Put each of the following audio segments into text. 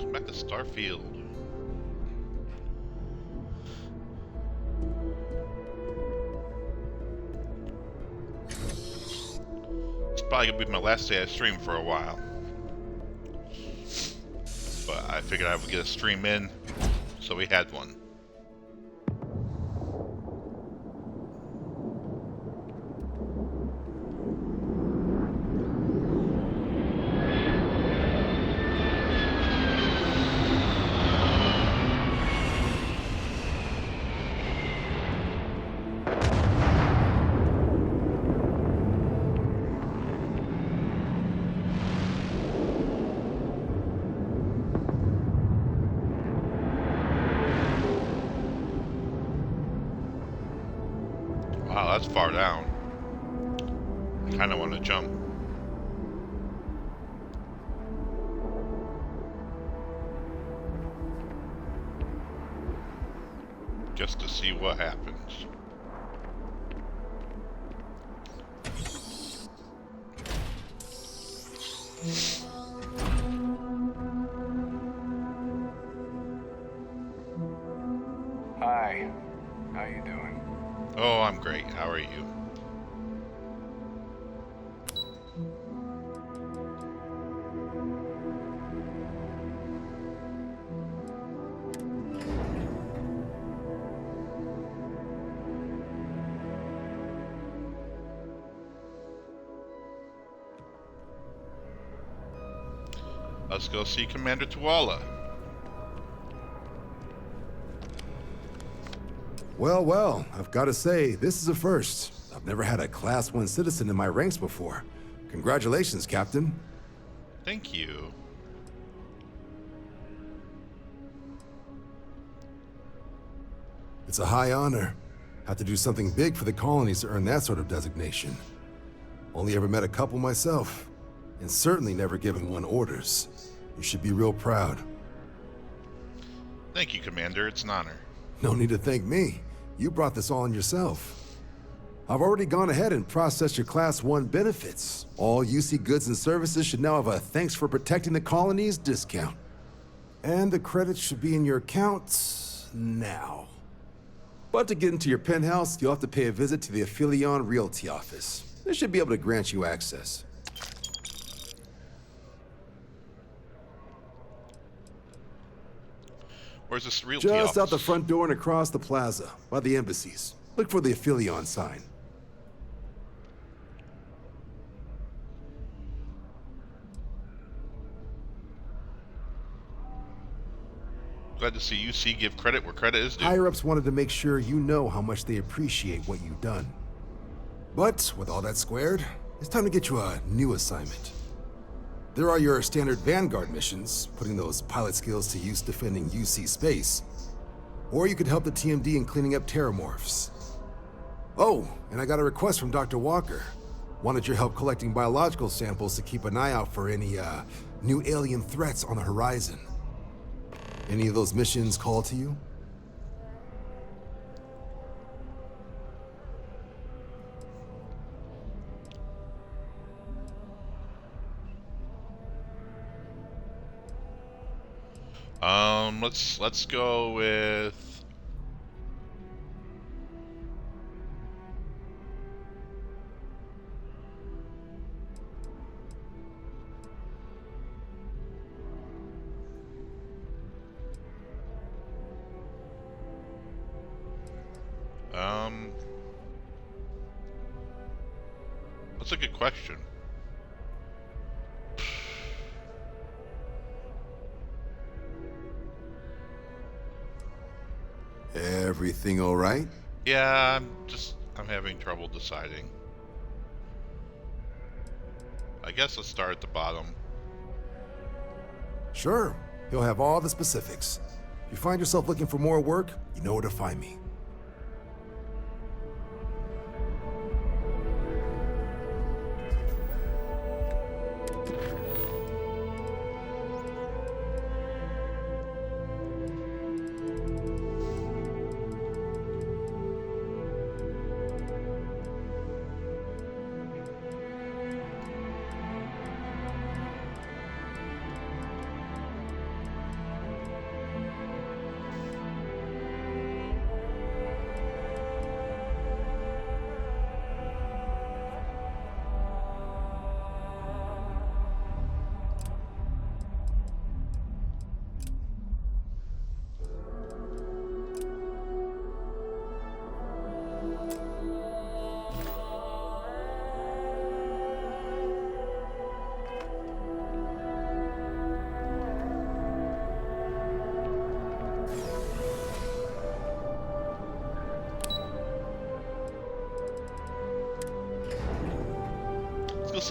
welcome back to Starfield. It's probably gonna be my last day I stream for a while. But I figured I would get a stream in, so we had one. Wow, that's far down. I kinda wanna jump. Just to see what happens. Hi, how you doing? Oh, I'm great. How are you? Let's go see Commander Tuala. Well, well, I've got to say, this is a first. I've never had a Class 1 citizen in my ranks before. Congratulations, Captain. Thank you. It's a high honor. Have to do something big for the colonies to earn that sort of designation. Only ever met a couple myself, and certainly never given one orders. You should be real proud. Thank you, Commander. It's an honor. No need to thank me. You brought this all on yourself. I've already gone ahead and processed your Class 1 benefits. All UC goods and services should now have a thanks for protecting the colonies discount. And the credits should be in your account now. But to get into your penthouse, you'll have to pay a visit to the Aphelion Realty office. They should be able to grant you access. Where's this realty Just out office? the front door and across the plaza, by the embassies. Look for the Aphelion sign. Glad to see UC give credit where credit is due. Higher-ups wanted to make sure you know how much they appreciate what you've done. But with all that squared, it's time to get you a new assignment. There are your standard Vanguard missions, putting those pilot skills to use defending UC space. Or you could help the TMD in cleaning up terramorphs. Oh, and I got a request from Dr. Walker. Wanted your help collecting biological samples to keep an eye out for any, new alien threats on the horizon. Any of those missions call to you? Let's go with that's a good question. Everything all right? Yeah, I'm having trouble deciding. I guess let's start at the bottom. Sure. He'll have all the specifics. If you find yourself looking for more work, you know where to find me.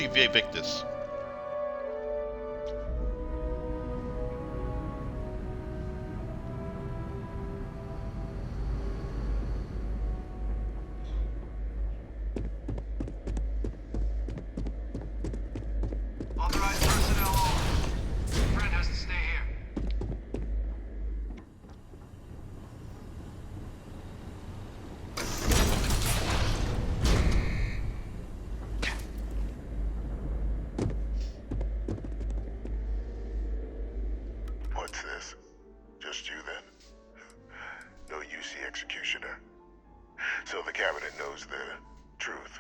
UC Victus. Authorized personnel only. Friend has to stay here. What's this? Just you then? No UC executioner. So the cabinet knows the truth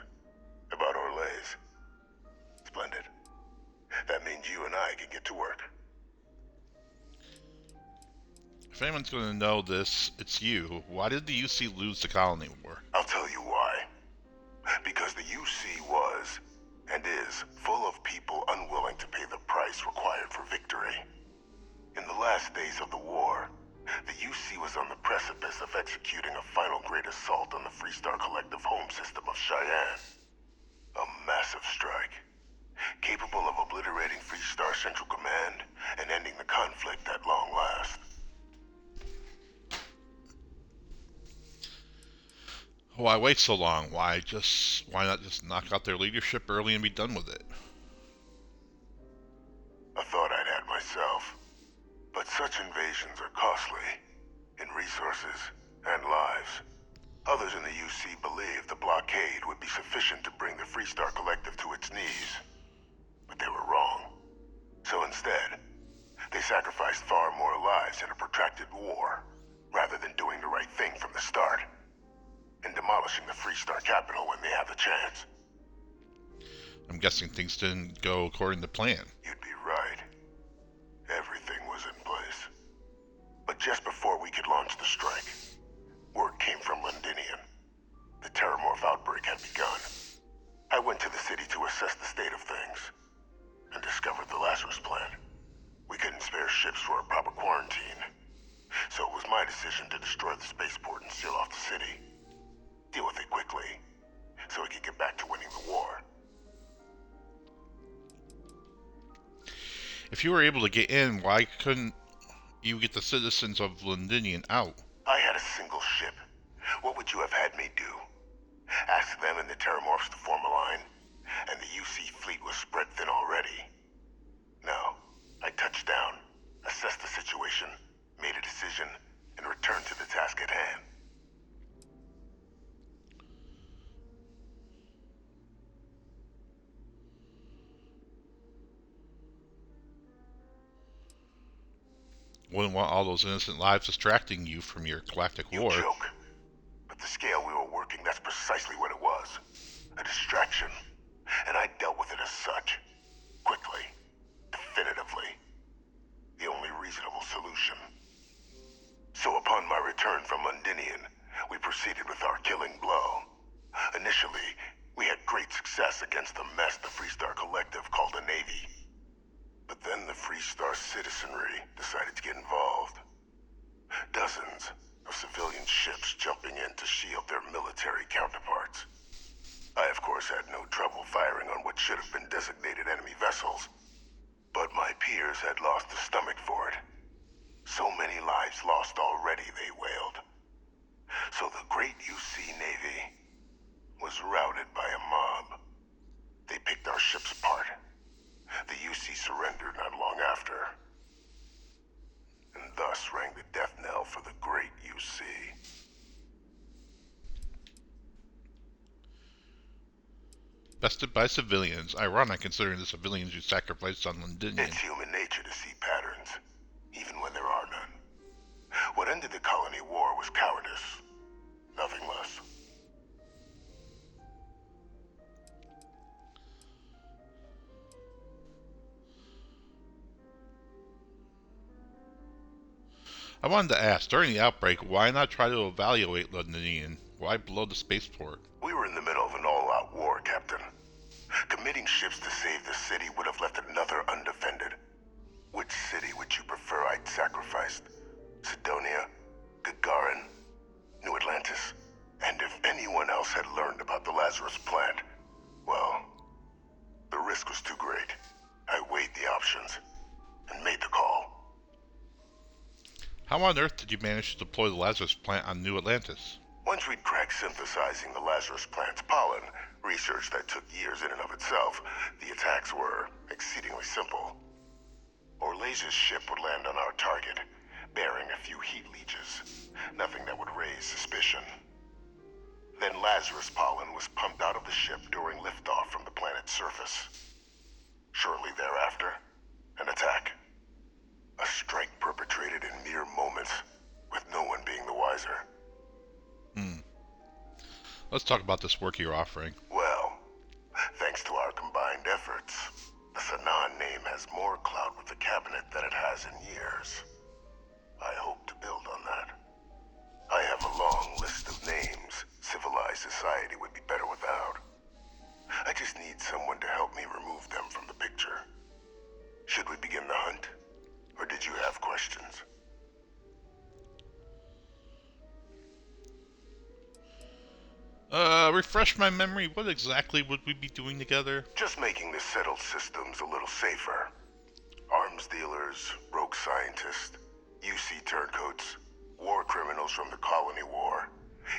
about Orlays. Splendid. That means you and I can get to work. If anyone's going to know this, it's you. Why did the UC lose the colony war? I'll tell you why. Because the UC was, and is, full of people unwilling to pay the price required for victory. In the last days of the war, the UC was on the precipice of executing a final great assault on the Freestar Collective home system of Cheyenne. A massive strike, capable of obliterating Freestar Central Command and ending the conflict at long last. Why wait so long? Why not just knock out their leadership early and be done with it? I thought I'd had myself. But such invasions are costly, in resources and lives. Others in the UC believed the blockade would be sufficient to bring the Freestar Collective to its knees. But they were wrong. So instead, they sacrificed far more lives in a protracted war, rather than doing the right thing from the start, and demolishing the Freestar capital when they had the chance. I'm guessing things didn't go according to plan. You'd be right. Everything was in place. But just before we could launch the strike, word came from Londinian. The Terramorph outbreak had begun. I went to the city to assess the state of things, and discovered the Lazarus plan. We couldn't spare ships for a proper quarantine, so it was my decision to destroy the spaceport and seal off the city. Deal with it quickly, so we could get back to winning the war. If you were able to get in, why couldn't you get the citizens of Londinian out? I had a single ship. What would you have had me do? Ask them and the Terramorphs to form a line, and the UC fleet was spread thin already. No, I touched down, assessed the situation, made a decision, and returned to the task at hand. Wouldn't want all those innocent lives distracting you from your galactic You war. joke, but the scale we were working, that's precisely what it was. A distraction. And I dealt with it as such. Quickly. Definitively. The only reasonable solution. So upon my return from Londinian, we proceeded with our killing blow. Initially, we had great success against the mess the Freestar Collective called a Navy. But then the Freestar citizenry decided to get involved. Dozens of civilian ships jumping in to shield their military counterparts. I, of course, had no trouble firing on what should have been designated enemy vessels. But my peers had lost the stomach for it. So many lives lost already, they wailed. So the great UC Navy was routed by a mob. They picked our ships apart. The UC surrendered not long after. And thus rang the death knell for the great UC. Bested by civilians. Ironic considering the civilians you sacrificed on Londinian. It's human nature to see patterns, even when there are none. What ended the colony war was cowardice. Nothing less. I wanted to ask, during the outbreak, why not try to evaluate Londinian? Why blow the spaceport? We were in the middle of an all-out war, Captain. Committing ships to save the city would have left another undefended. Which city would you prefer I'd sacrificed? Sidonia? Gagarin? New Atlantis? And if anyone else had learned about the Lazarus plant, well, the risk How on earth did you manage to deploy the Lazarus plant on New Atlantis? Once we'd cracked synthesizing the Lazarus plant's pollen, research that took years in and of itself, the attacks were exceedingly simple. Orlaze's ship would land on our target, bearing a few heat leeches. Nothing that would raise suspicion. Then Lazarus pollen was pumped out of the ship during liftoff from the planet's surface. Shortly thereafter, an attack. A strike perpetrated in mere moments, with no one being the wiser. Let's talk about this work you're offering. Well, thanks to our combined efforts, the Sanan name has more clout with the cabinet than it has in years. I hope to build on that. I have a long list of names civilized society would be better without. I just need someone to help me remove them from the picture. Should we begin the hunt? Or did you have questions? Refresh my memory. What exactly would we be doing together? Just making the settled systems a little safer. Arms dealers, rogue scientists, UC turncoats, war criminals from the colony war.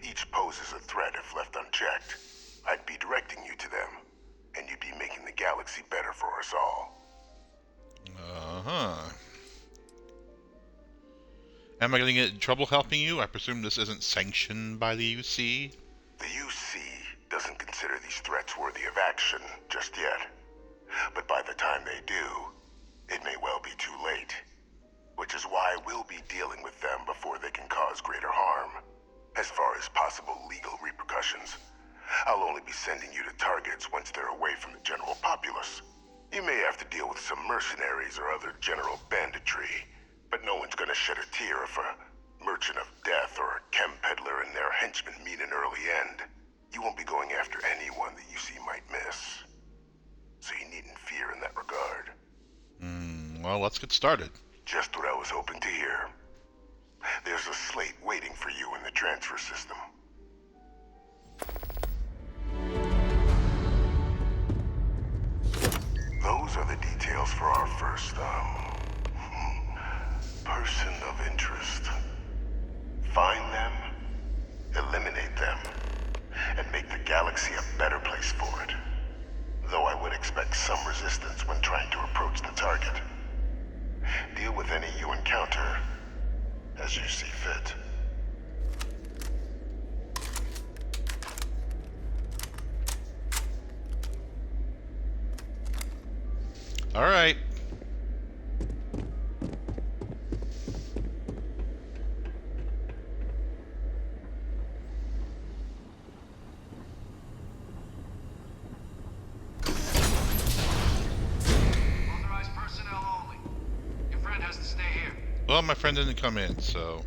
Each poses a threat if left unchecked. I'd be directing you to them, and you'd be making the galaxy better for us all. Uh-huh. Am I going to get in trouble helping you? I presume this isn't sanctioned by the UC? The UC doesn't consider these threats worthy of action just yet. But by the time they do, it may well be too late. Which is why we'll be dealing with them before they can cause greater harm. As far as possible legal repercussions, I'll only be sending you to targets once they're away from the general populace. You may have to deal with some mercenaries or other general banditry, but no one's gonna shed a tear if a merchant of death or a chem peddler and their henchmen meet an early end. You won't be going after anyone that you see might miss. So you needn't fear in that regard. Well, let's get started. Just what I was hoping to hear. There's a slate waiting for you in the transfer system. Those are the details for our first, person of interest. Find them, eliminate them, and make the galaxy a better place for it. Though I would expect some resistance when trying to approach the target. Deal with any you encounter as you see fit. All right. Authorized personnel only. Your friend has to stay here. Well, my friend didn't come in, so...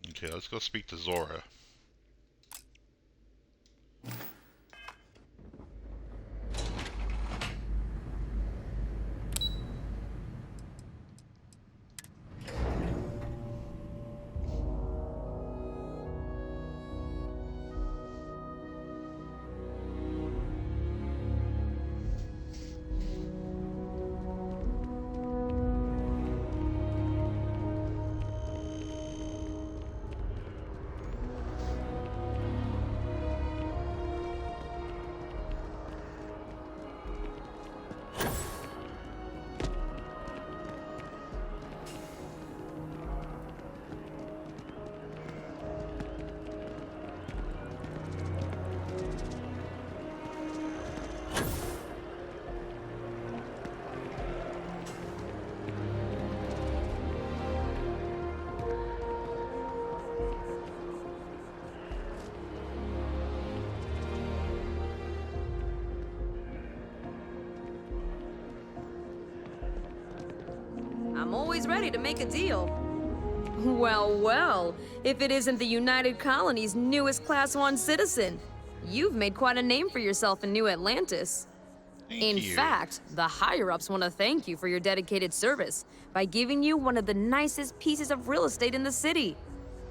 Okay, let's go speak to Zora. I'm always ready to make a deal. Well, well, if it isn't the United Colony's newest Class 1 citizen. You've made quite a name for yourself in New Atlantis. Thank In you. fact, the higher-ups want to thank you for your dedicated service by giving you one of the nicest pieces of real estate in the city.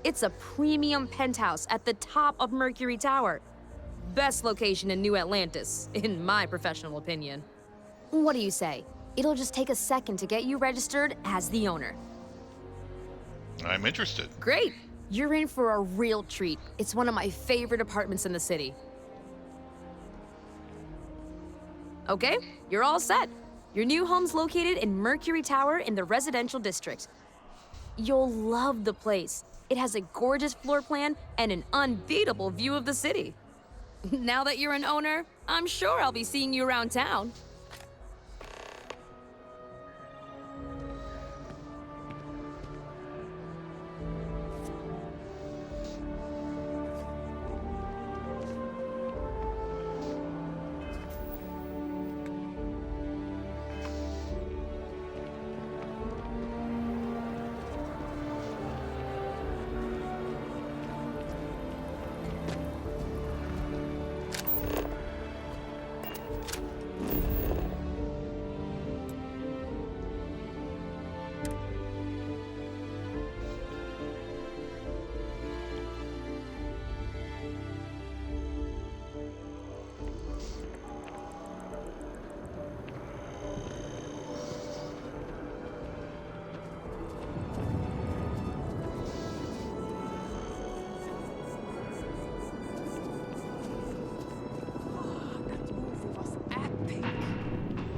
It's a premium penthouse at the top of Mercury Tower. Best location in New Atlantis, in my professional opinion. What do you say? It'll just take a second to get you registered as the owner. I'm interested. Great! You're in for a real treat. It's one of my favorite apartments in the city. Okay, you're all set. Your new home's located in Mercury Tower in the residential district. You'll love the place. It has a gorgeous floor plan and an unbeatable view of the city. Now that you're an owner, I'm sure I'll be seeing you around town.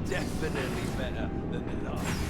Definitely better than the last.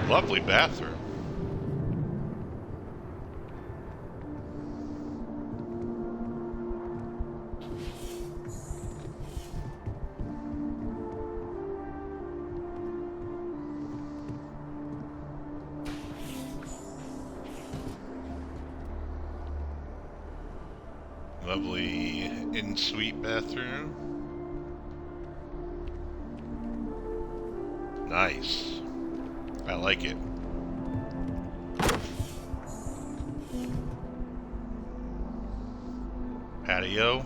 Lovely bathroom. Lovely in-suite bathroom. Nice. I like it. Patio.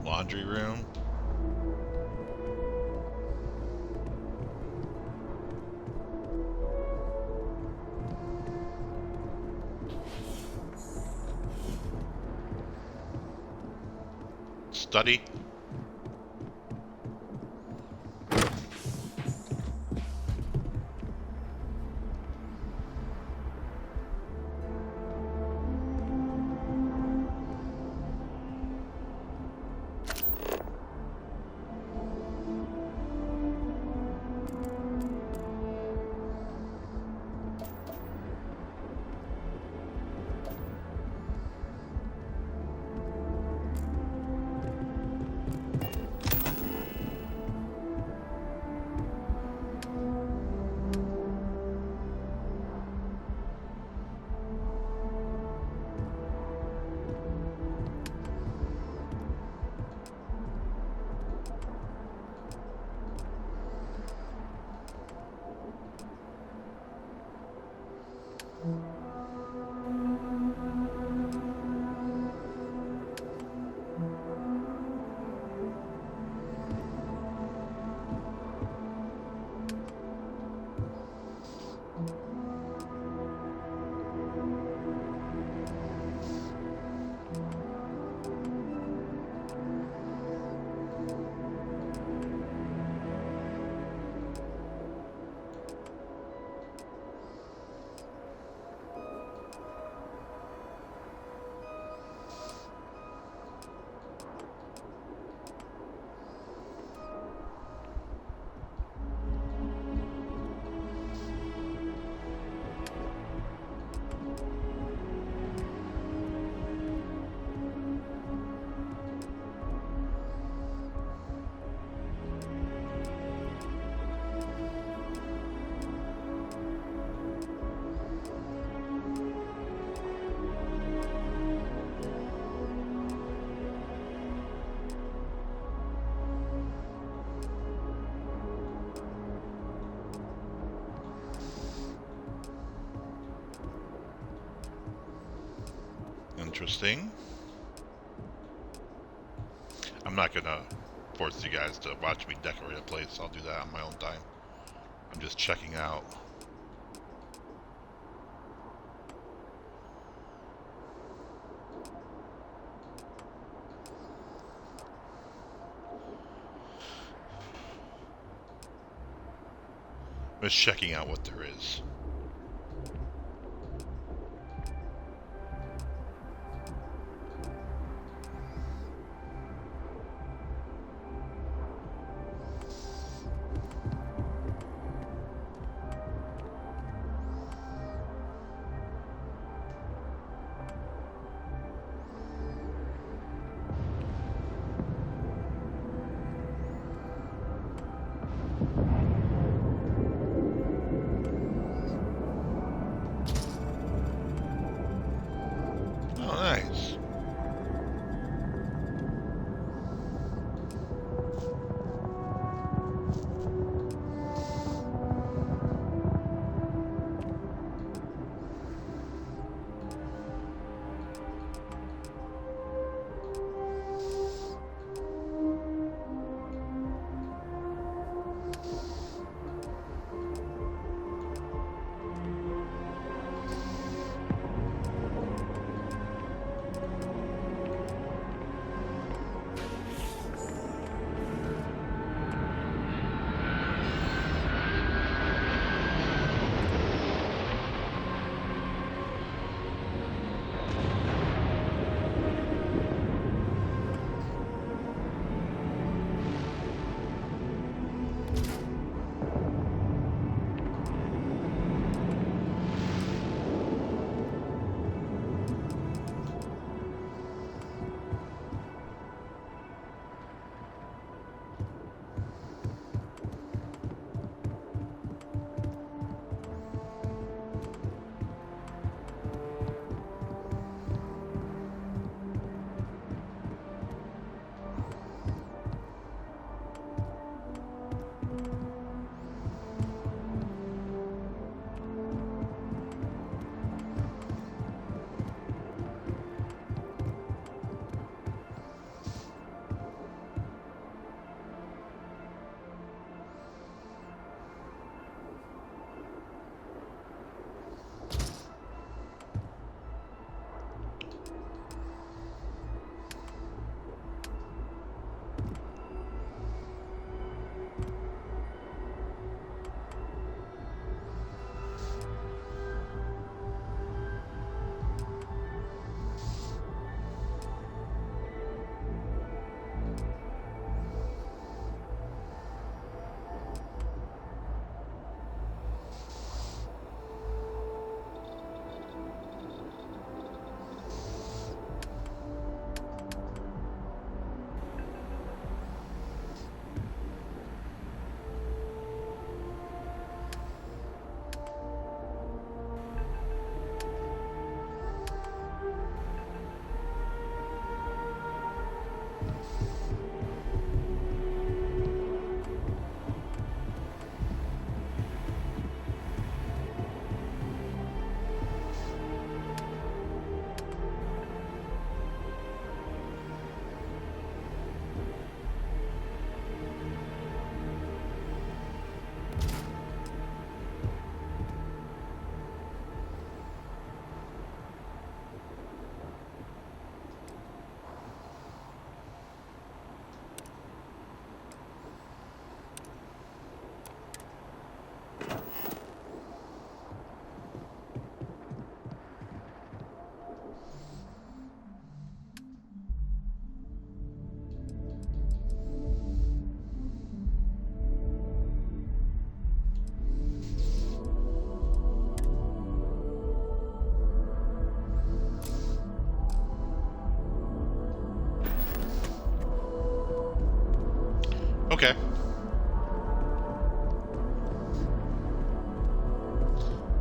Laundry room. Study. interesting. I'm not gonna force you guys to watch me decorate a place. I'll do that on my own time. I'm just checking out. Just checking out what there is. Oh, nice. Okay.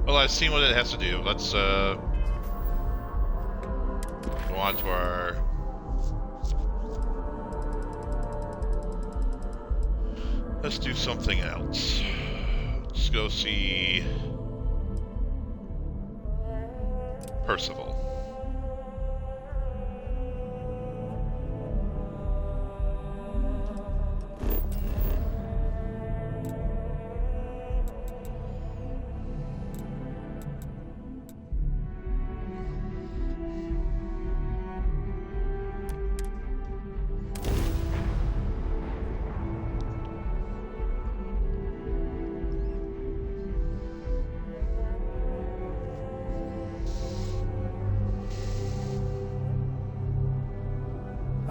Well, I've seen what it has to do. Let's go on to our... Let's do something else. Let's go see Percival.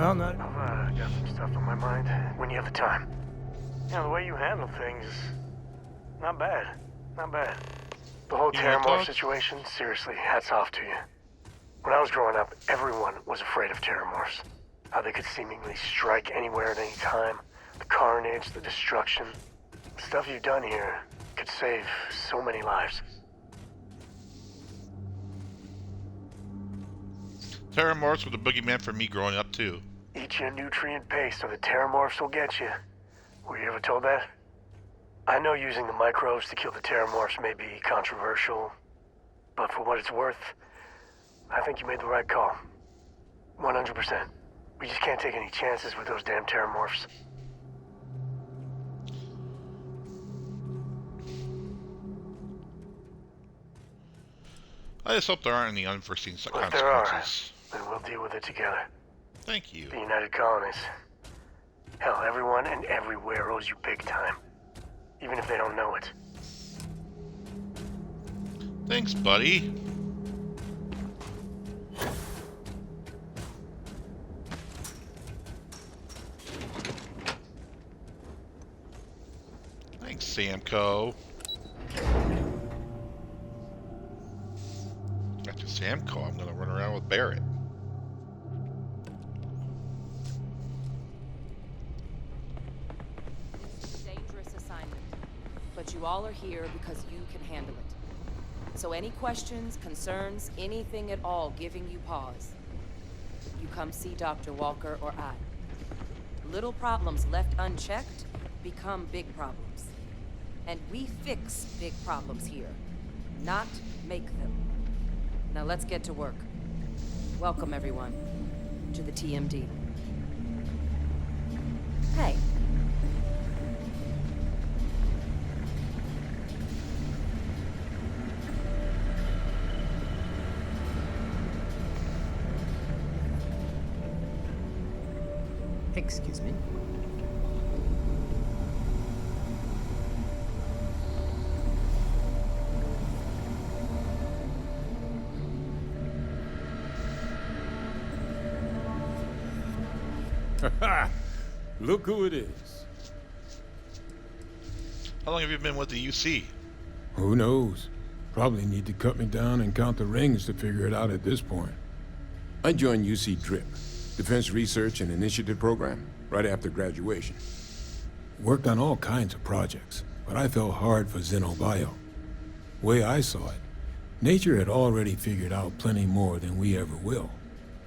Well, not. I've got some stuff on my mind when you have the time. You know, the way you handle things, not bad. Not bad. The whole You wanna Terramorph talk? situation, seriously, hats off to you. When I was growing up, everyone was afraid of Terramorphs. How they could seemingly strike anywhere at any time. The carnage, the destruction. The stuff you've done here could save so many lives. Terramorphs were the boogeyman for me growing up too. Eat your nutrient paste or the Terramorphs will get you. Were you ever told that? I know using the microbes to kill the Terramorphs may be controversial, but for what it's worth, I think you made the right call. 100%. We just can't take any chances with those damn Terramorphs. I just hope there aren't any unforeseen But if there are, consequences. then we'll deal with it together. Thank you. The United Colonies. Hell, everyone and everywhere owes you big time. Even if they don't know it. Thanks, buddy. Thanks, Samco. After Samco, I'm gonna run around with Barrett. It's a dangerous assignment, but you all are here because you can handle it. So any questions, concerns, anything at all giving you pause, you come see Dr. Walker or I. Little problems left unchecked become big problems. And we fix big problems here, not make them. Now let's get to work. Welcome, everyone, to the TMD. Hey. Excuse me. Look who it is. How long have you been with the UC? Who knows? Probably need to cut me down and count the rings to figure it out at this point. I joined UC DRIP, Defense Research and Initiative Program, right after graduation. Worked on all kinds of projects, but I fell hard for Xenobio. Way I saw it, nature had already figured out plenty more than we ever will.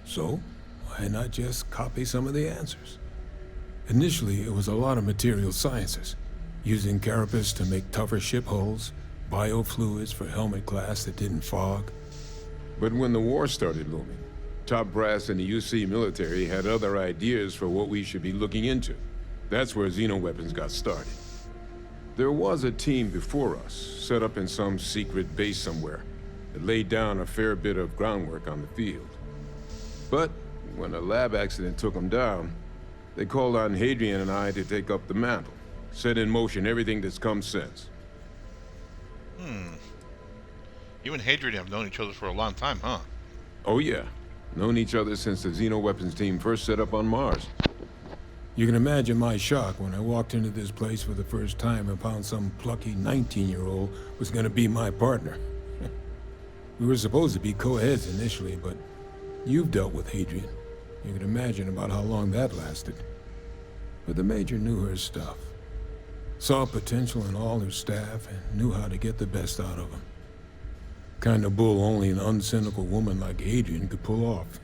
So, why not just copy some of the answers? Initially, it was a lot of material sciences, using carapace to make tougher ship hulls, biofluids for helmet glass that didn't fog. But when the war started looming, top brass in the UC military had other ideas for what we should be looking into. That's where xenoweapons got started. There was a team before us, set up in some secret base somewhere, that laid down a fair bit of groundwork on the field. But when a lab accident took them down, they called on Hadrian and I to take up the mantle, set in motion everything that's come since. You and Hadrian have known each other for a long time, huh? Oh yeah, known each other since the xenoweapons team first set up on Mars. You can imagine my shock when I walked into this place for the first time and found some plucky 19-year-old was gonna be my partner. We were supposed to be co-heads initially, but you've dealt with Hadrian. You can imagine about how long that lasted. But the Major knew her stuff. Saw potential in all her staff and knew how to get the best out of them. Kind of bull only an uncynical woman like Hadrian could pull off.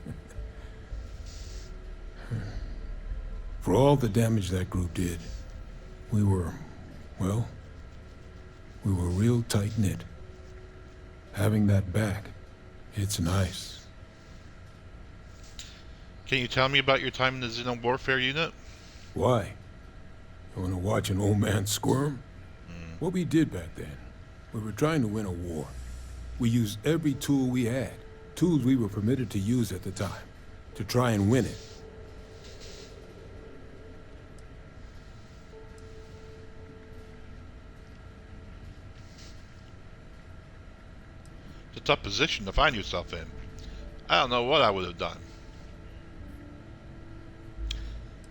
For all the damage that group did, we were, well, we were real tight-knit. Having that back, it's nice. Can you tell me about your time in the Xeno Warfare Unit? Why? You want to watch an old man squirm? What we did back then, we were trying to win a war. We used every tool we had, tools we were permitted to use at the time, to try and win it. It's a tough position to find yourself in. I don't know what I would have done.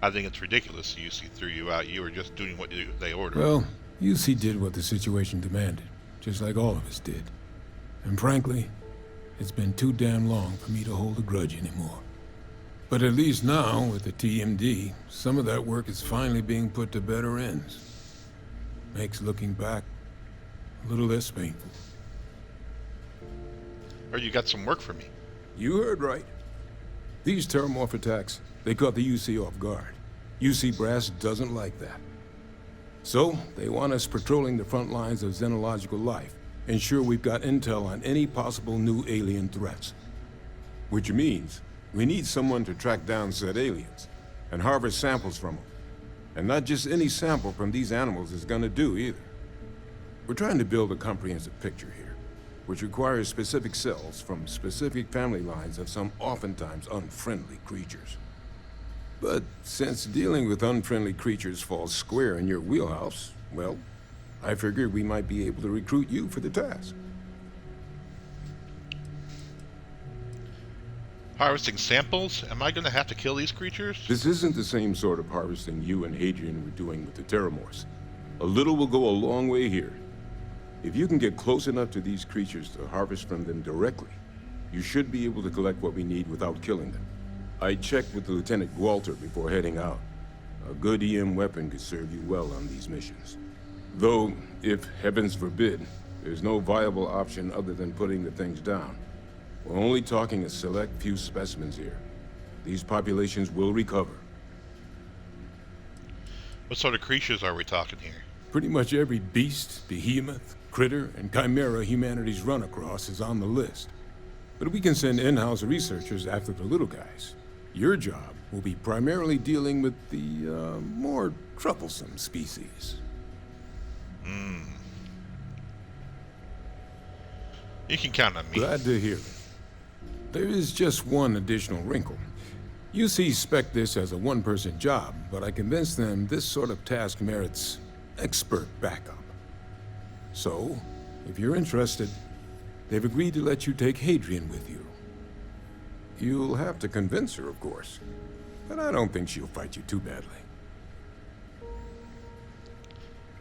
I think it's ridiculous UC threw you out. You were just doing what they ordered. Well, UC did what the situation demanded, just like all of us did. And frankly, it's been too damn long for me to hold a grudge anymore. But at least now, with the TMD, some of that work is finally being put to better ends. Makes looking back a little less painful. Or you got some work for me. You heard right. These terramorph attacks, they caught the UC off guard. UC Brass doesn't like that. So, they want us patrolling the front lines of xenological life, ensure we've got intel on any possible new alien threats. Which means, we need someone to track down said aliens, and harvest samples from them. And not just any sample from these animals is gonna do either. We're trying to build a comprehensive picture here, which requires specific cells from specific family lines of some oftentimes unfriendly creatures. But since dealing with unfriendly creatures falls square in your wheelhouse, well, I figured we might be able to recruit you for the task. Harvesting samples? Am I going to have to kill these creatures? This isn't the same sort of harvesting you and Hadrian were doing with the Terramorphs. A little will go a long way here. If you can get close enough to these creatures to harvest from them directly, you should be able to collect what we need without killing them. I checked with Lieutenant Walter before heading out. A good EM weapon could serve you well on these missions. Though, if heavens forbid, there's no viable option other than putting the things down. We're only talking a select few specimens here. These populations will recover. What sort of creatures are we talking here? Pretty much every beast, behemoth, critter, and chimera humanity's run across is on the list. But we can send in-house researchers after the little guys. Your job will be primarily dealing with the, more troublesome species. You can count on me. Glad to hear it. There is just one additional wrinkle. UC spec this as a one-person job, but I convinced them this sort of task merits expert backup. So, if you're interested, they've agreed to let you take Hadrian with you. You'll have to convince her, of course, but I don't think she'll fight you too badly.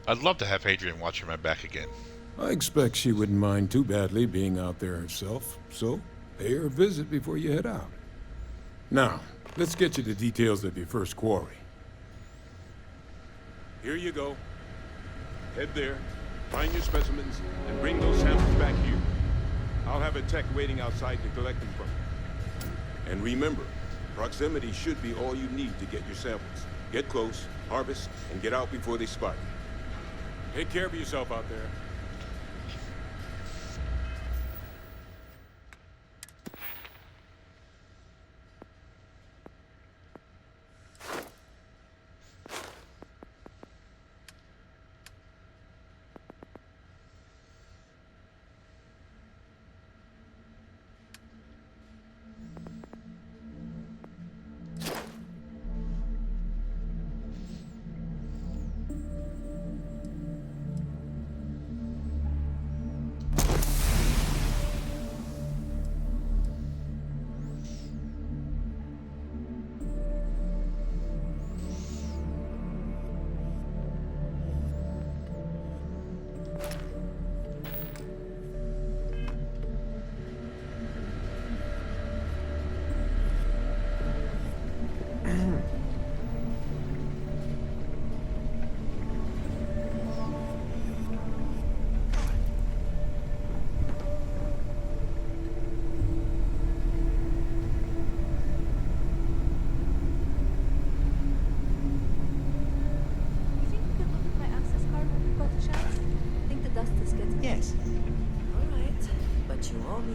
I'd love to have Hadrian watching my back again. I expect she wouldn't mind too badly being out there herself, so pay her a visit before you head out. Now, let's get you the details of your first quarry. Here you go. Head there, find your specimens, and bring those samples back here. I'll have a tech waiting outside to collect them from you. And remember, proximity should be all you need to get your samples. Get close, harvest, and get out before they spot you. Take care of yourself out there. You think we could look at my access card when we've got the chance? I think the dust is getting... Yes. All right, but you owe me.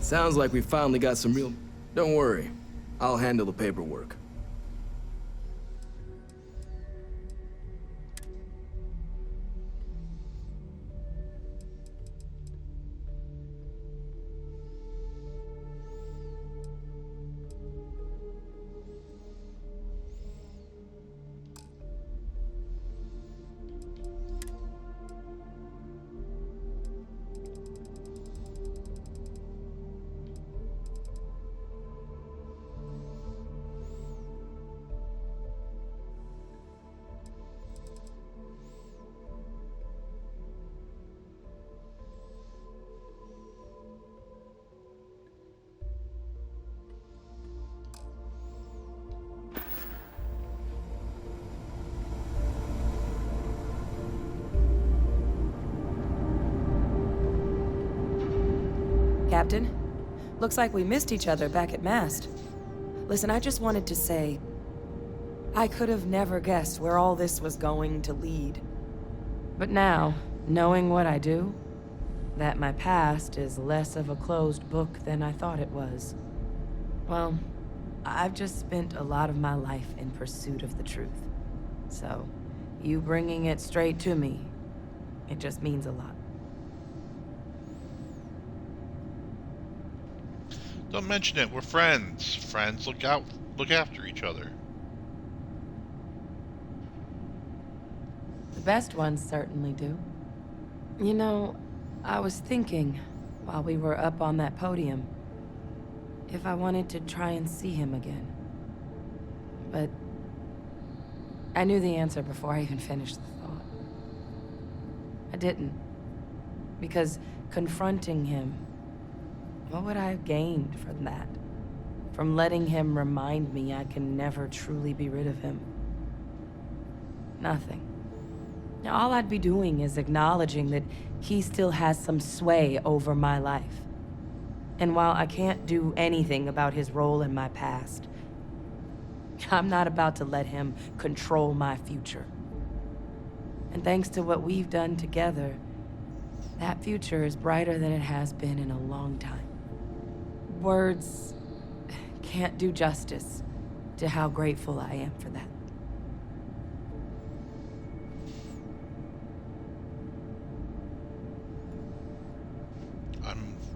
Sounds like we finally got some real... Don't worry. I'll handle the paperwork. Captain. Looks like we missed each other back at Mast. Listen, I just wanted to say, I could have never guessed where all this was going to lead. But now, knowing what I do, that my past is less of a closed book than I thought it was. Well, I've just spent a lot of my life in pursuit of the truth. So, you bringing it straight to me, it just means a lot. Don't mention it. We're friends. Friends look after each other. The best ones certainly do. You know, I was thinking, while we were up on that podium, if I wanted to try and see him again. But I knew the answer before I even finished the thought. I didn't. Because confronting him, what would I have gained from that? From letting him remind me I can never truly be rid of him? Nothing. Now, all I'd be doing is acknowledging that he still has some sway over my life. And while I can't do anything about his role in my past, I'm not about to let him control my future. And thanks to what we've done together, that future is brighter than it has been in a long time. Words can't do justice to how grateful I am for that.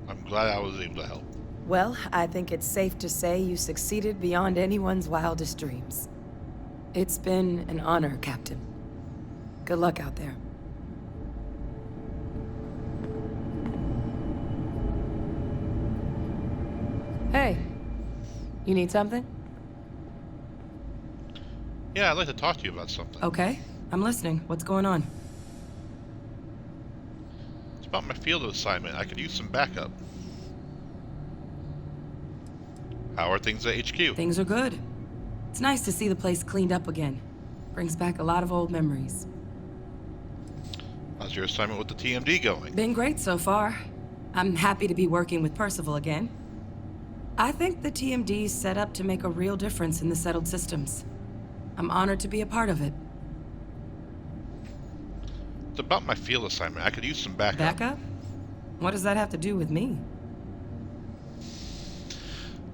I'm glad I was able to help. Well, I think it's safe to say you succeeded beyond anyone's wildest dreams. It's been an honor, Captain. Good luck out there. Hey, you need something? Yeah, I'd like to talk to you about something. Okay, I'm listening. What's going on? It's about my field assignment. I could use some backup. How are things at HQ? Things are good. It's nice to see the place cleaned up again. Brings back a lot of old memories. How's your assignment with the TMD going? Been great so far. I'm happy to be working with Percival again. I think the TMD's set up to make a real difference in the settled systems. I'm honored to be a part of it. It's about my field assignment. I could use some backup. Backup? What does that have to do with me?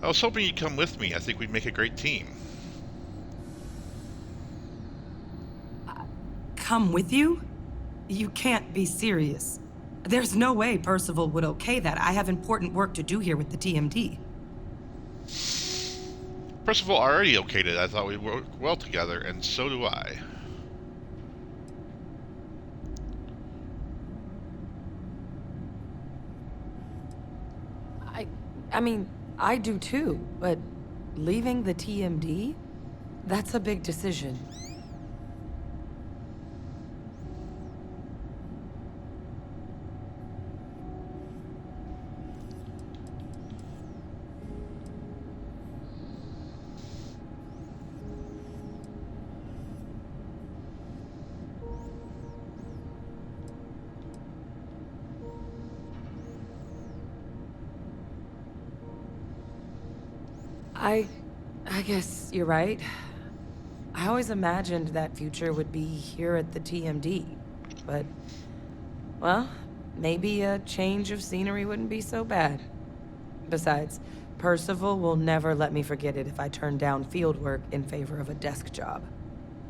I was hoping you'd come with me. I think we'd make a great team. Come with you? You can't be serious. There's no way Percival would okay that. I have important work to do here with the TMD. Percival already okayed it. I thought we'd work well together, and so do I. I mean, I do too, but leaving the TMD? That's a big decision. I guess you're right. I always imagined that future would be here at the TMD, but, well, maybe a change of scenery wouldn't be so bad. Besides, Percival will never let me forget it if I turn down field work in favor of a desk job.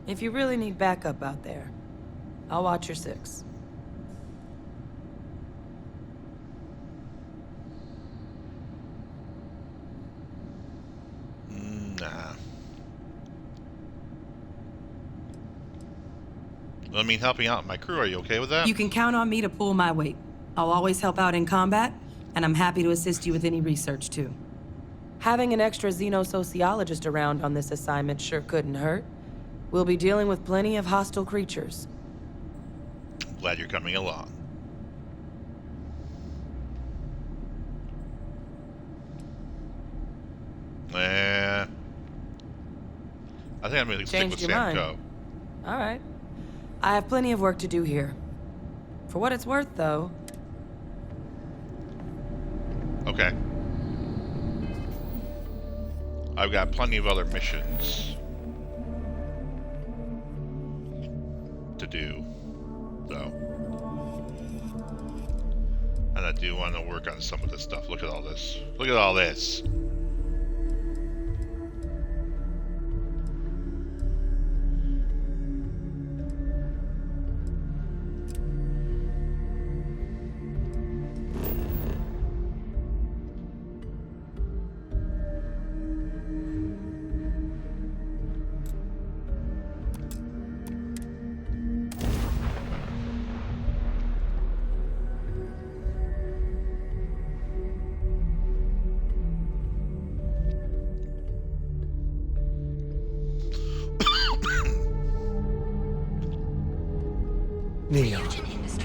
If you really need backup out there, I'll watch your six. Nah. I mean, helping out my crew, are you okay with that? You can count on me to pull my weight. I'll always help out in combat, and I'm happy to assist you with any research, too. Having an extra xenosociologist around on this assignment sure couldn't hurt. We'll be dealing with plenty of hostile creatures. Glad you're coming along. I think I'm going to stick with Changed your mind. Samco. All right. I have plenty of work to do here. For what it's worth, though... Okay. I've got plenty of other missions to do, though. And I do want to work on some of this stuff. Look at all this. Look at all this. Neon,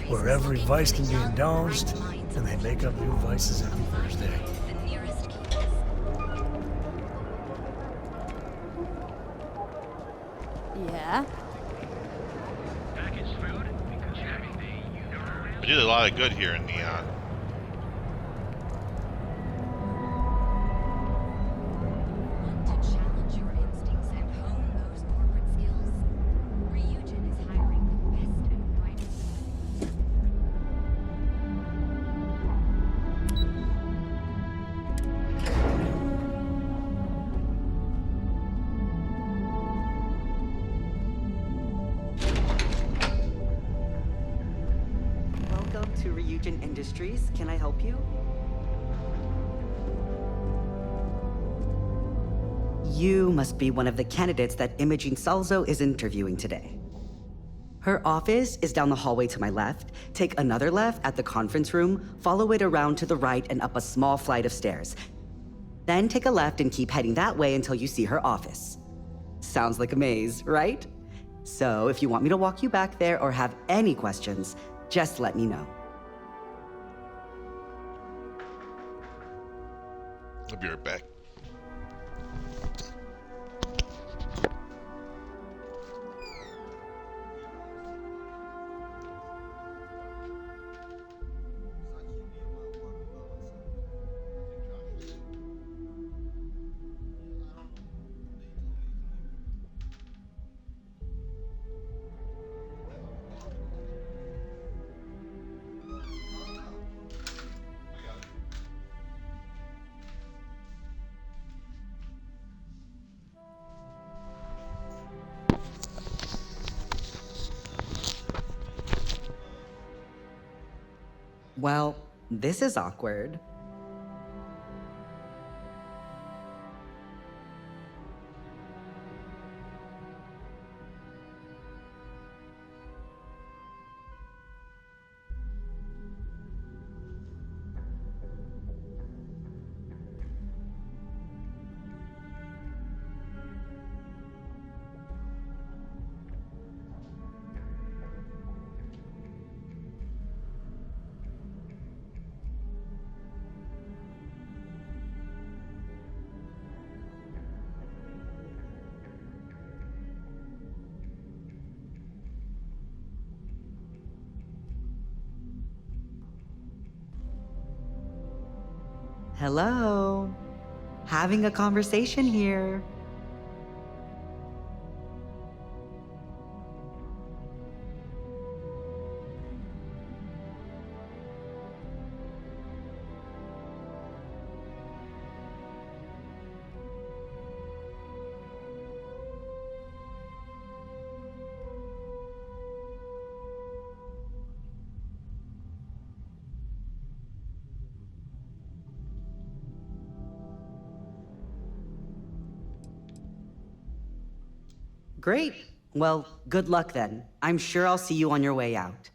where every vice can be indulged, and they make up new vices every Thursday. Yeah? We did a lot of good here in Neon. Welcome to Ryujin Industries. Can I help you? You must be one of the candidates that Imogene Salzo is interviewing today. Her office is down the hallway to my left. Take another left at the conference room, follow it around to the right and up a small flight of stairs. Then take a left and keep heading that way until you see her office. Sounds like a maze, right? So if you want me to walk you back there or have any questions, just let me know. I'll be right back. Well, this is awkward. Hello? Having a conversation here. Great. Well, good luck then. I'm sure I'll see you on your way out.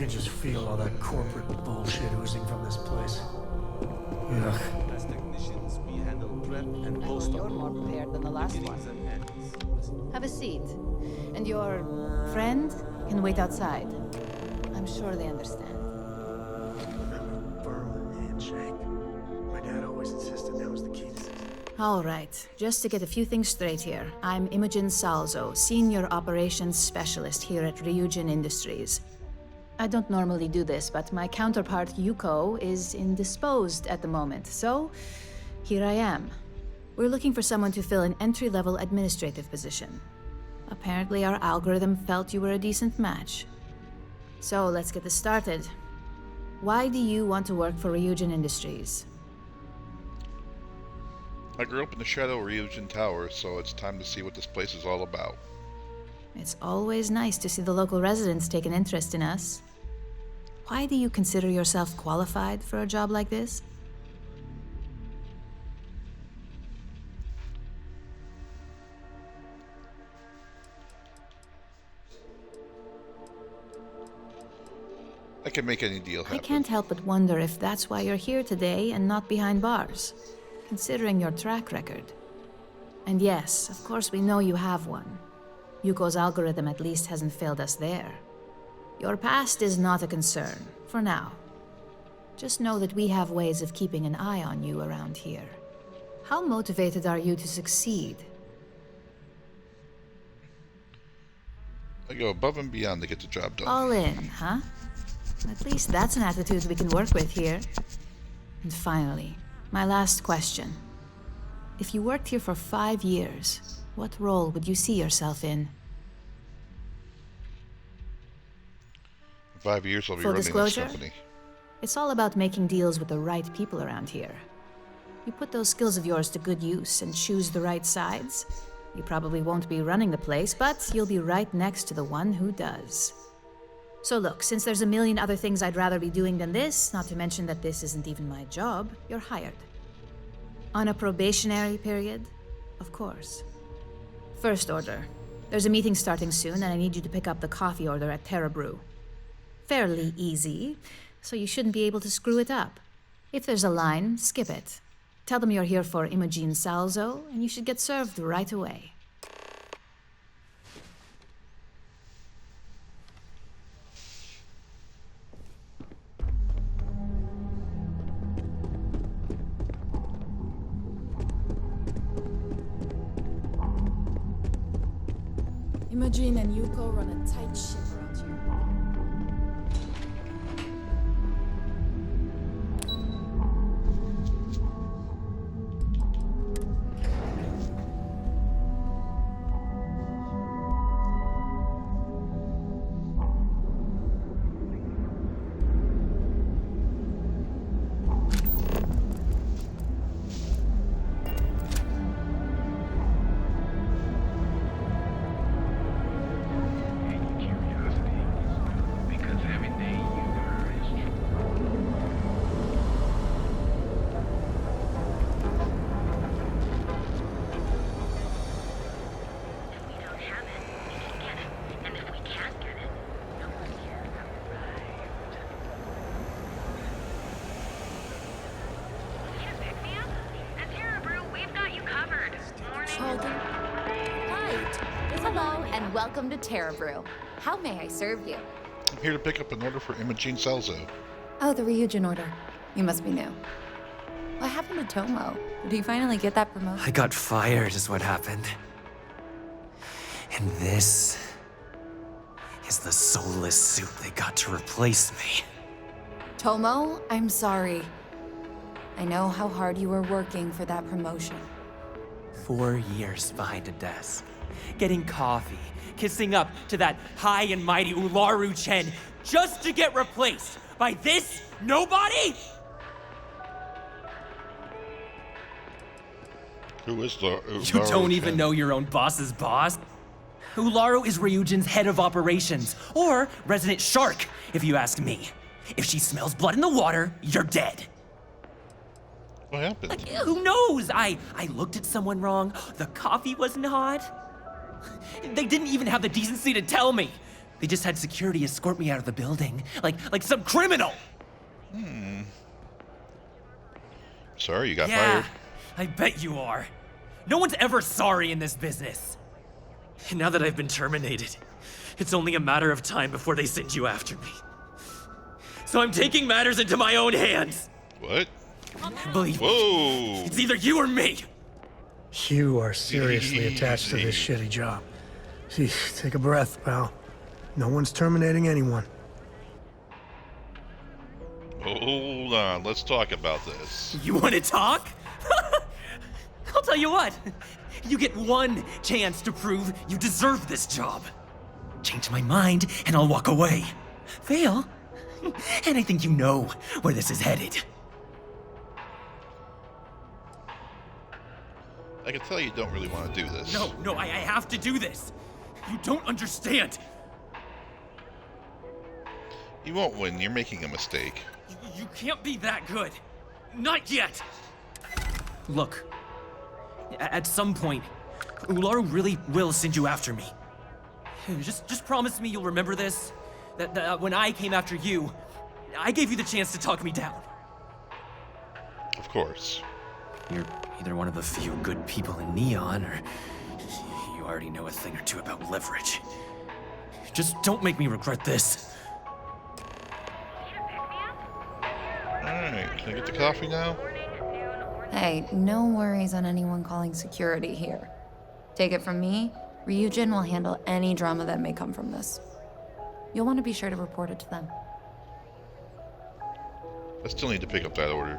can just feel all that corporate bullshit oozing from this place. Ugh. As technicians, we handle prep and post. You're more prepared than the last one. Have a seat. And your friend can wait outside. I'm sure they understand. Firm handshake. My dad always insisted that was the key to success. All right, just to get a few things straight here. I'm Imogen Salzo, Senior Operations Specialist here at Ryujin Industries. I don't normally do this, but my counterpart Yuko is indisposed at the moment, so here I am. We're looking for someone to fill an entry-level administrative position. Apparently our algorithm felt you were a decent match. So let's get this started. Why do you want to work for Ryujin Industries? I grew up in the shadow of Ryujin Tower, so it's time to see what this place is all about. It's always nice to see the local residents take an interest in us. Why do you consider yourself qualified for a job like this? I can make any deal happen. I can't help but wonder if that's why you're here today and not behind bars, considering your track record. And yes, of course we know you have one. Yuko's algorithm at least hasn't failed us there. Your past is not a concern, for now. Just know that we have ways of keeping an eye on you around here. How motivated are you to succeed? I go above and beyond to get the job done. All in, huh? At least that's an attitude we can work with here. And finally, my last question. If you worked here for 5 years, what role would you see yourself in? In 5 years, I'll be Full running disclosure, this company. it's all about making deals with the right people around here. You put those skills of yours to good use and choose the right sides, you probably won't be running the place, but you'll be right next to the one who does. So look, since there's a million other things I'd rather be doing than this, not to mention that this isn't even my job, you're hired. On a probationary period, of course. First order. There's a meeting starting soon, and I need you to pick up the coffee order at Terra Brew. Fairly easy, so you shouldn't be able to screw it up. If there's a line, skip it. Tell them you're here for Imogen Salzo, and you should get served right away. Imogen and Yuko run a tight ship around here. Welcome to Terra Brew. How may I serve you? I'm here to pick up an order for Imogen Salzo. Oh, the Ryujin order. You must be new. What happened to Tomo? Did he finally get that promotion? I got fired is what happened. And this is the soulless suit they got to replace me. Tomo, I'm sorry. I know how hard you were working for that promotion. 4 years behind a desk, getting coffee, kissing up to that high and mighty Ularu Chen, just to get replaced by this nobody? Who is the You don't even know your own boss's boss? Ularu is Ryujin's head of operations, or resident shark, if you ask me. If she smells blood in the water, you're dead. What happened? Who knows? I looked at someone wrong. The coffee wasn't hot. They didn't even have the decency to tell me. They just had security escort me out of the building, like some criminal! Sorry you got Yeah, fired. I bet you are. No one's ever sorry in this business. And now that I've been terminated, it's only a matter of time before they send you after me. So I'm taking matters into my own hands. What? Believe me, Whoa! it's either you or me. You are seriously attached to this shitty job. Gee, take a breath, pal. No one's terminating anyone. Hold on, let's talk about this. You want to talk? I'll tell you what. You get one chance to prove you deserve this job. Change my mind, and I'll walk away. Fail, and I think you know where this is headed. I can tell you don't really want to do this. No, I have to do this. You don't understand. You won't win, you're making a mistake. You can't be that good. Not yet. Look, at some point, Ularu really will send you after me. Just promise me you'll remember this. That when I came after you, I gave you the chance to talk me down. Of course. You're either one of the few good people in Neon, or you already know a thing or two about leverage. Just don't make me regret this. Alright, can I get the coffee now? Hey, no worries on anyone calling security here. Take it from me, Ryujin will handle any drama that may come from this. You'll want to be sure to report it to them. I still need to pick up that order.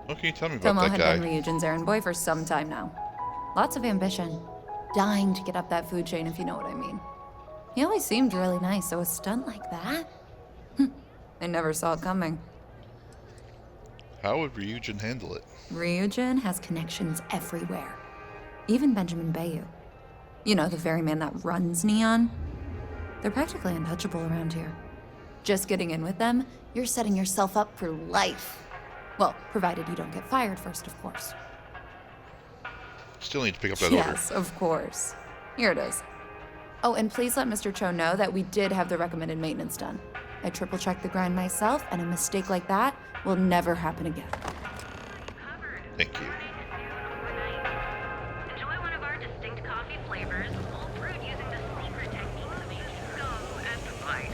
What can you tell me about Tomo that had guy? been Ryujin's errand boy for some time now. Lots of ambition. Dying to get up that food chain, if you know what I mean. He always seemed really nice, so a stunt like that? I never saw it coming. How would Ryujin handle it? Ryujin has connections everywhere. Even Benjamin Bayu. You know, the very man that runs Neon. They're practically untouchable around here. Just getting in with them, you're setting yourself up for life. Well, provided you don't get fired first, of course. Still need to pick up that order. Yes, of course. Here it is. Oh, and please let Mr. Cho know that we did have the recommended maintenance done. I triple-checked the grind myself, and a mistake like that will never happen again. Thank you. Enjoy one of our distinct coffee flavors, all brewed using the secret techniques of ancient Go and device.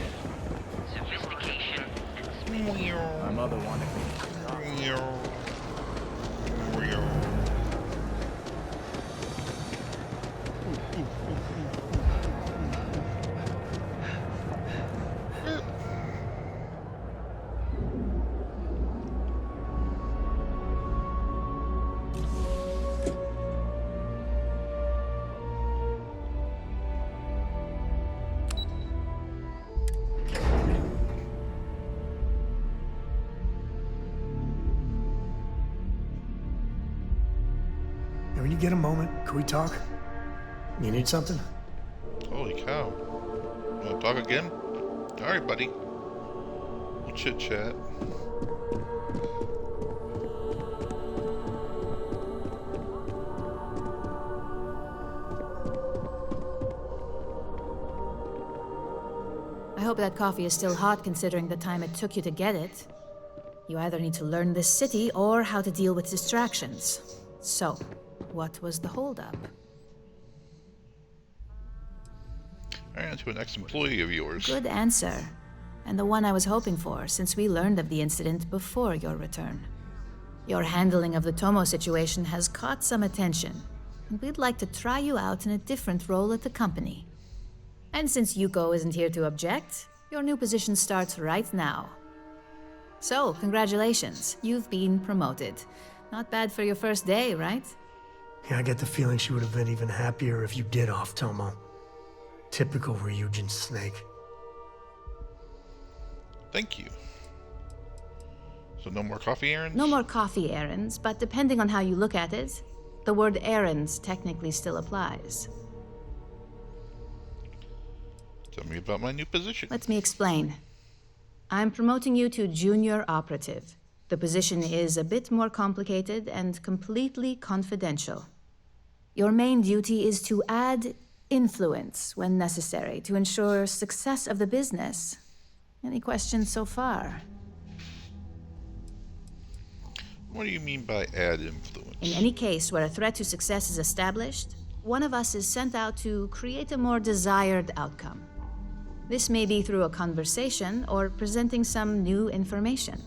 Sophistication and speed. My mother wanted me. When you get a moment, can we talk? You need something? Holy cow. You want to talk again? Alright, buddy. We'll chit chat. I hope that coffee is still hot considering the time it took you to get it. You either need to learn this city or how to deal with distractions. So, what was the holdup? I ran into an ex-employee of yours. Good answer. And the one I was hoping for, since we learned of the incident before your return. Your handling of the Tomo situation has caught some attention, and we'd like to try you out in a different role at the company. And since Yuko isn't here to object, your new position starts right now. So, congratulations, you've been promoted. Not bad for your first day, right? Yeah, I get the feeling she would have been even happier if you did off Tomo. Typical Ryujin snake. Thank you. So no more coffee errands? No more coffee errands, but depending on how you look at it, the word errands technically still applies. Tell me about my new position. Let me explain. I'm promoting you to junior operative. The position is a bit more complicated and completely confidential. Your main duty is to add influence when necessary to ensure success of the business. Any questions so far? What do you mean by add influence? In any case where a threat to success is established, one of us is sent out to create a more desired outcome. This may be through a conversation or presenting some new information.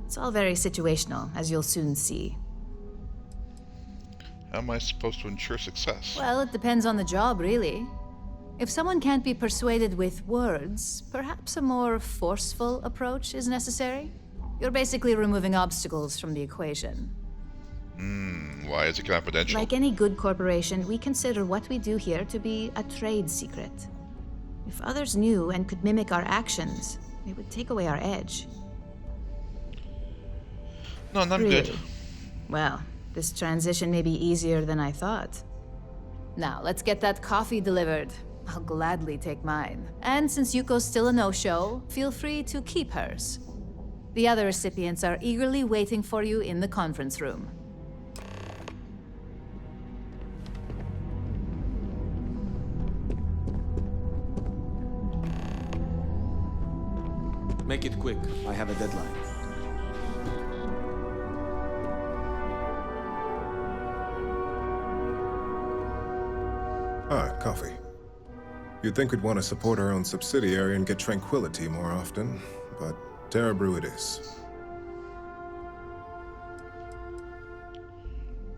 It's all very situational, as you'll soon see. How am I supposed to ensure success? Well, it depends on the job, really. If someone can't be persuaded with words, perhaps a more forceful approach is necessary. You're basically removing obstacles from the equation. Why is it confidential? Like any good corporation, we consider what we do here to be a trade secret. If others knew and could mimic our actions, it would take away our edge. No, I'm Really? good. Well, this transition may be easier than I thought. Now, let's get that coffee delivered. I'll gladly take mine. And since Yuko's still a no-show, feel free to keep hers. The other recipients are eagerly waiting for you in the conference room. Make it quick. I have a deadline. Ah, coffee. You'd think we'd want to support our own subsidiary and get tranquility more often, but Terra Brew it is.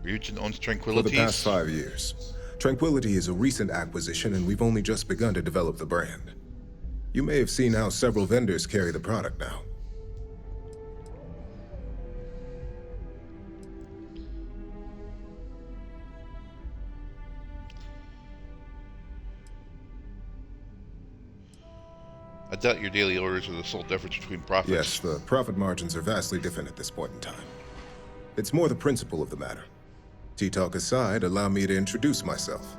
Ryujin owns For Tranquilities? the past 5 years. Tranquility is a recent acquisition, and we've only just begun to develop the brand. You may have seen how several vendors carry the product now. I doubt your daily orders are the sole difference between profits. Yes, the profit margins are vastly different at this point in time. It's more the principle of the matter. Tea-talk aside, allow me to introduce myself.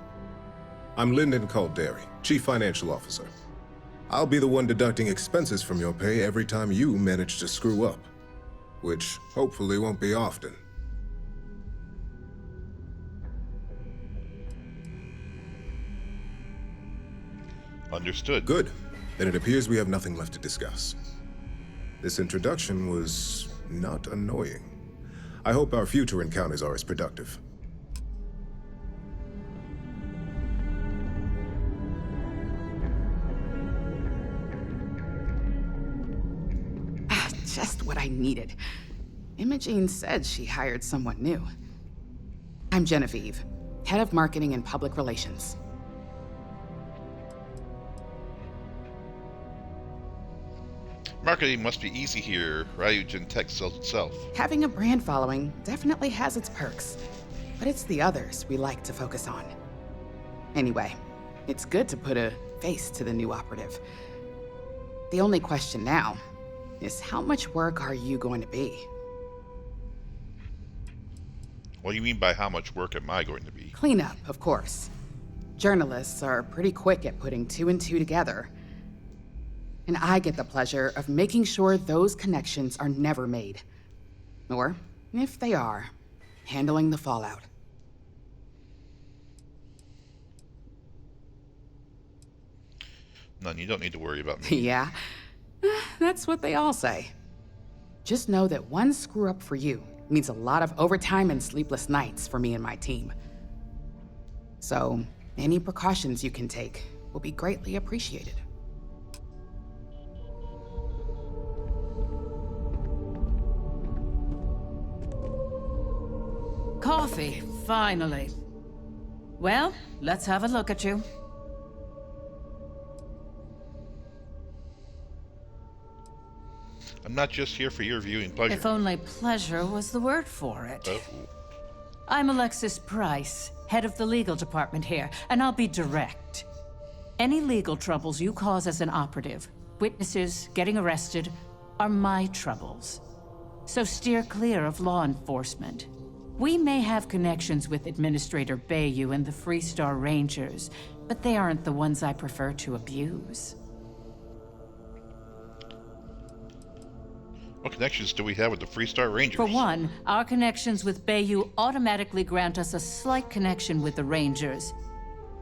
I'm Lyndon Calderi, Chief Financial Officer. I'll be the one deducting expenses from your pay every time you manage to screw up. Which hopefully won't be often. Understood. Good. Then it appears we have nothing left to discuss. This introduction was not annoying. I hope our future encounters are as productive. Just what I needed. Imogene said she hired someone new. I'm Genevieve, Head of Marketing and Public Relations. Marketing must be easy here. Ryujin Tech sells itself. Having a brand following definitely has its perks, but it's the others we like to focus on. Anyway, it's good to put a face to the new operative. The only question now is how much work are you going to be? What do you mean by how much work am I going to be? Cleanup, of course. Journalists are pretty quick at putting 2 and 2 together. And I get the pleasure of making sure those connections are never made. Or, if they are, handling the fallout. None, you don't need to worry about me. Yeah, that's what they all say. Just know that one screw up for you means a lot of overtime and sleepless nights for me and my team. So, any precautions you can take will be greatly appreciated. Coffee, finally. Well, let's have a look at you. I'm not just here for your viewing pleasure. If only pleasure was the word for it. Oh. I'm Alexis Price, head of the legal department here, and I'll be direct. Any legal troubles you cause as an operative, witnesses, getting arrested, are my troubles. So steer clear of law enforcement. We may have connections with Administrator Bayou and the Freestar Rangers, but they aren't the ones I prefer to abuse. What connections do we have with the Freestar Rangers? For one, our connections with Bayou automatically grant us a slight connection with the Rangers.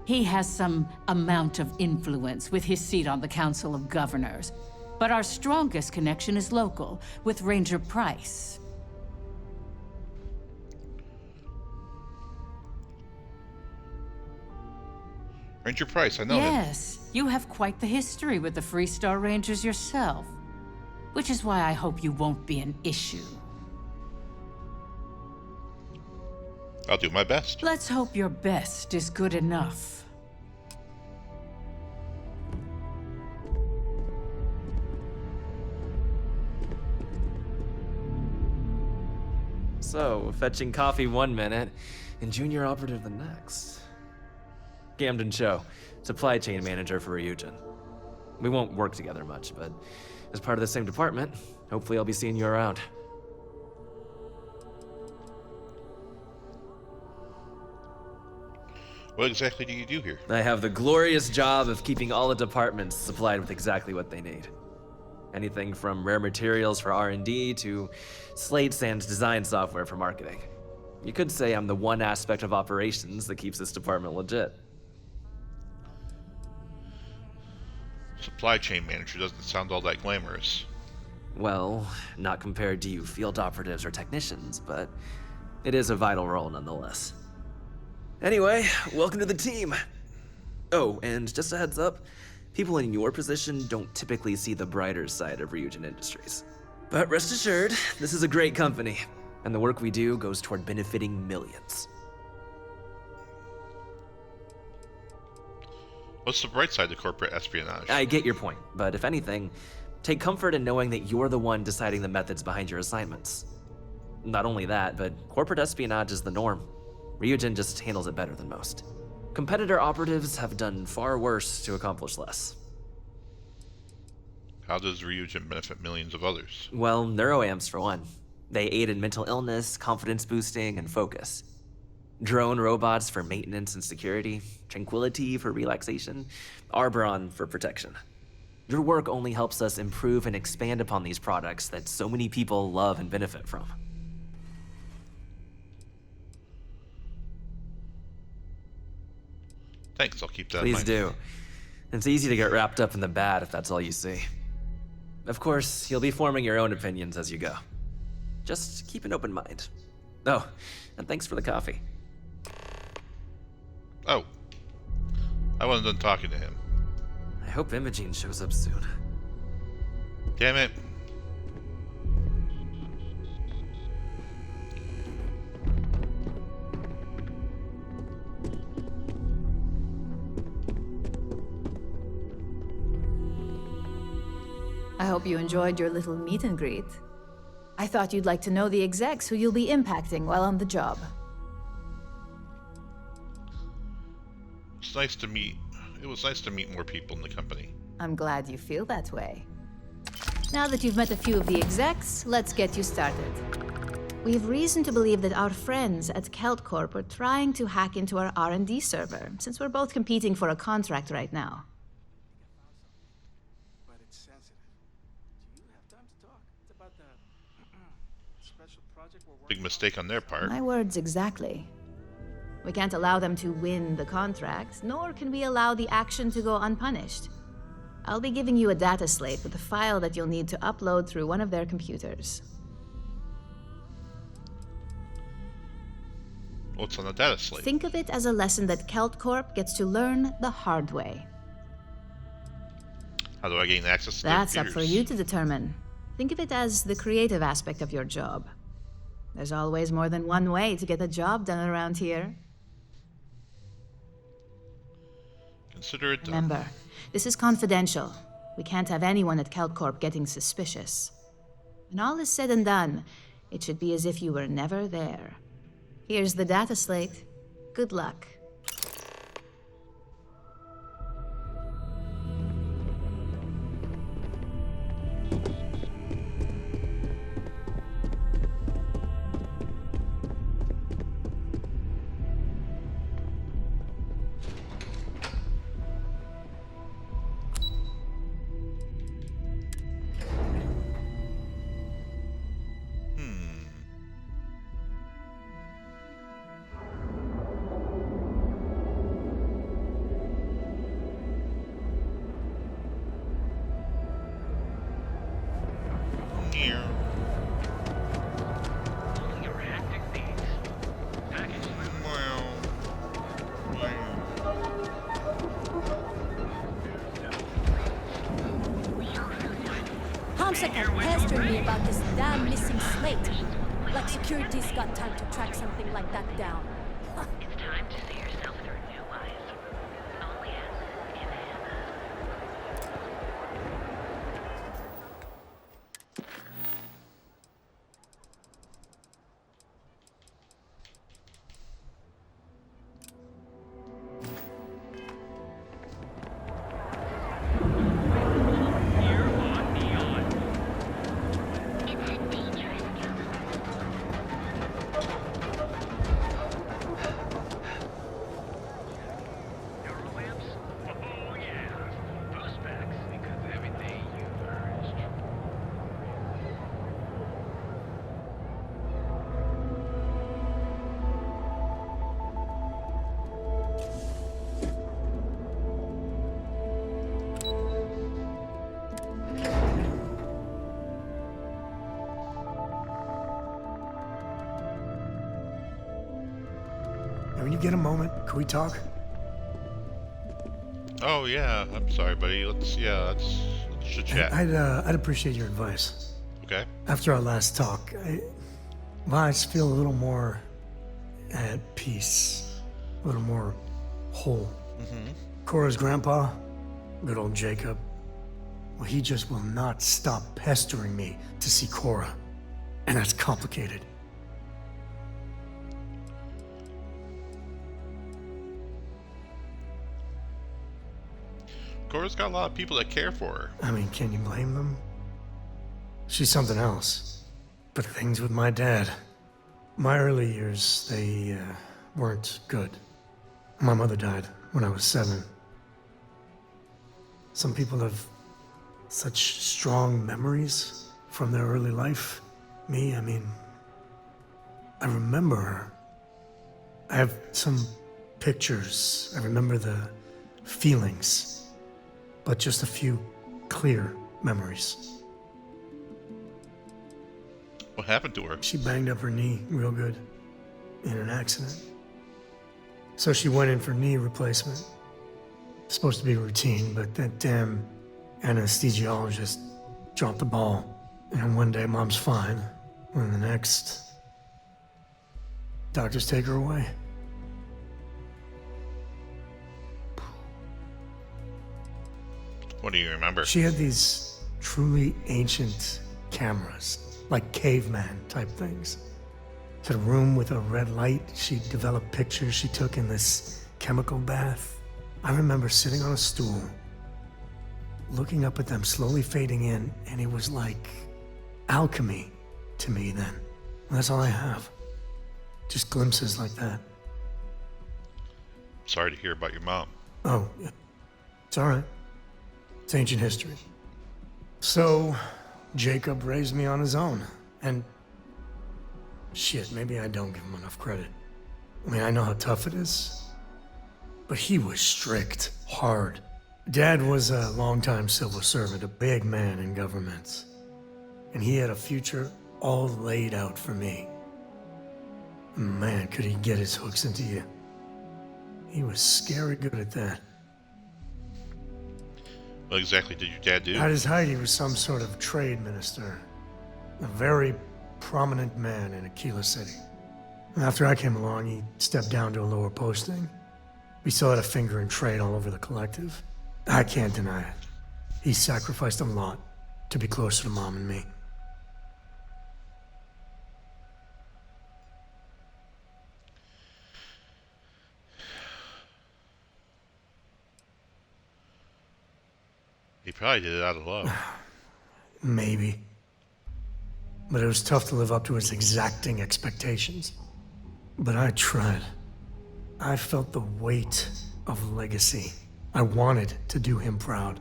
He has some amount of influence with his seat on the Council of Governors. But our strongest connection is local, with Ranger Price. Ranger Price, I know him. Yes, you have quite the history with the Freestar Rangers yourself. Which is why I hope you won't be an issue. I'll do my best. Let's hope your best is good enough. So, fetching coffee 1 minute and junior operative the next. Gamden Cho, supply chain manager for Ryujin. We won't work together much, but as part of the same department, hopefully I'll be seeing you around. What exactly do you do here? I have the glorious job of keeping all the departments supplied with exactly what they need. Anything from rare materials for R&D to slates and design software for marketing. You could say I'm the one aspect of operations that keeps this department legit. Supply chain manager doesn't sound all that glamorous. Well, not compared to you field operatives or technicians, but it is a vital role nonetheless. Anyway, welcome to the team. Oh, and just a heads up, people in your position don't typically see the brighter side of Ryujin Industries. But rest assured, this is a great company, and the work we do goes toward benefiting millions. What's the bright side to corporate espionage? I get your point, but if anything, take comfort in knowing that you're the one deciding the methods behind your assignments. Not only that, but corporate espionage is the norm. Ryujin just handles it better than most. Competitor operatives have done far worse to accomplish less. How does Ryujin benefit millions of others? Well, neuroamps for one. They aid in mental illness, confidence boosting, and focus. Drone robots for maintenance and security, tranquility for relaxation, Arboron for protection. Your work only helps us improve and expand upon these products that so many people love and benefit from. Thanks, I'll keep that in mind. Please do. It's easy to get wrapped up in the bad if that's all you see. Of course, you'll be forming your own opinions as you go. Just keep an open mind. Oh, and thanks for the coffee. Oh. I wasn't done talking to him. I hope Imogene shows up soon. Damn it. I hope you enjoyed your little meet and greet. I thought you'd like to know the execs who you'll be impacting while on the job. It's nice to meet. It was nice to meet more people in the company. I'm glad you feel that way. Now that you've met a few of the execs, let's get you started. We have reason to believe that our friends at Kelt Corp are trying to hack into our R&D server, since we're both competing for a contract right now. Big mistake on their part. My words exactly. We can't allow them to win the contract, nor can we allow the action to go unpunished. I'll be giving you a data slate with a file that you'll need to upload through one of their computers. What's on the data slate? Think of it as a lesson that Kelt Corp gets to learn the hard way. How do I gain access to their That's up computers? for you to determine. Think of it as the creative aspect of your job. There's always more than one way to get a job done around here. Consider it done. Remember, this is confidential. We can't have anyone at Kelt Corp getting suspicious. When all is said and done, it should be as if you were never there. Here's the data slate. Good luck. Comsec are pestering me about this damn missing slate. Like security's got time to track something like that down. It's time to see yourself through new eyes. Only as in And when you get a moment, can we talk? Oh yeah, I'm sorry, buddy. Let's chat. I'd appreciate your advice. Okay. After our last talk, I just feel a little more at peace, a little more whole. Mm-hmm. Cora's grandpa, good old Jacob, well, he just will not stop pestering me to see Cora. And that's complicated. Cora's got a lot of people that care for her. I mean, can you blame them? She's something else. But things with my dad, my early years, they weren't good. My mother died when I was 7. Some people have such strong memories from their early life. Me, I mean, I remember her. I have some pictures. I remember the feelings. But just a few clear memories. What happened to her? She banged up her knee real good in an accident. So she went in for knee replacement. Supposed to be routine, but that damn anesthesiologist dropped the ball. And one day Mom's fine, and the next, doctors take her away. What do you remember? She had these truly ancient cameras, like caveman type things. She had a room with a red light. She developed pictures she took in this chemical bath. I remember sitting on a stool, looking up at them slowly fading in, and it was like alchemy to me then. And that's all I have. Just glimpses like that. Sorry to hear about your mom. Oh, it's all right. It's ancient history. So, Jacob raised me on his own, and shit, maybe I don't give him enough credit. I mean, I know how tough it is, but he was strict, hard. Dad was a longtime civil servant, a big man in government, and he had a future all laid out for me. Man, could he get his hooks into you. He was scary good at that. What exactly did your dad do? At his height, he was some sort of trade minister. A very prominent man in Aquila City. And after I came along, he stepped down to a lower posting. We still had a finger in trade all over the collective. I can't deny it. He sacrificed a lot to be closer to Mom and me. He probably did it out of love. Maybe. But it was tough to live up to his exacting expectations. But I tried. I felt the weight of legacy. I wanted to do him proud.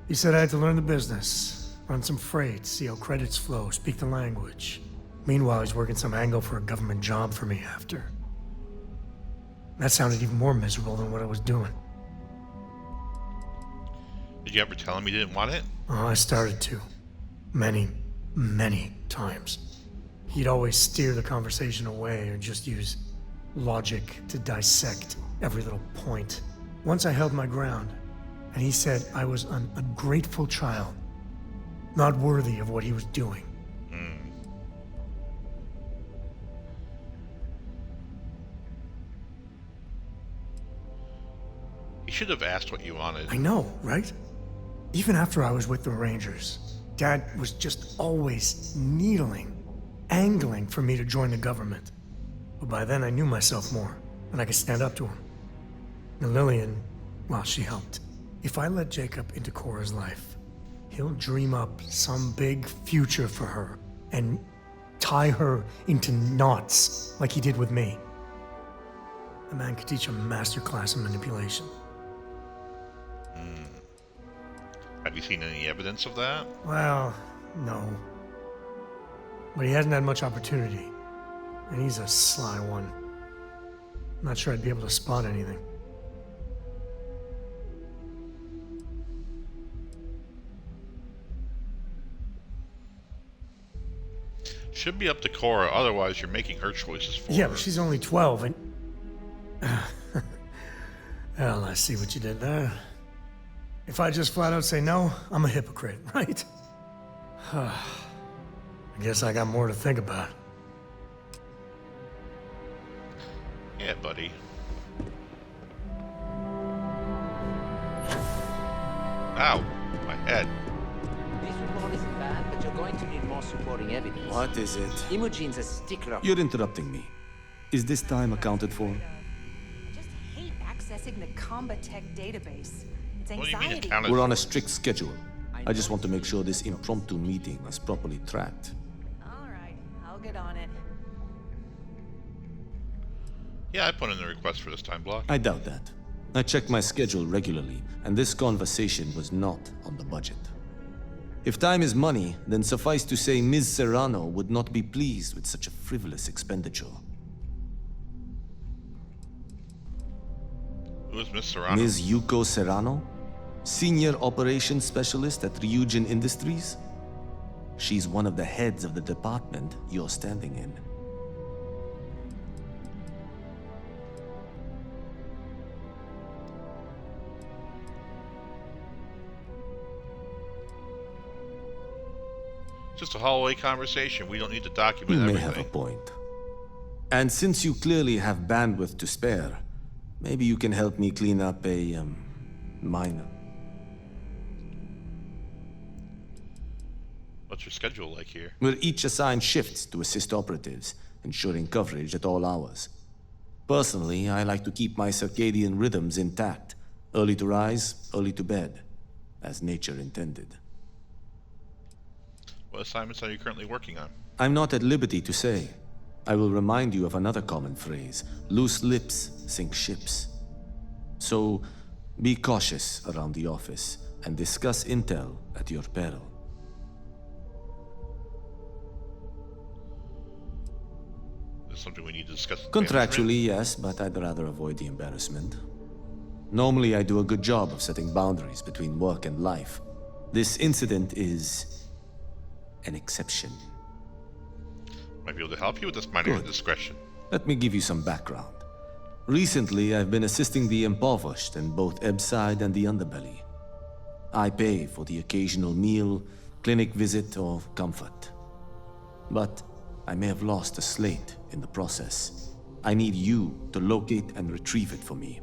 He said I had to learn the business, run some freight, see how credits flow, speak the language. Meanwhile, he's working some angle for a government job for me after. That sounded even more miserable than what I was doing. Did you ever tell him you didn't want it? Oh, I started to. Many times. He'd always steer the conversation away or just use logic to dissect every little point. Once I held my ground, and he said I was an ungrateful child. Not worthy of what he was doing. He should have asked what you wanted. I know, right? Even after I was with the Rangers, Dad was just always needling, angling for me to join the government. But by then I knew myself more, and I could stand up to him. And Lillian, well, she helped. If I let Jacob into Cora's life, he'll dream up some big future for her and tie her into knots like he did with me. The man could teach a master class in manipulation. Have you seen any evidence of that? Well, no. But he hasn't had much opportunity. And he's a sly one. I'm not sure I'd be able to spot anything. Should be up to Cora, otherwise you're making her choices for Yeah, her. but she's only 12 and... Well, I see what you did there. If I just flat out say no, I'm a hypocrite, right? I guess I got more to think about. Yeah, buddy. Ow, my head. This report isn't bad, but you're going to need more supporting evidence. What is it? Imogene's a stickler. You're interrupting me. Is this time accounted for? Just hate accessing the Combatech database. It's What do you mean anxiety. accounted We're on for? a strict schedule. I just want to make sure this impromptu meeting is properly tracked. All right, I'll get on it. Yeah, I put in a request for this time block. I doubt that. I check my schedule regularly, and this conversation was not on the budget. If time is money, then suffice to say Ms. Serrano would not be pleased with such a frivolous expenditure. Who is Miss Serrano? Ms. Yuko Serrano? Senior Operations Specialist at Ryujin Industries? She's one of the heads of the department you're standing in. Just a hallway conversation. We don't need to You document may everything. have a point. And since you clearly have bandwidth to spare, maybe you can help me clean up a, minor. What's your schedule like here? We're each assigned shifts to assist operatives, ensuring coverage at all hours. Personally, I like to keep my circadian rhythms intact. Early to rise, early to bed, as nature intended. What assignments are you currently working on? I'm not at liberty to say. I will remind you of another common phrase. Loose lips sink ships. So, be cautious around the office and discuss intel at your peril. Is this something we need to discuss with Contractually, yes, but I'd rather avoid the embarrassment. Normally, I do a good job of setting boundaries between work and life. This incident is an exception. management? Might be able to help you with this minor indiscretion. Let me give you some background. Recently, I've been assisting the impoverished in both Ebbside and the Underbelly. I pay for the occasional meal, clinic visit, or comfort. But I may have lost a slate in the process. I need you to locate and retrieve it for me.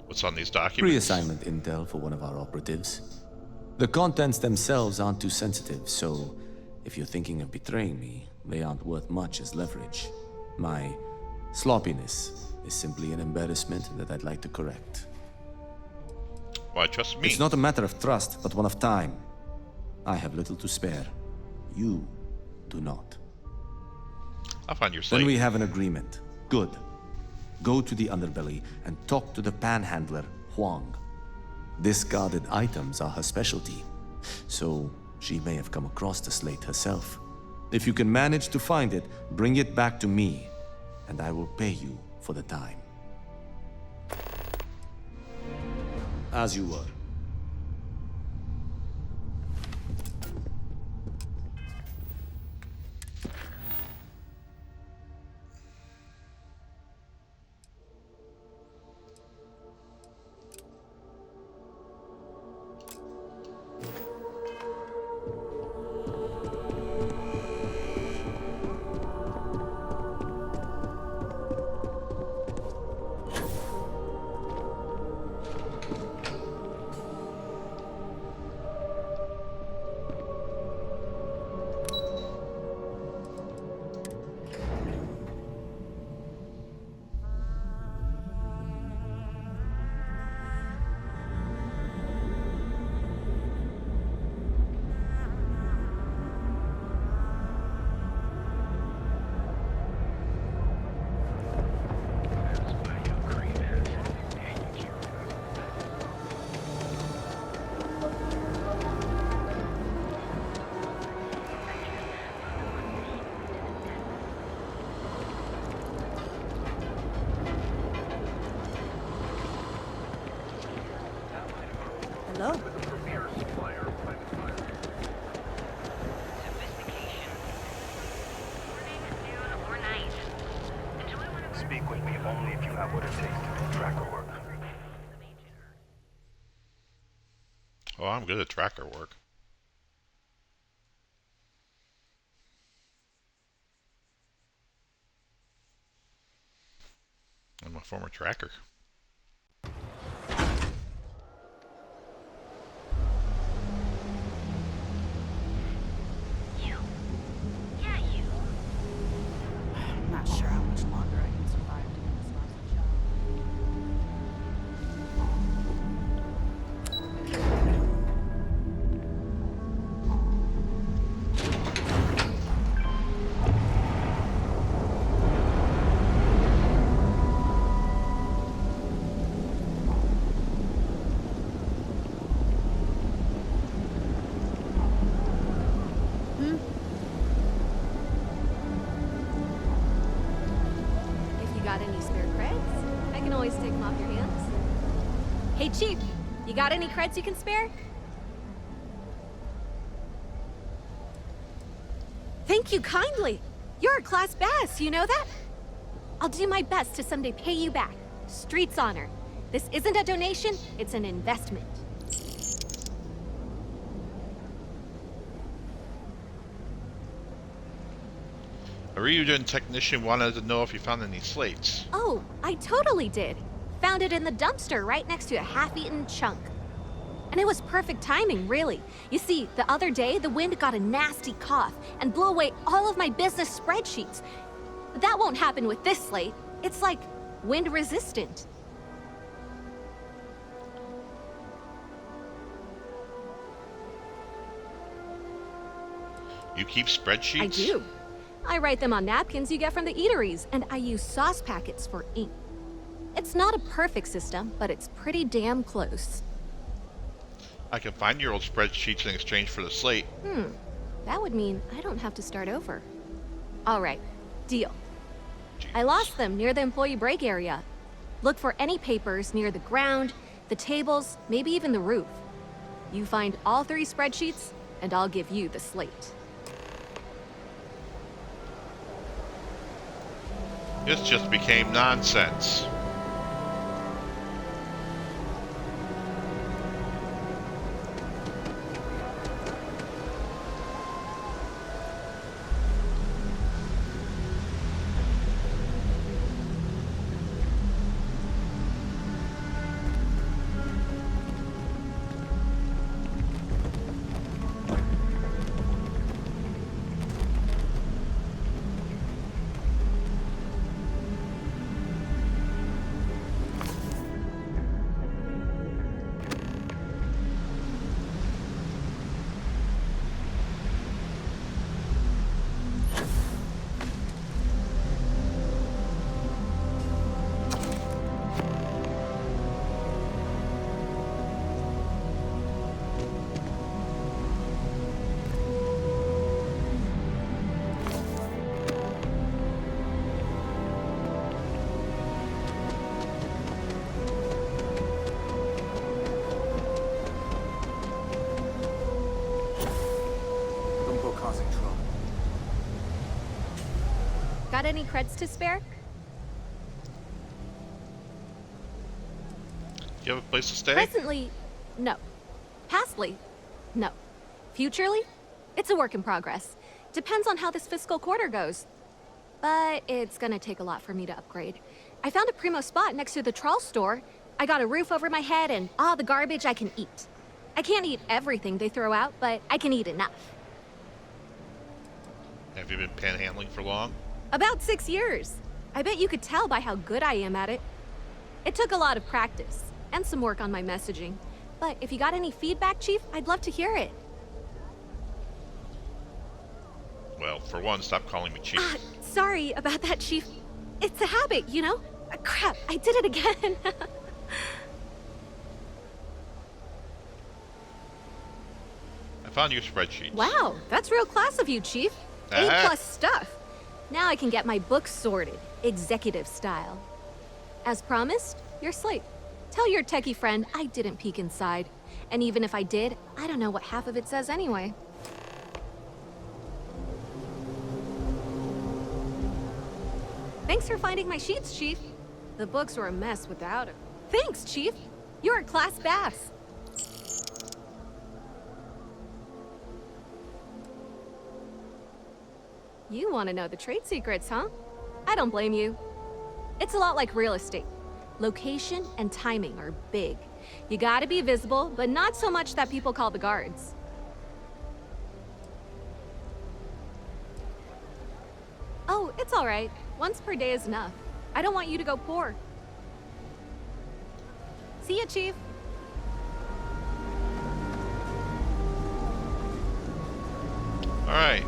What's on these documents? Pre-assignment intel for one of our operatives. The contents themselves aren't too sensitive, so if you're thinking of betraying me, they aren't worth much as leverage. My sloppiness is simply an embarrassment that I'd like to correct. Why trust me? It's not a matter of trust, but one of time. I have little to spare. You do not. I'll find your Then slate. we have an agreement. Good. Go to the Underbelly and talk to the panhandler, Huang. Discarded items are her specialty, so she may have come across the slate herself. If you can manage to find it, bring it back to me, and I will pay you for the time. As you were. Hello? with a premier supplier of private fire. Sophistication. Morning, noon, or night. Enjoy whatever. Speak with me only if you have what it takes to do tracker work. Oh, I'm good at tracker work. I'm a former tracker. You. Yeah, you. I'm not sure how much longer I can survive doing this last job. If you got any spare creds, I can always take them off your hands. Hey, Chief, you got any creds you can spare? Thank you kindly. You're a class bass, you know that? I'll do my best to someday pay you back. Street's honor. This isn't a donation, it's an investment. A reunion technician wanted to know if you found any slates. Oh, I totally did. Found it in the dumpster right next to a half-eaten chunk. And it was perfect timing, really. You see, the other day, the wind got a nasty cough and blew away all of my business spreadsheets. But that won't happen with this slate. It's like wind resistant. You keep spreadsheets? I do. I write them on napkins you get from the eateries, and I use sauce packets for ink. It's not a perfect system, but it's pretty damn close. I can find your old spreadsheets in exchange for the slate. That would mean I don't have to start over. All right, deal. I lost them near the employee break area. Look for any papers near the ground, the tables, maybe even the roof. You find all 3 spreadsheets, and I'll give you the slate. This just became nonsense. Got any creds to spare? Do you have a place to stay? Presently, no. Pastly, no. Futurely, it's a work in progress. Depends on how this fiscal quarter goes. But it's gonna take a lot for me to upgrade. I found a primo spot next to the trawl store. I got a roof over my head and all the garbage I can eat. I can't eat everything they throw out, but I can eat enough. Have you been panhandling for long? About 6 years. I bet you could tell by how good I am at it. It took a lot of practice and some work on my messaging. But if you got any feedback, Chief, I'd love to hear it. Well, for one, stop calling me Chief. Sorry about that, Chief. It's a habit, you know? Crap, I did it again. I found your spreadsheets. Wow, that's real class of you, Chief. A+ stuff. Now I can get my books sorted, executive style. As promised, your slate. Tell your techie friend I didn't peek inside. And even if I did, I don't know what half of it says anyway. Thanks for finding my sheets, Chief. The books were a mess without it. Thanks, Chief. You're a class bass. You want to know the trade secrets, huh? I don't blame you. It's a lot like real estate. Location and timing are big. You gotta be visible, but not so much that people call the guards. Oh, it's all right. Once per day is enough. I don't want you to go poor. See ya, Chief. Alright.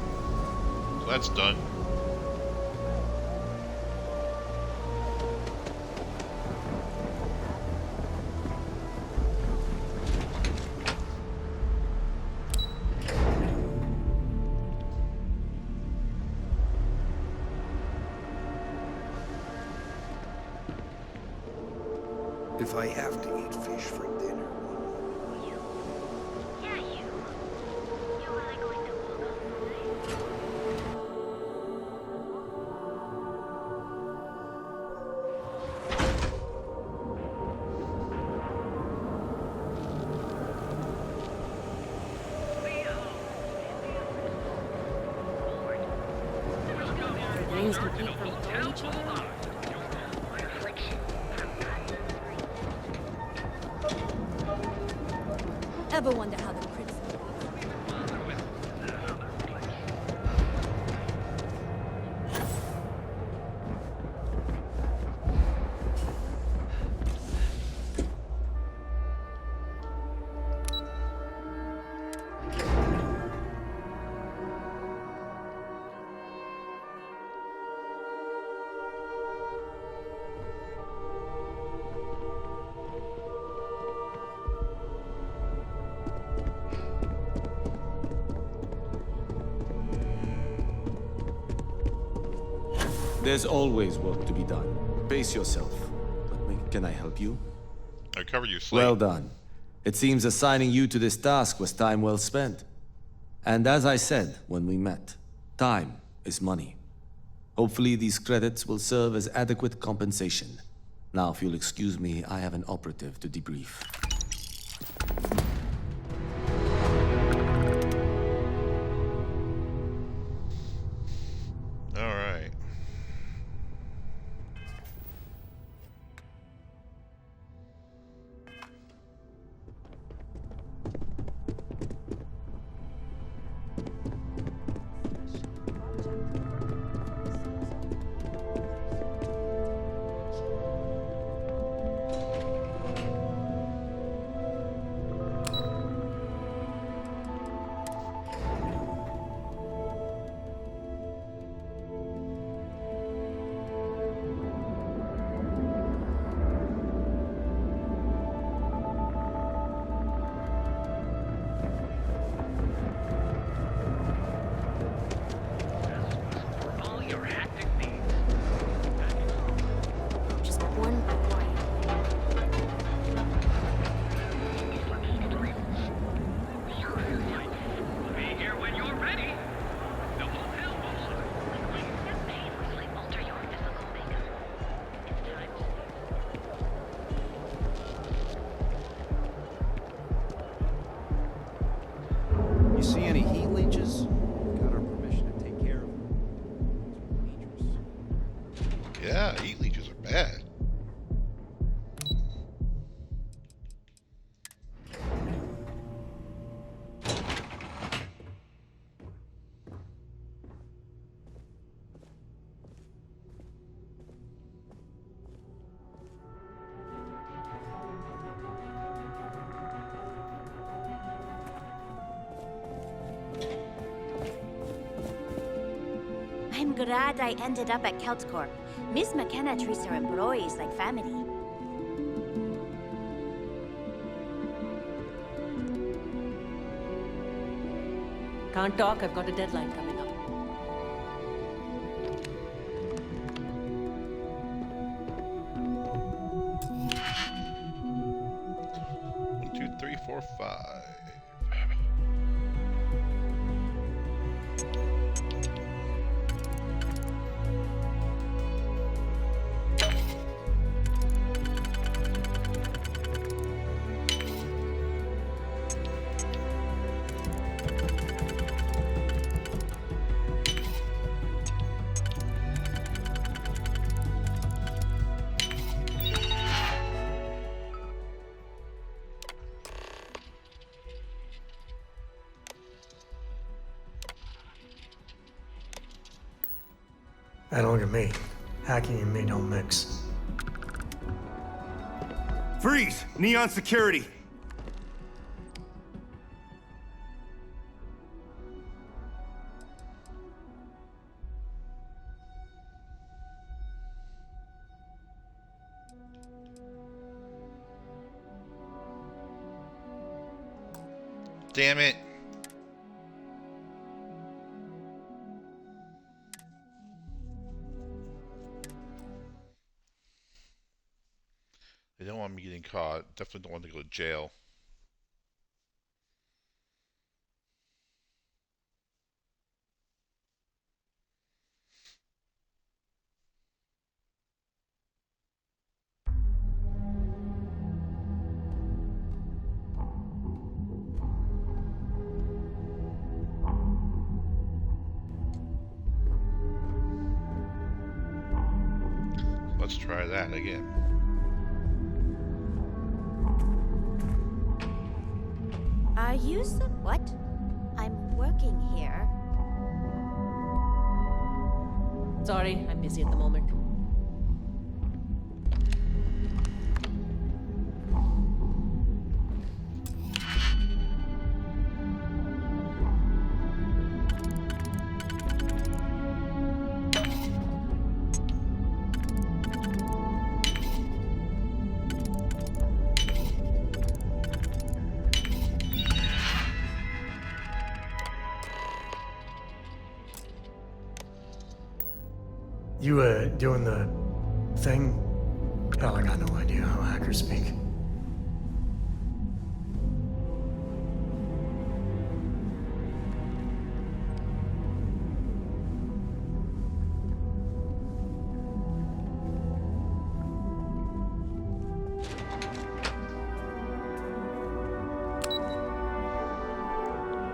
So that's done. If I have to eat fish for dinner. Yeah, you. You really going to walk The rings can keep from throwing each other out. Ever wonder how the critics... There's always work to be done. Pace yourself. Can I help you? I covered your slate. Well done. It seems assigning you to this task was time well spent. And as I said when we met, time is money. Hopefully these credits will serve as adequate compensation. Now, if you'll excuse me, I have an operative to debrief. All right. Just one by one. Be here when you're ready. The hotel will painlessly alter your physical makeup. It's time to You see any heat leeches? Got our permission to take care of them. Yeah, heat leeches are bad. I'm glad I ended up at KeltCorp. Miss McKenna treats her employees like family. Can't talk, I've got a deadline coming up. or 5. Hey, look at me. Hacking and me don't mix. Freeze! Neon security! Damn it. They don't want me getting caught. Definitely don't want to go to jail. Let's try that again. Are you what? I'm working here. Sorry, I'm busy at the moment. You, doing the thing? Hell, I got no idea how hackers speak.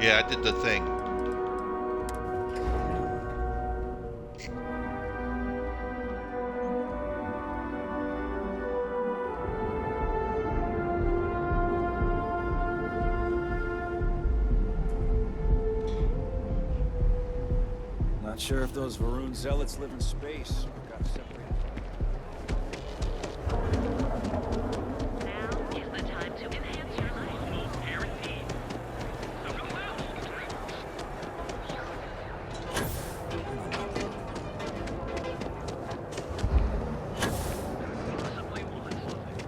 Yeah, I did the thing. Not sure if those Varun zealots live in space or got separated. Now is the time to enhance your life. Guaranteed. So go out. Possibly want something.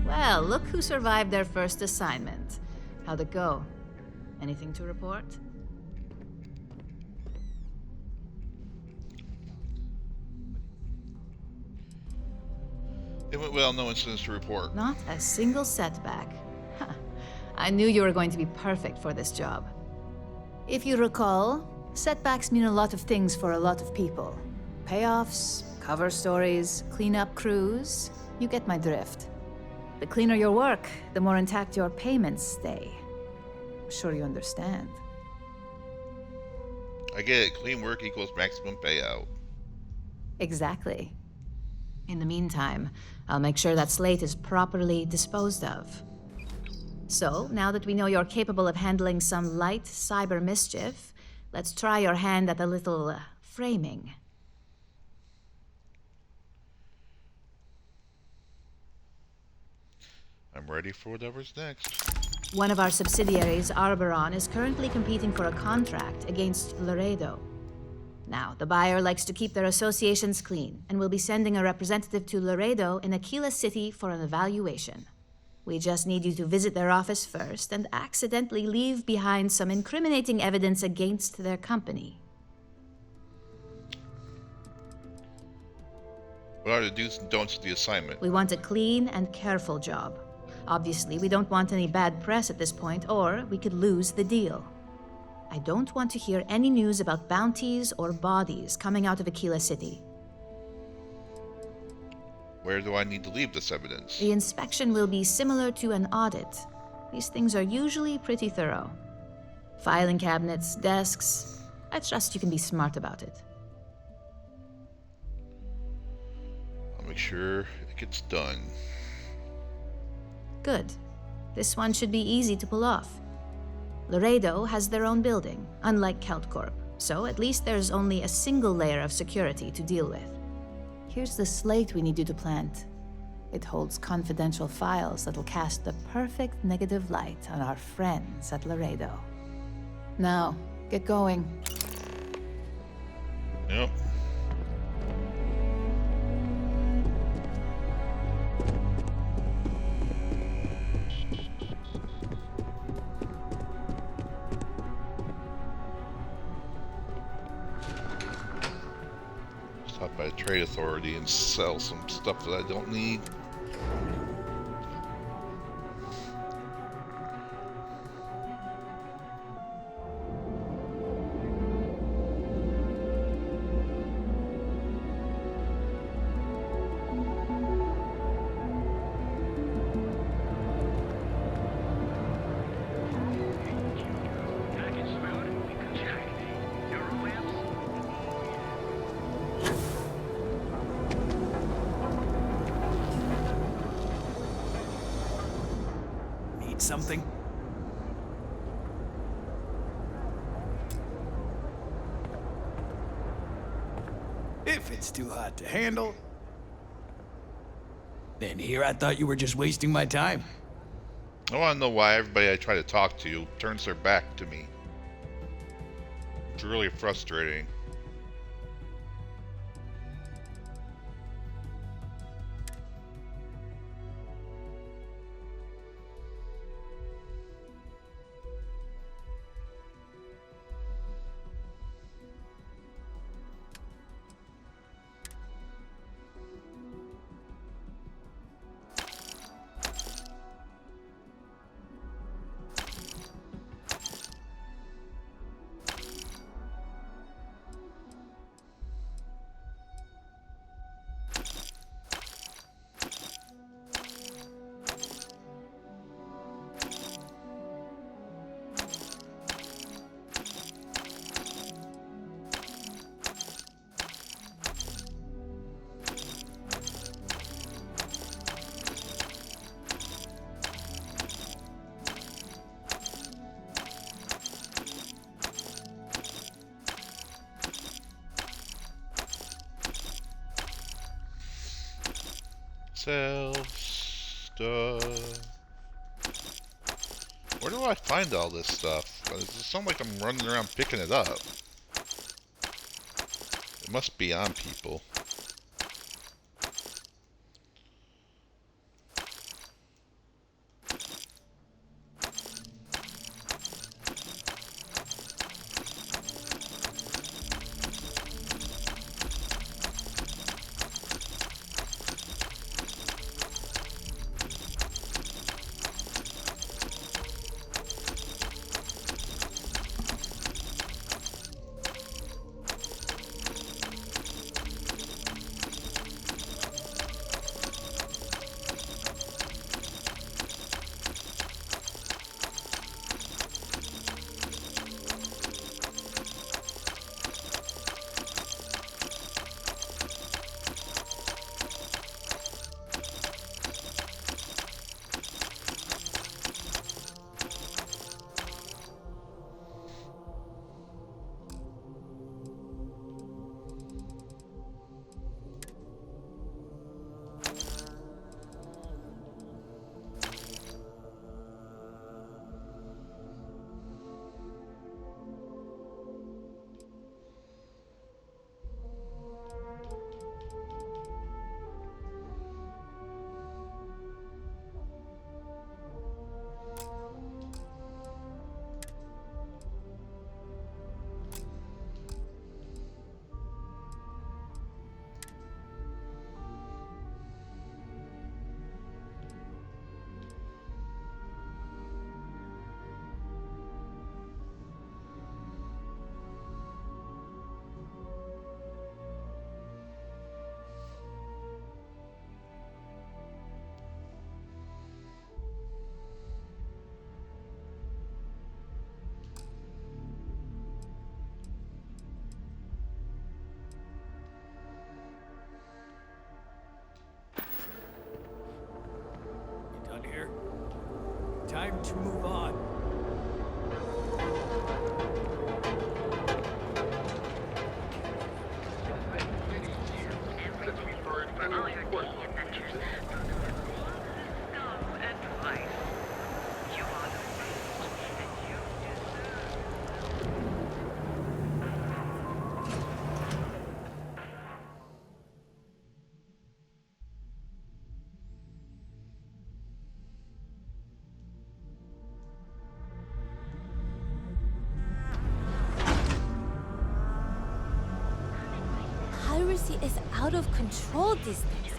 Well, look who survived their first assignment. How'd it go? Anything to report? It went well, no incidents to report. Not a single setback. Huh. I knew you were going to be perfect for this job. If you recall, setbacks mean a lot of things for a lot of people. Payoffs, cover stories, cleanup crews. You get my drift. The cleaner your work, the more intact your payments stay. I'm sure you understand. I get it. Clean work equals maximum payout. Exactly. In the meantime, I'll make sure that Slate is properly disposed of. So, now that we know you're capable of handling some light cyber mischief, let's try your hand at a little framing. I'm ready for whatever's next. One of our subsidiaries, Arboron, is currently competing for a contract against Laredo. Now, the buyer likes to keep their associations clean and will be sending a representative to Laredo in Aquila City for an evaluation. We just need you to visit their office first and accidentally leave behind some incriminating evidence against their company. What are the do's and don'ts of the assignment? We want a clean and careful job. Obviously, we don't want any bad press at this point, or we could lose the deal. I don't want to hear any news about bounties or bodies coming out of Aquila City. Where do I need to leave this evidence? The inspection will be similar to an audit. These things are usually pretty thorough. Filing cabinets, desks. I trust you can be smart about it. I'll make sure it gets done. Good. This one should be easy to pull off. Laredo has their own building, unlike CaltCorp, so at least there's only a single layer of security to deal with. Here's the slate we need you to plant. It holds confidential files that'll cast the perfect negative light on our friends at Laredo. Now, get going. Yep. Stop by the Trade Authority and sell some stuff that I don't need. Something? If it's too hot to handle, then here I thought you were just wasting my time. I want to know why everybody I try to talk to turns their back to me. It's really frustrating. Sell stuff. Where do I find all this stuff? It sounds like I'm running around picking it up. It must be on people. don't you move on? Piracy is out of control these days.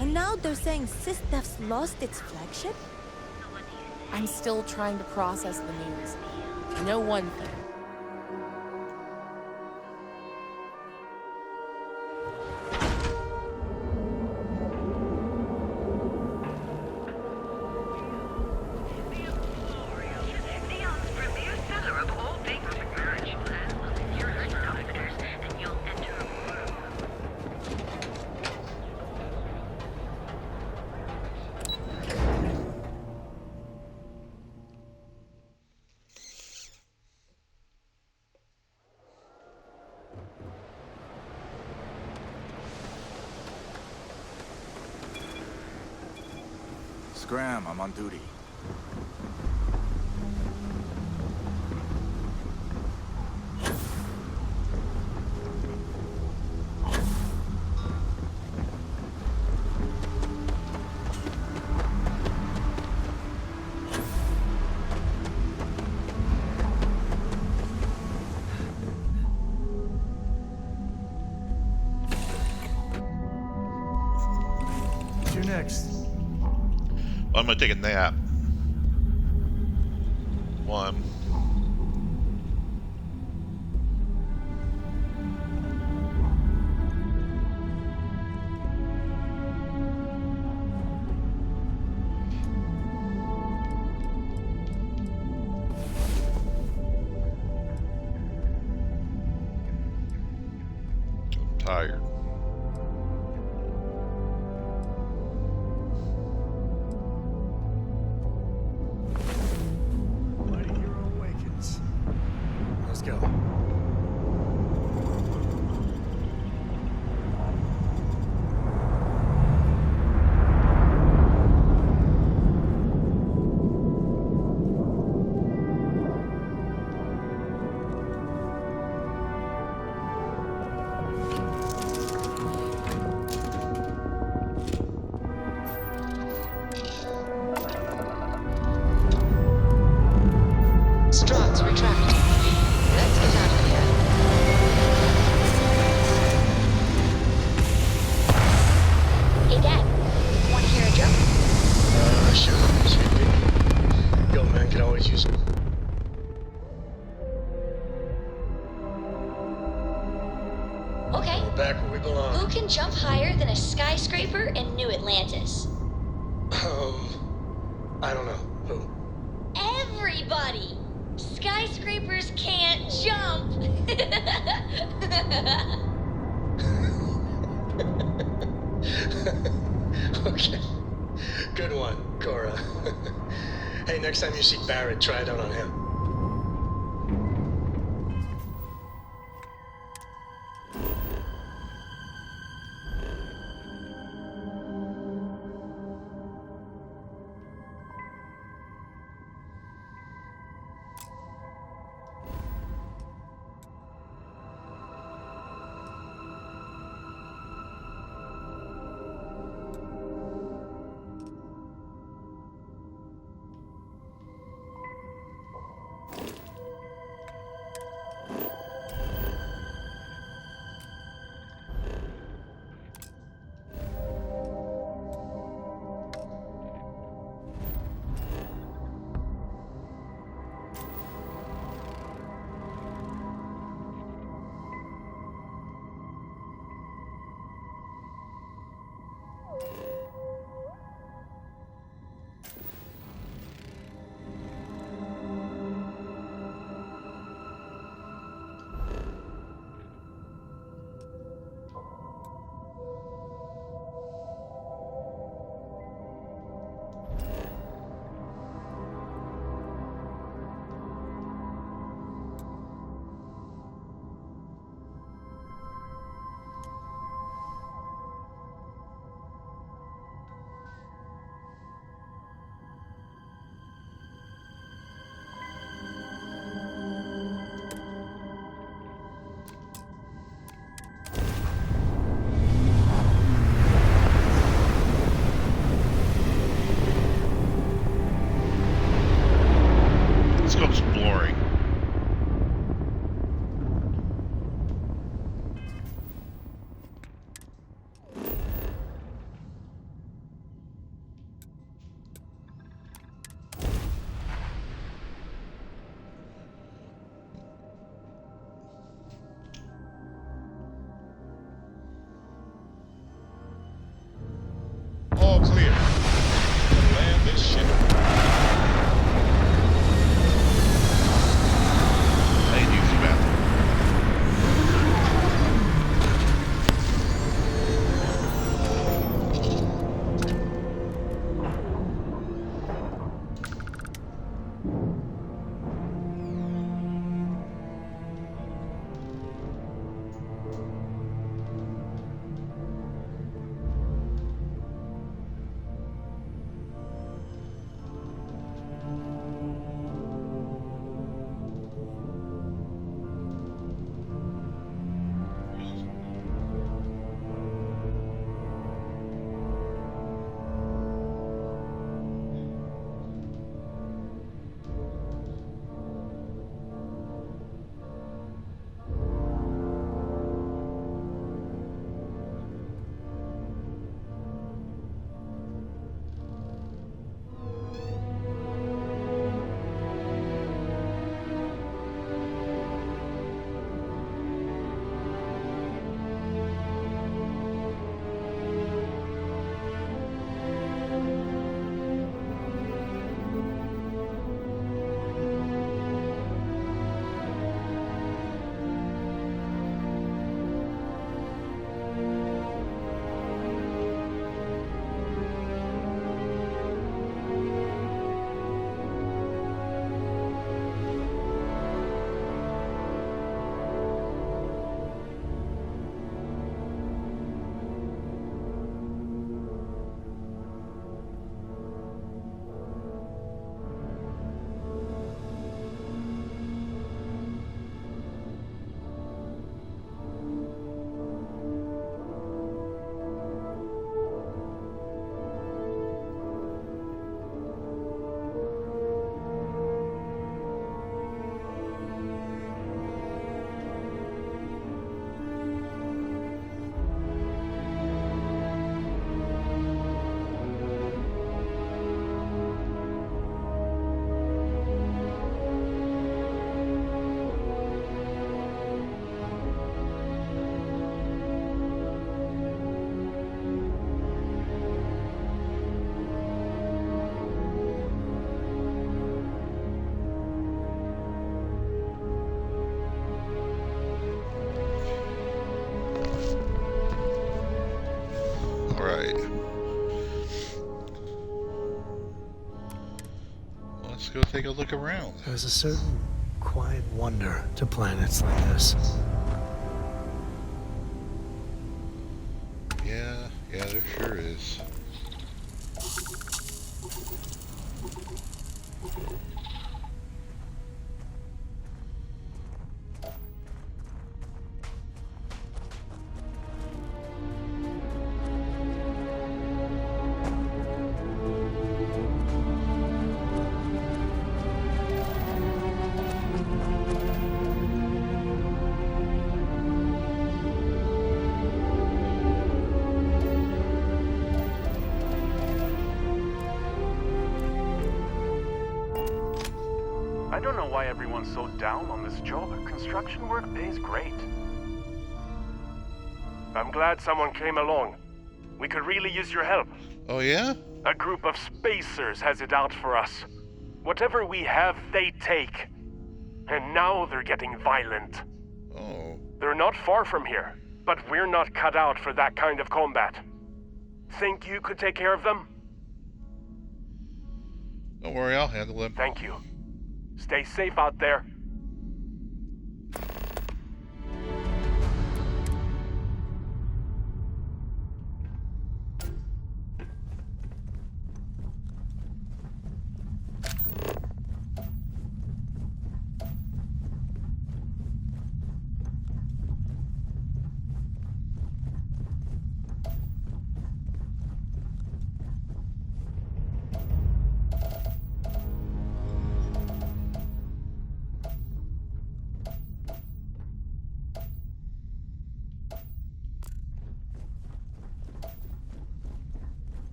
And now they're saying SysDef's lost its flagship? I'm still trying to process the news. I know one thing. Scram, I'm on duty. You're next. Well, I'm gonna take a nap. One. I'm tired. Let's go. Struts retracted. Let's get out of here. Hey, Dad. Want to hear a joke? Sure. Sweet. Yo, man, can always use. Okay. We're back where we belong. Who can jump higher than a skyscraper in New Atlantis? I don't know. Who? Everybody! Skyscrapers can't jump! Okay. Good one, Cora. Hey, next time you see Barrett, try it out on him. All clear. Land this ship. I need to use the bathroom. Alright. Let's go take a look around. There's a certain quiet wonder to planets like this. Yeah, there sure is. I don't know why everyone's so down on this job. Construction work pays great. I'm glad someone came along. We could really use your help. Oh yeah? A group of spacers has it out for us. Whatever we have, they take. And now they're getting violent. Oh. They're not far from here, but we're not cut out for that kind of combat. Think you could take care of them? Don't worry, I'll handle them. Thank you. Stay safe out there.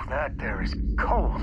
That there is cold.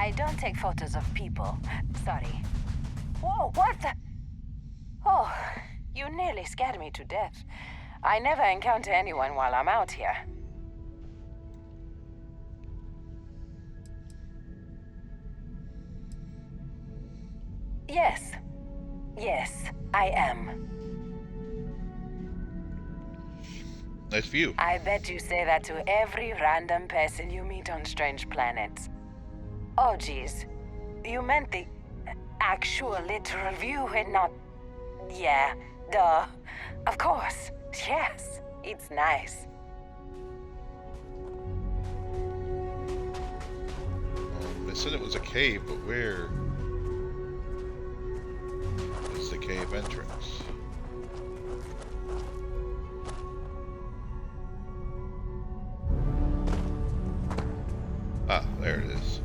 I don't take photos of people. Sorry. Whoa, what the? Oh, you nearly scared me to death. I never encounter anyone while I'm out here. Yes. Yes, I am. Nice view. I bet you say that to every random person you meet on strange planets. Oh, geez. You meant the actual literal view and not... Yeah, duh. Of course. Yes, it's nice. They said it was a cave, but where is the cave entrance? Ah, there it is.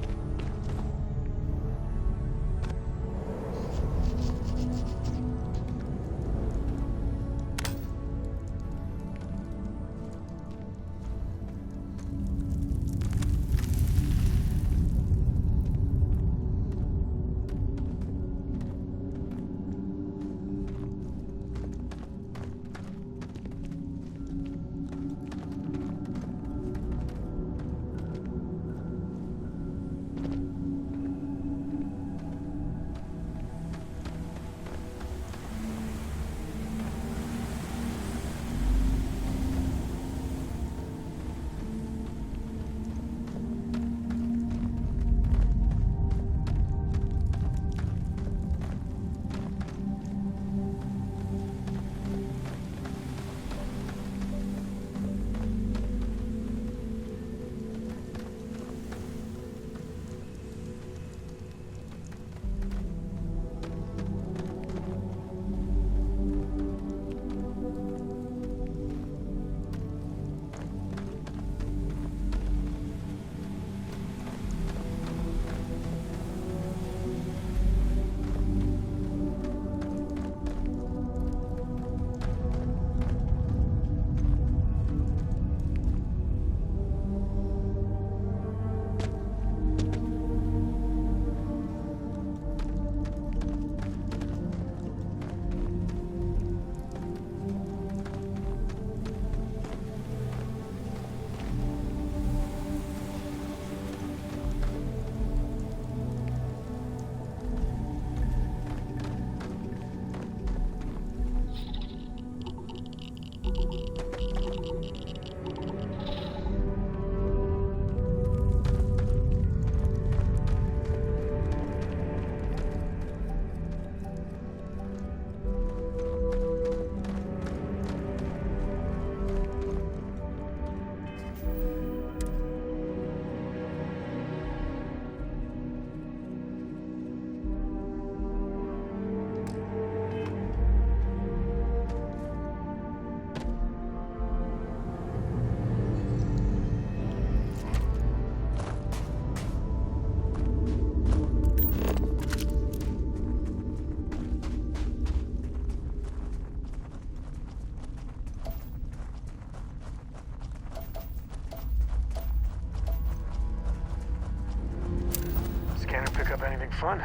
Scanner pick up anything fun?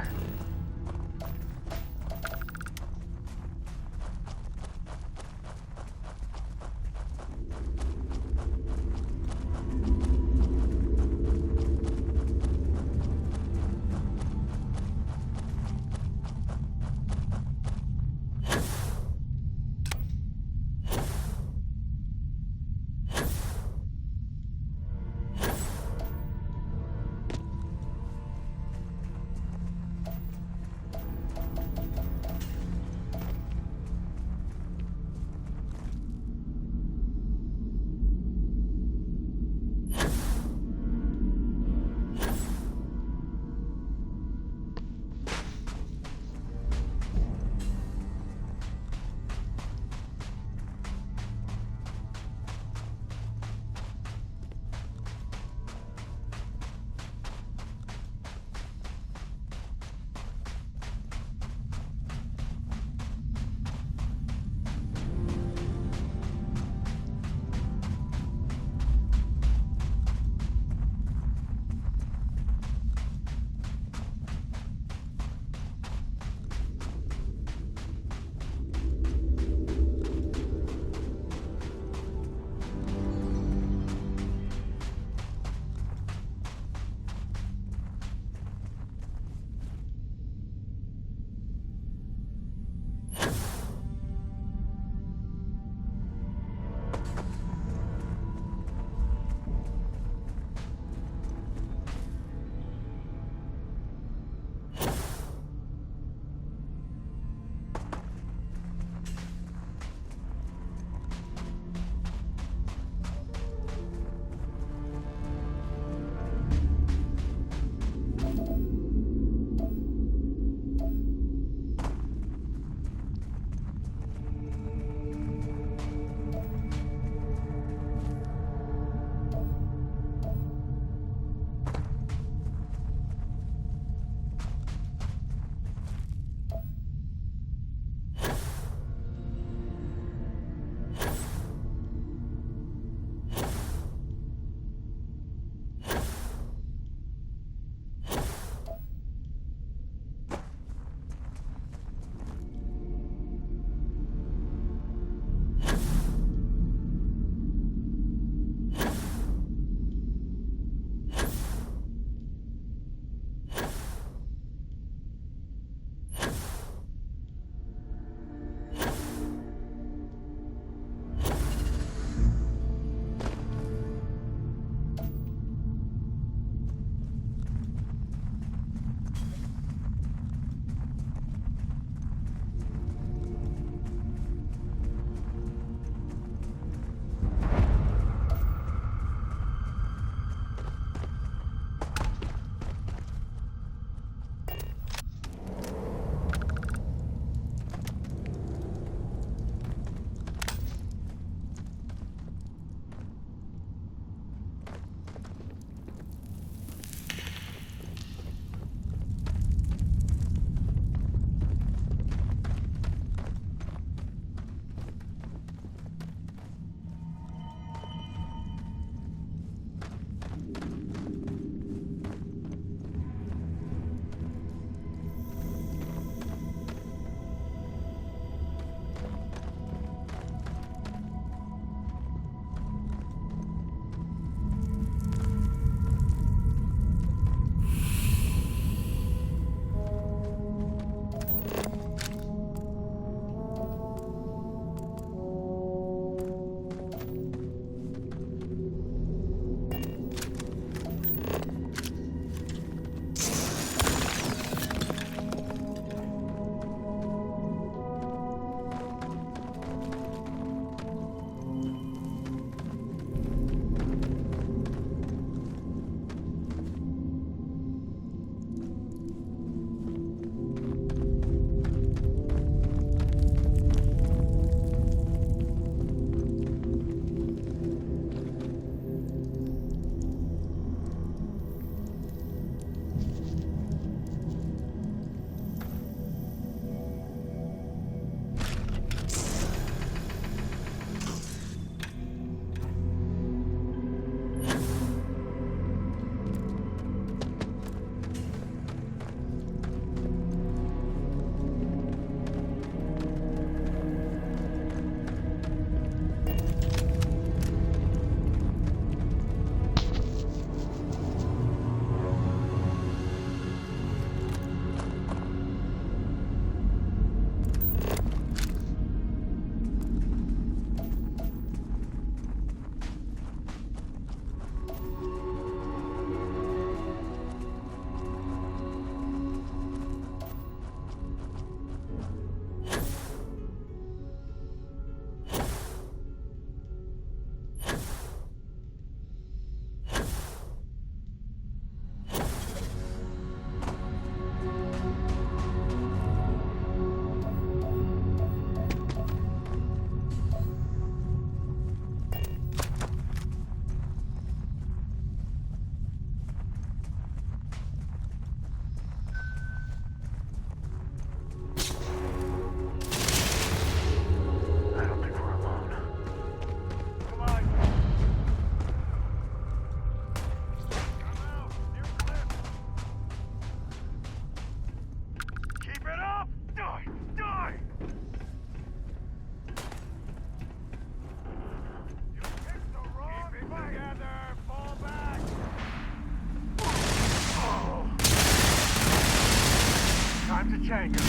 tango.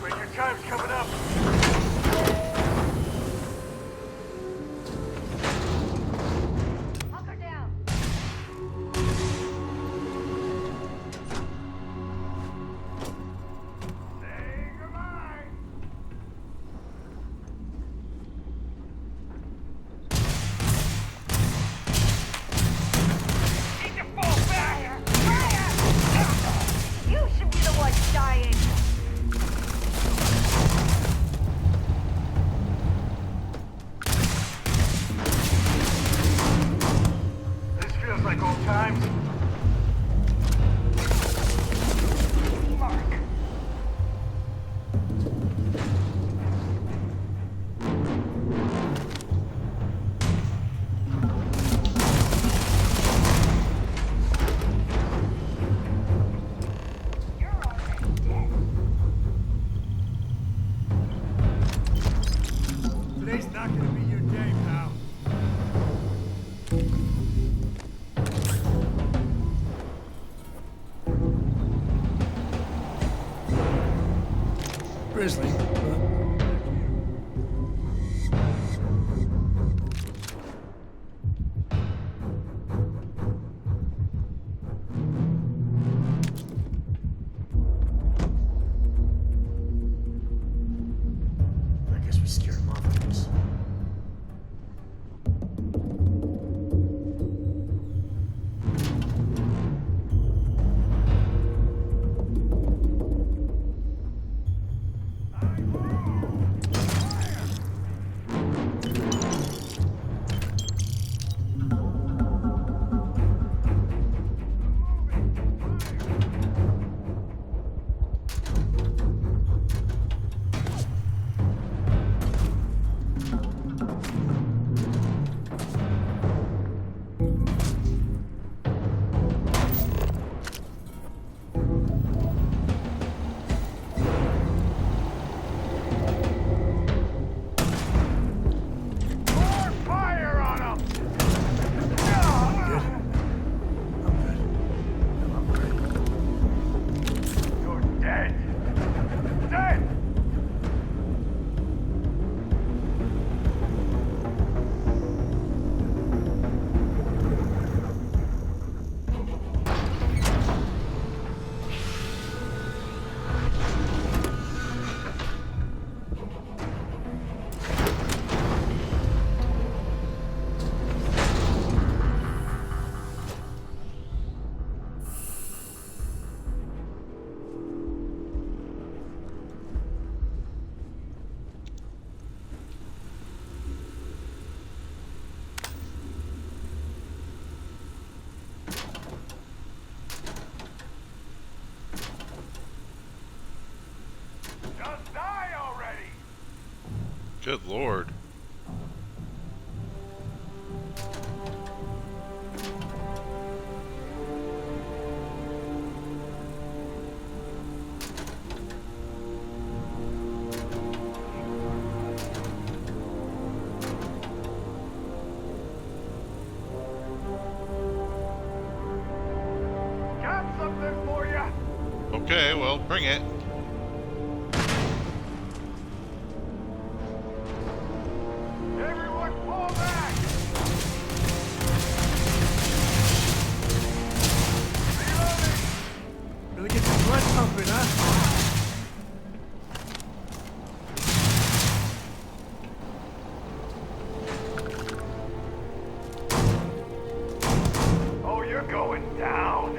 Ranger time's coming up. Hunker down. You should be the one dying. This feels like old times. Mark. Today's not gonna be your day, pal. Grizzly. I guess we scared him off, I guess. More fire on him! You're dead. Dead! Just die already! Good lord. Got something for you! Okay, well, bring it. Everyone fall back! Really get the blood pumping, huh? Oh, you're going down.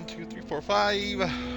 1, 2, 3, 4, 5.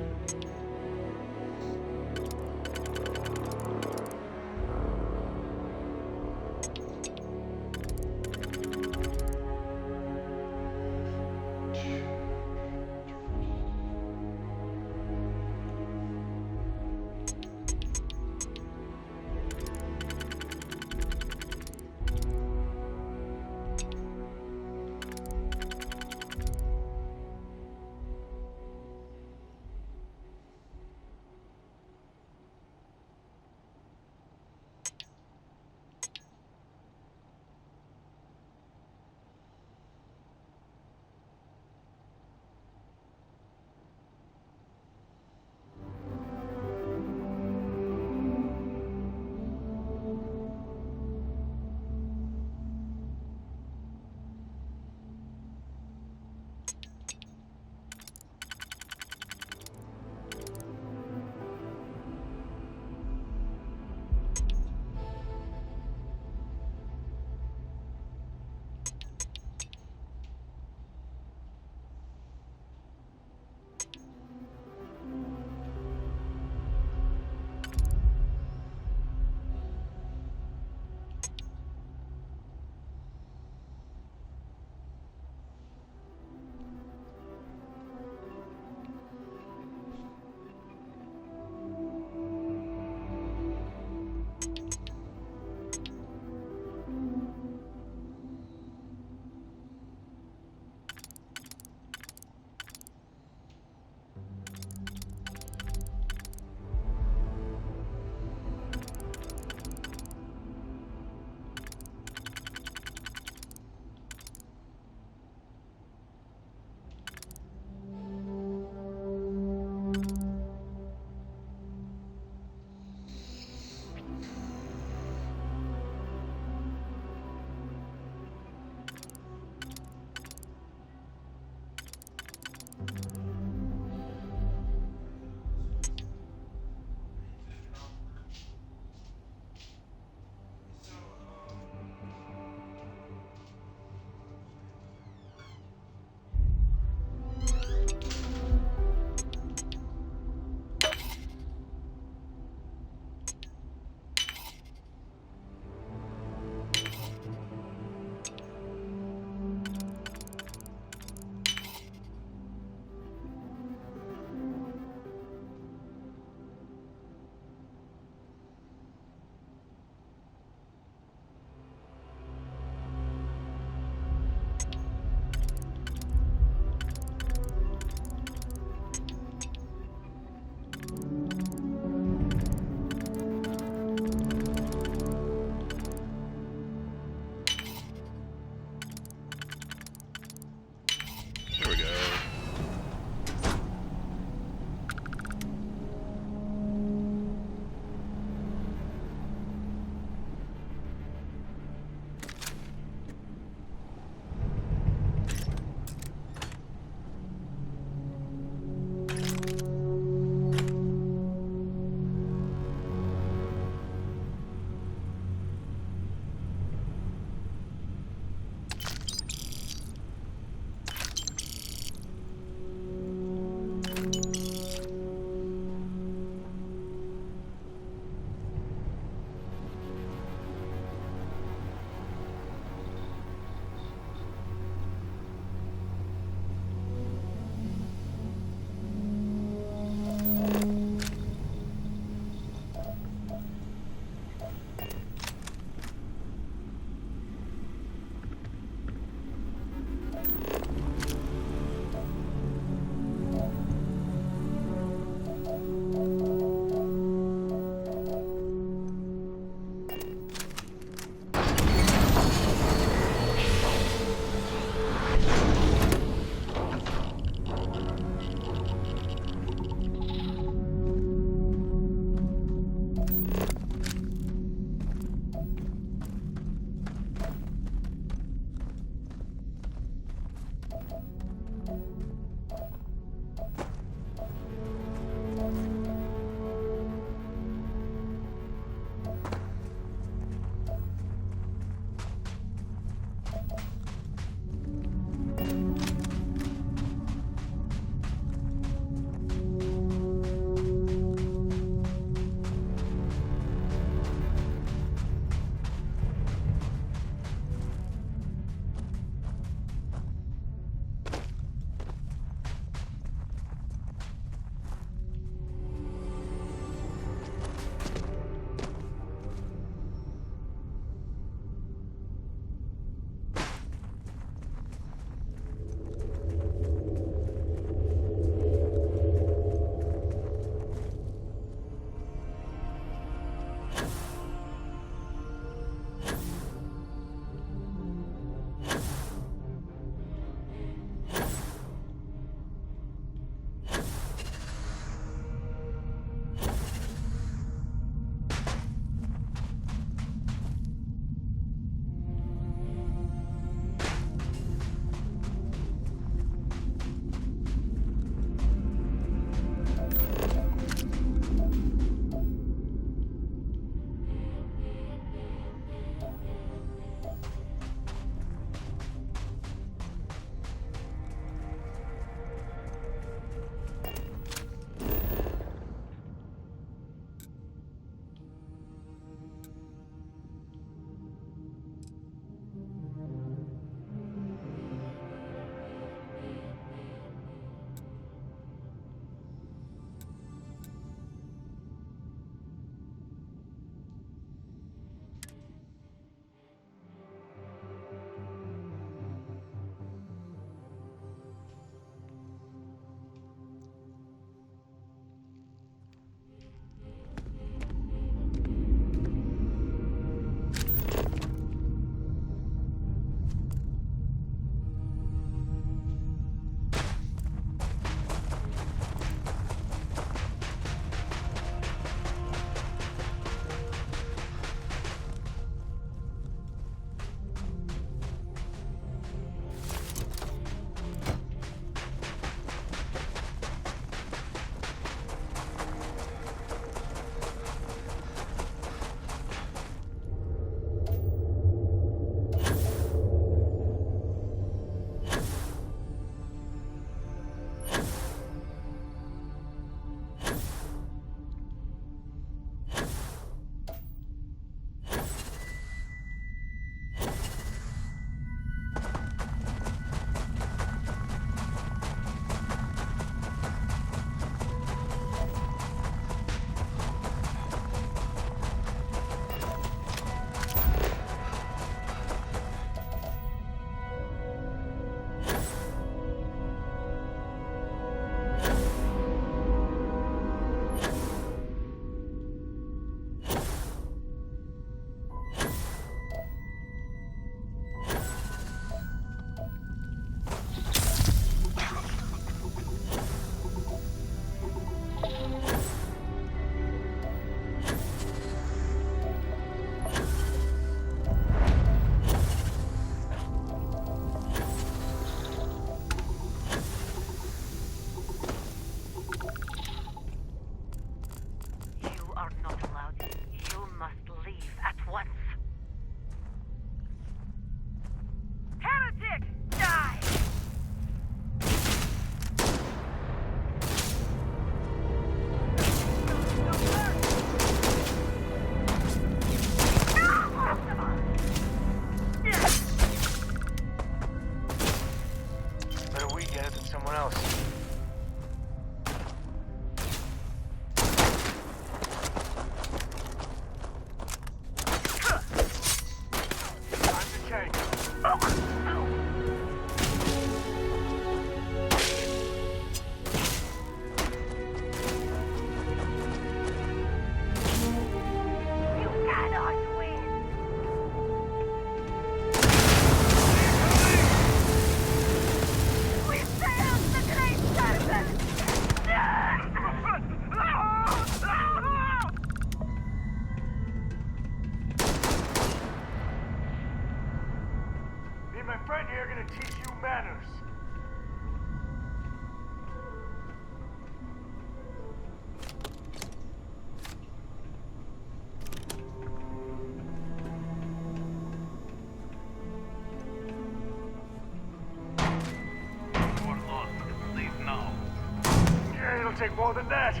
it'll take more than that.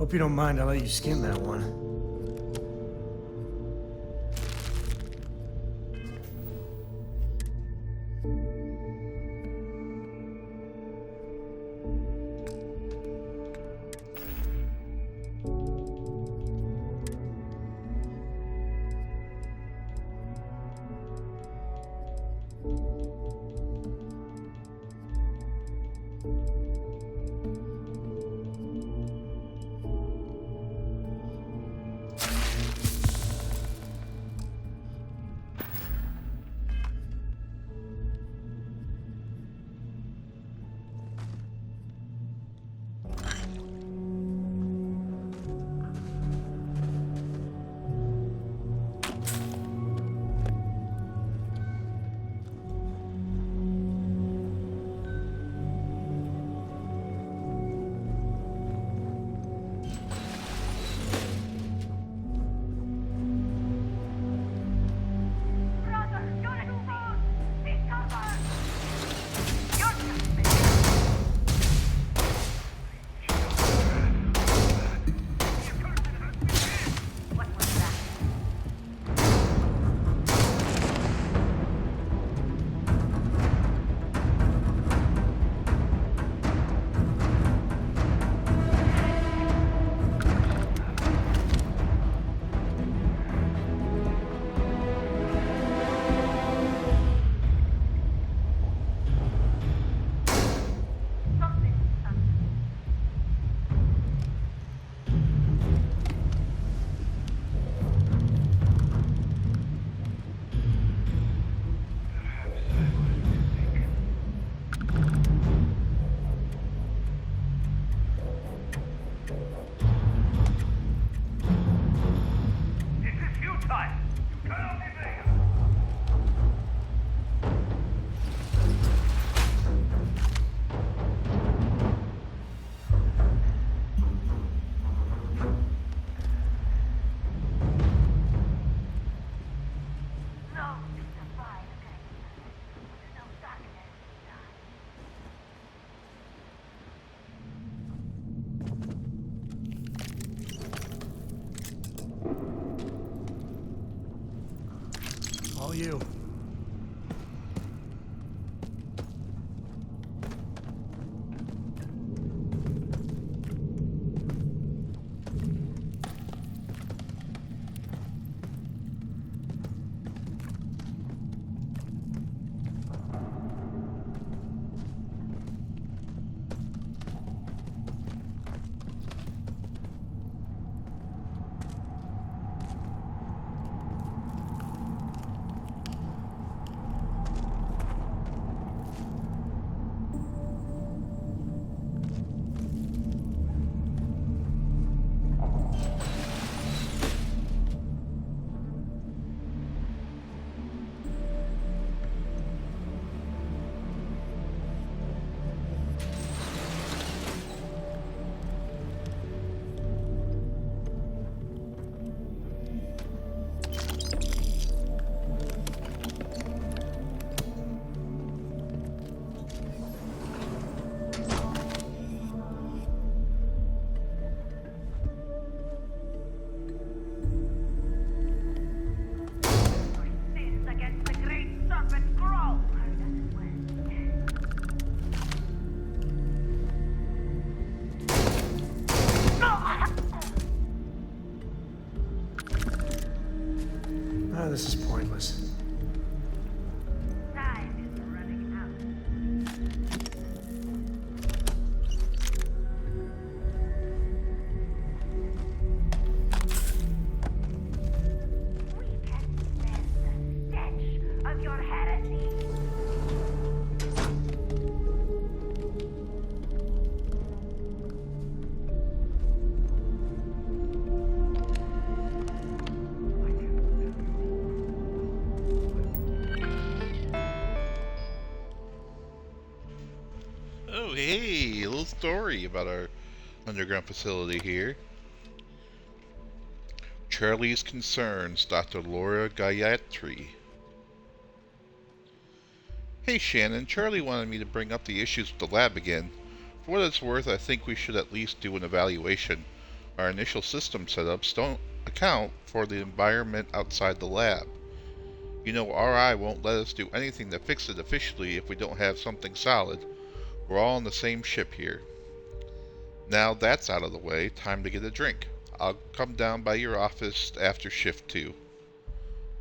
Hope you don't mind, I'll let you skin that one. you. This is pointless. Oh, hey, a little story about our underground facility here. Charlie's Concerns, Dr. Laura Gayatri. Hey Shannon, Charlie wanted me to bring up the issues with the lab again. For what it's worth, I think we should at least do an evaluation. Our initial system setups don't account for the environment outside the lab. You know, RI won't let us do anything to fix it officially if we don't have something solid. We're all on the same ship here. Now that's out of the way, time to get a drink. I'll come down by your office after shift 2.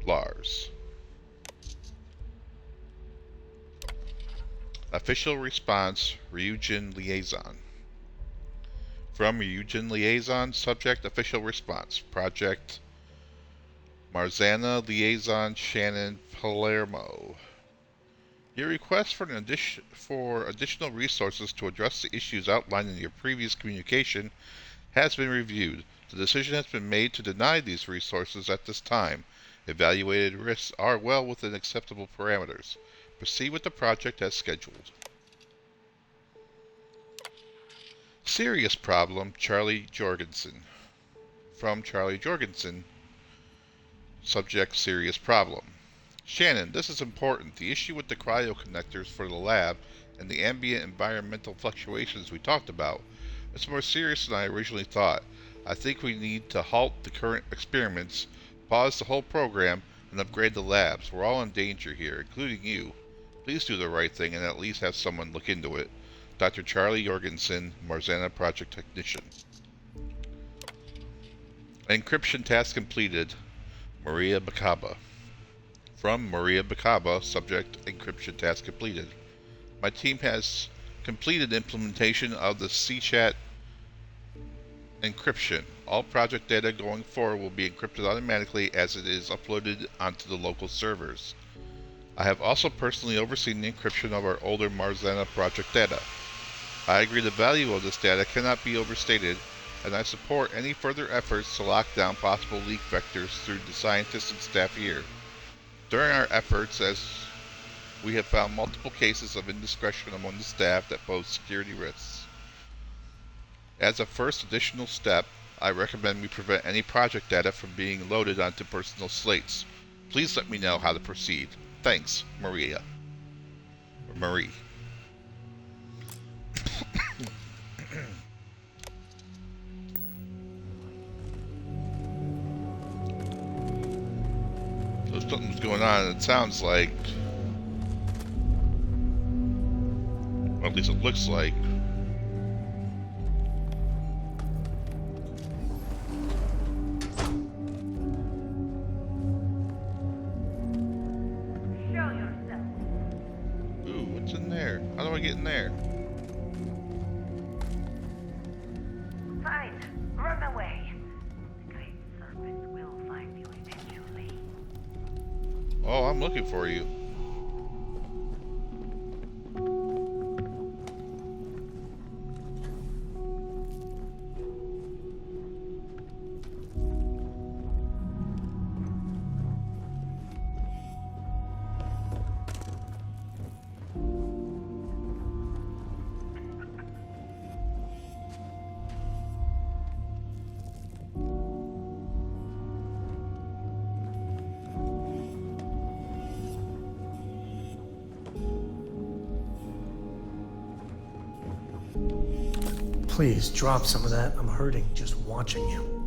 Lars. Official response, Ryujin Liaison. From Ryujin Liaison, subject official response. Project Marzana Liaison Shannon Palermo. Your request for additional resources to address the issues outlined in your previous communication has been reviewed. The decision has been made to deny these resources at this time. Evaluated risks are well within acceptable parameters. Proceed with the project as scheduled. Serious problem, Charlie Jorgensen. From Charlie Jorgensen, subject serious problem. Shannon, this is important. The issue with the cryo connectors for the lab and the ambient environmental fluctuations we talked about. It's more serious than I originally thought. I think we need to halt the current experiments, pause the whole program, and upgrade the labs. We're all in danger here, including you. Please do the right thing and at least have someone look into it. Dr. Charlie Jorgensen, Marzana Project Technician. Encryption task completed. Maria Bacaba. From Maria Bacaba, subject encryption task completed. My team has completed implementation of the CChat encryption. All project data going forward will be encrypted automatically as it is uploaded onto the local servers. I have also personally overseen the encryption of our older Marzana project data. I agree the value of this data cannot be overstated, and I support any further efforts to lock down possible leak vectors through the scientists and staff here. During our efforts, as we have found multiple cases of indiscretion among the staff that pose security risks. As a first additional step, I recommend we prevent any project data from being loaded onto personal slates. Please let me know how to proceed. Thanks, Maria. Or Marie. something's going on. It sounds like, or at least it looks like. Ooh, what's in there? How do I get in there? Fine, run away. The great serpent will find you eventually. Oh, I'm looking for you. Please, drop some of that. I'm hurting just watching you.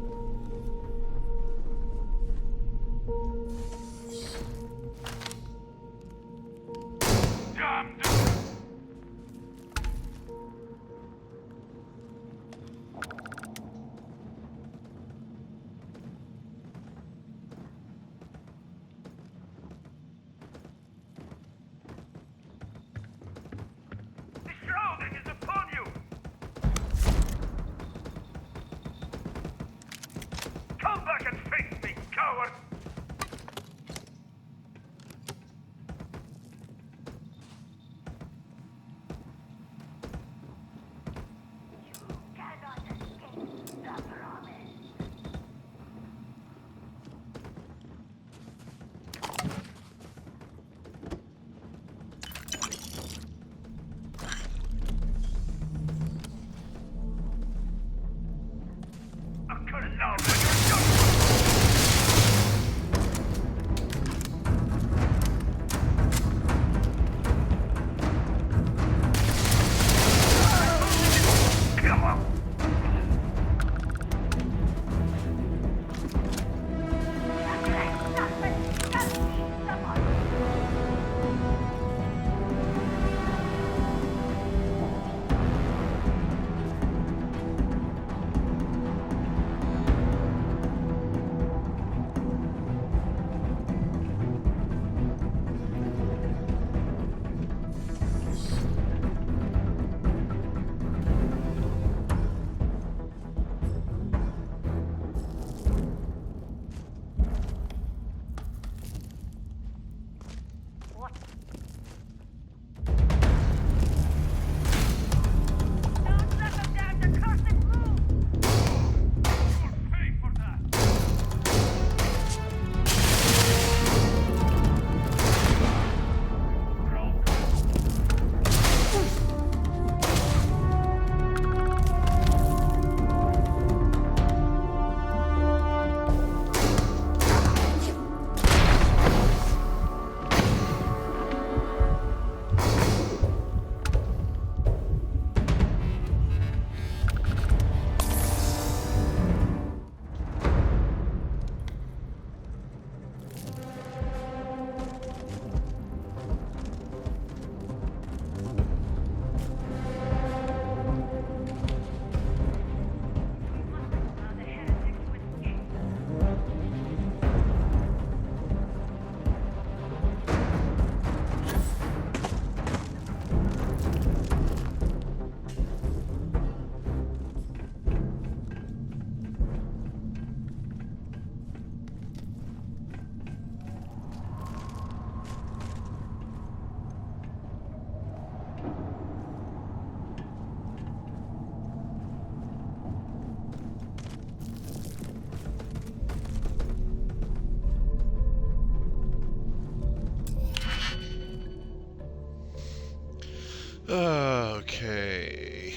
Okay.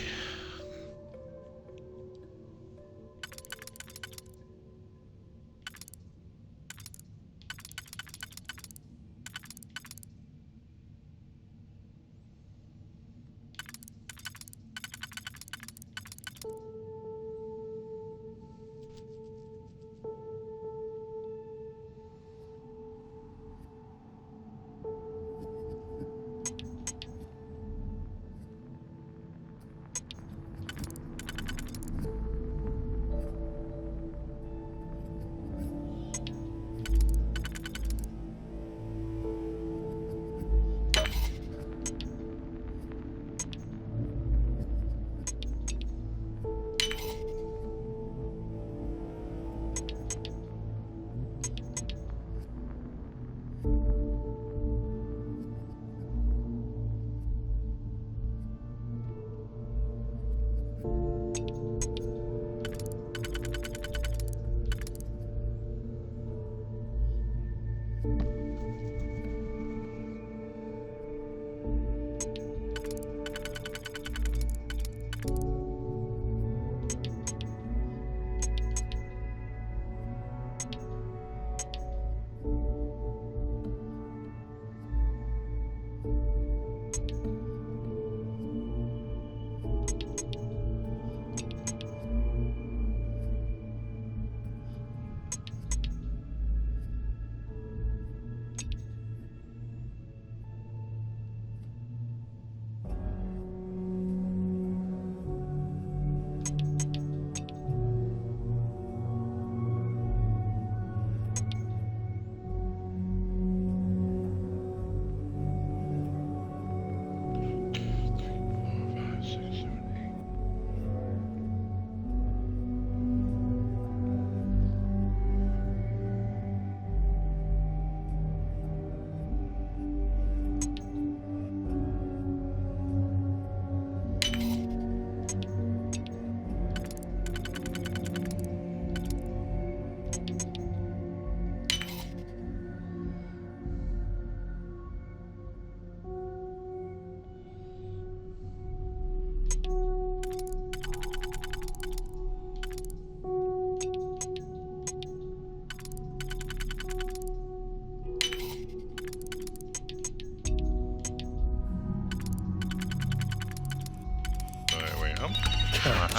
There we go.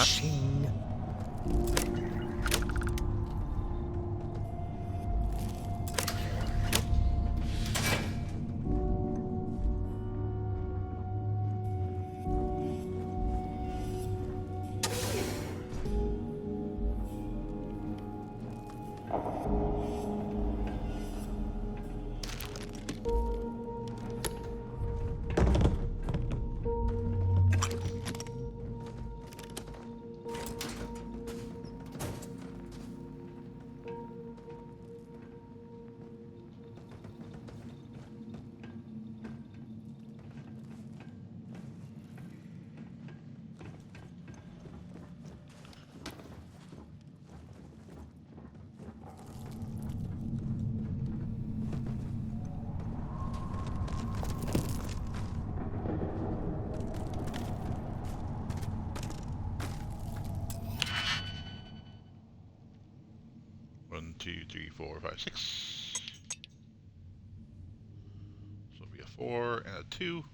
Ching. One, 2, 3, 4, 5, 6. So it'll be a 4 and a 2.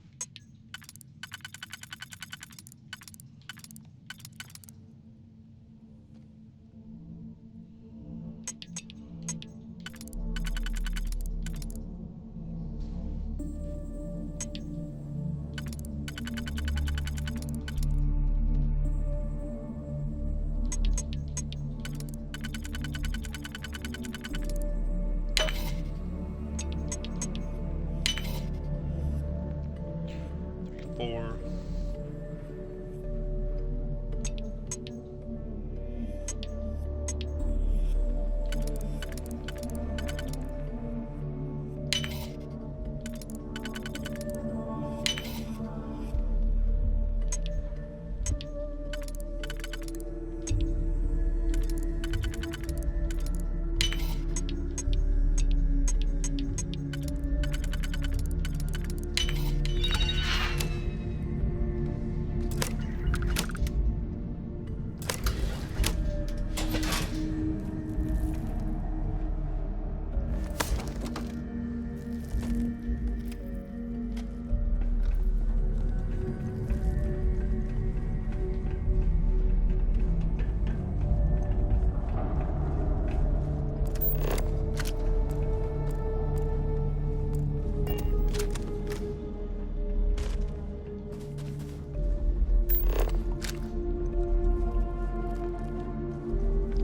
Four.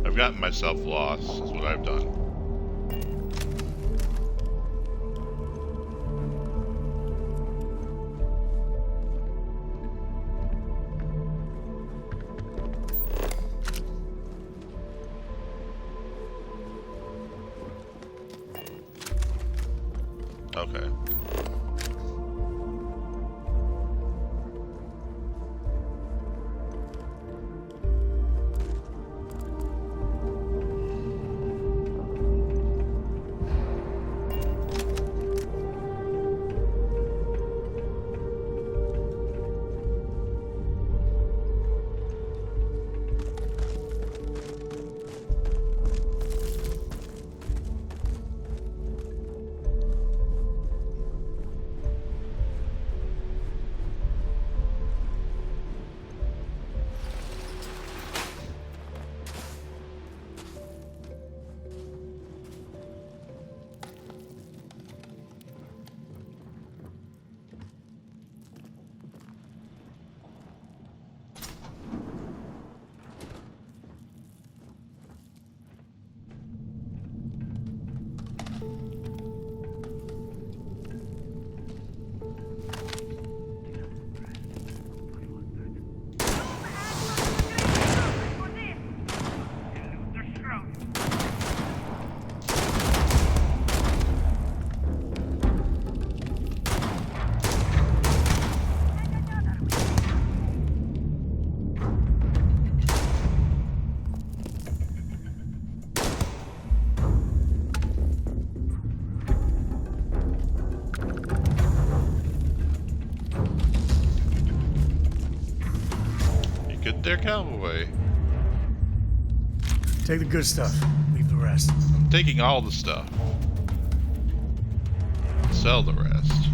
I've gotten myself lost, is what I've done. Okay. there, cowboy? Take the good stuff. Leave the rest. I'm taking all the stuff. Sell the rest.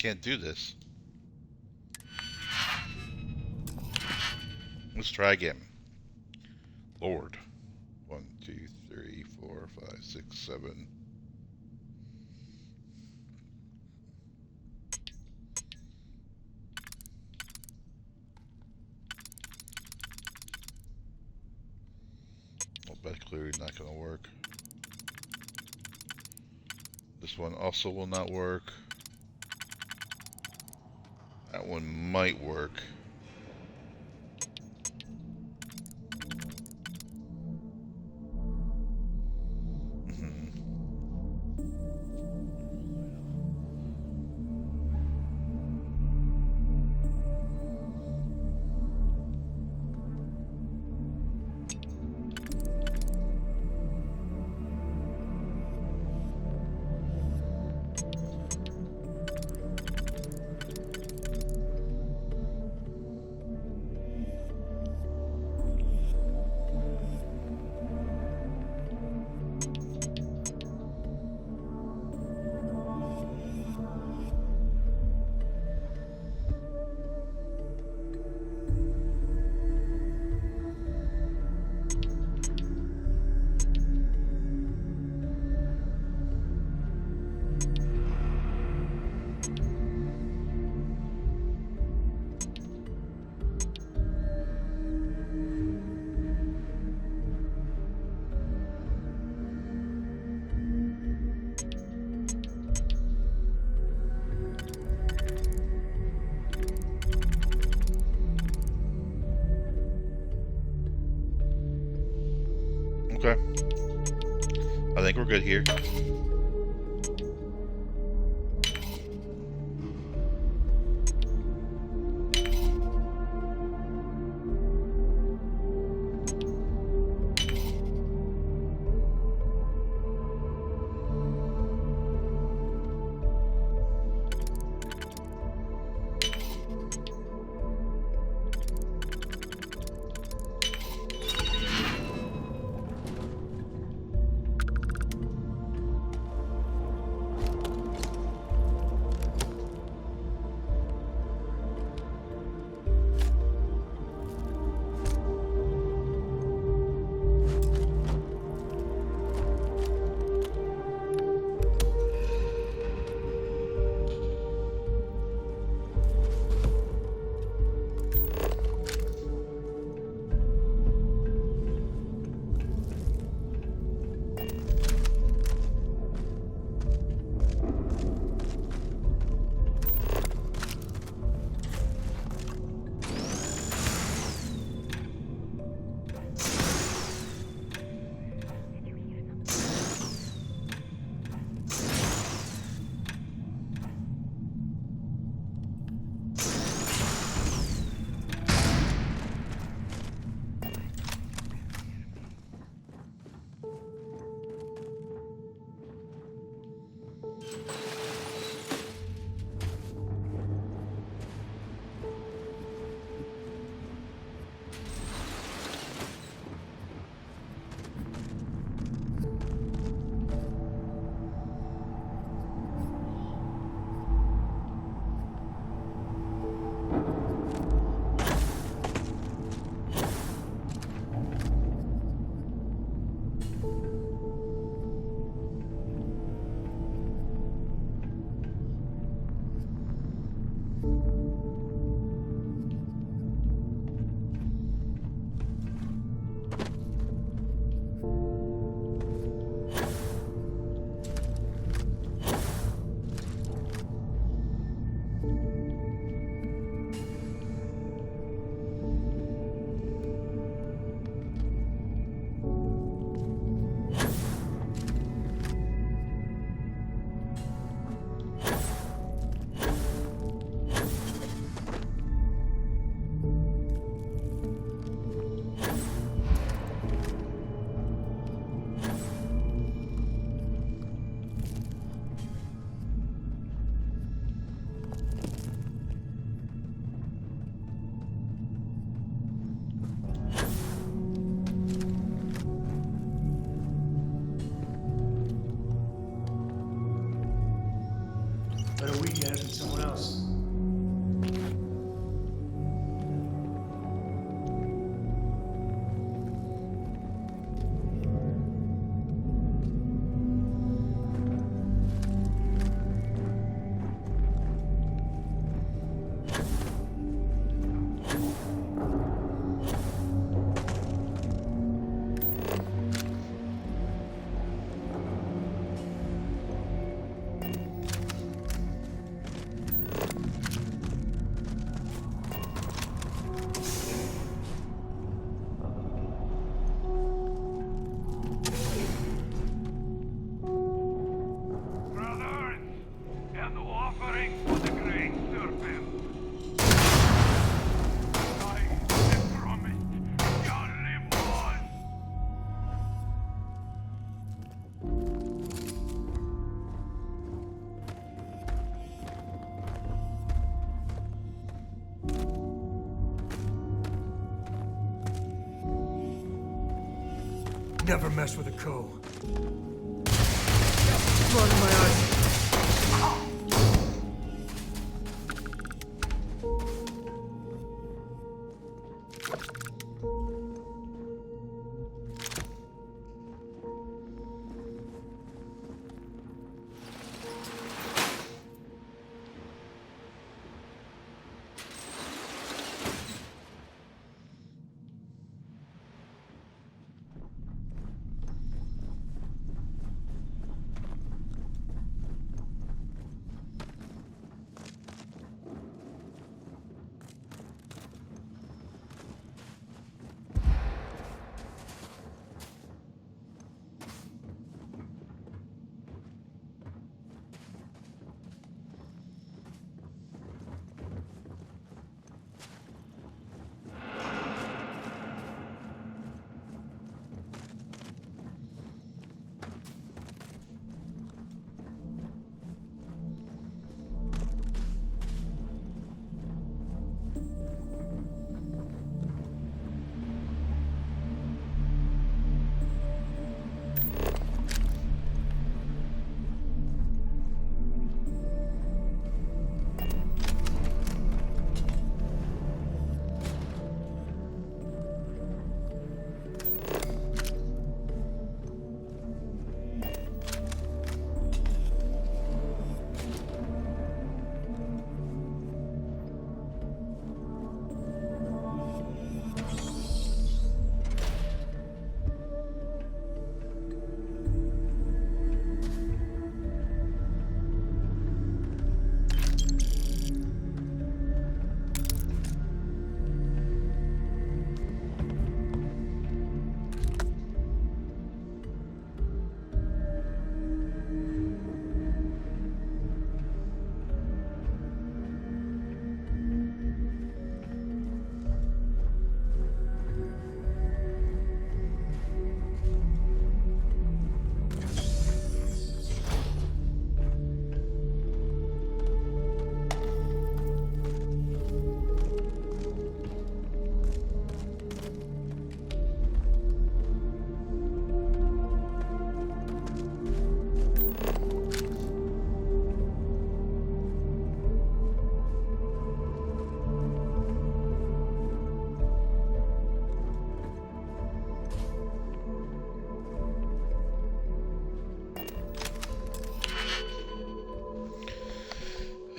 Can't do this. Let's try again. Lord. 1, 2, 3, 4, 5, 6, 7. Well, that's clearly not going to work. This one also will not work. That one might work. Okay. I think we're good here. weekend with someone else. Never mess with a co. Blood in my eyes.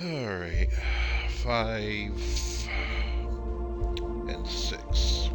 Alright. 5 and 6.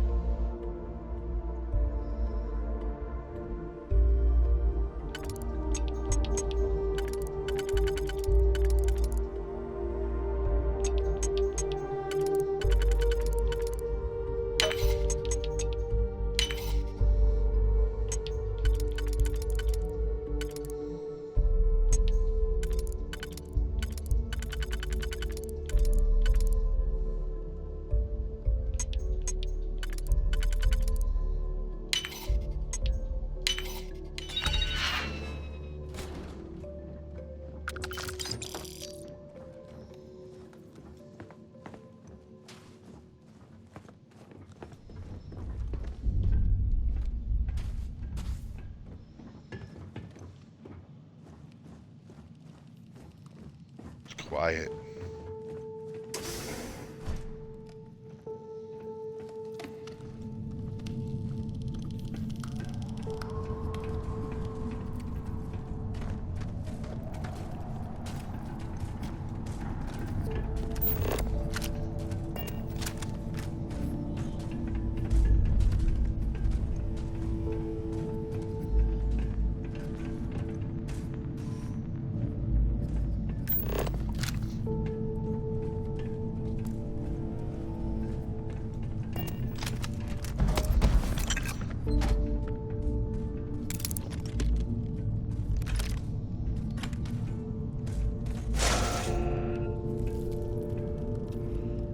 quiet.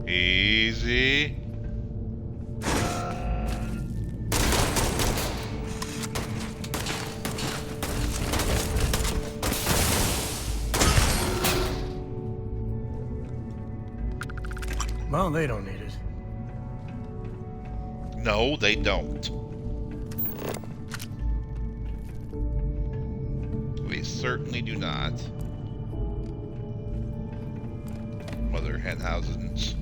Easy. Well, they don't need it. No, they don't. We certainly do not. Mother hen houses.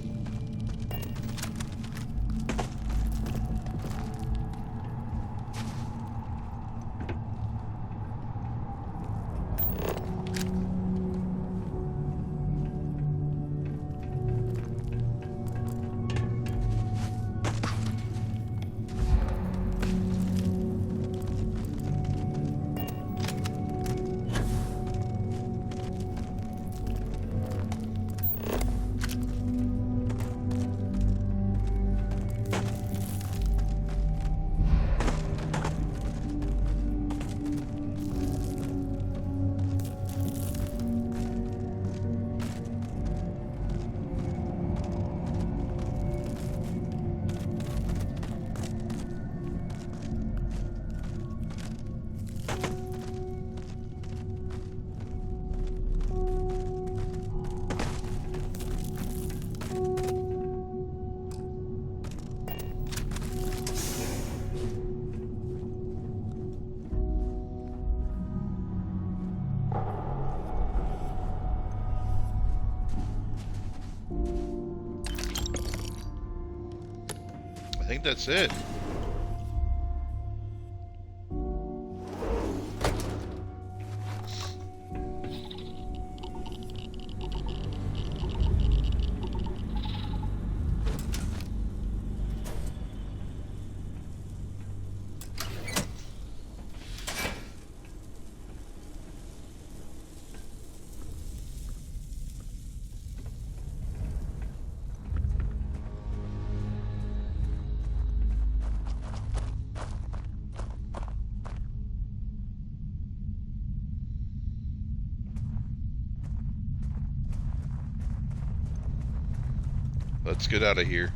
I think that's it. Let's get out of here.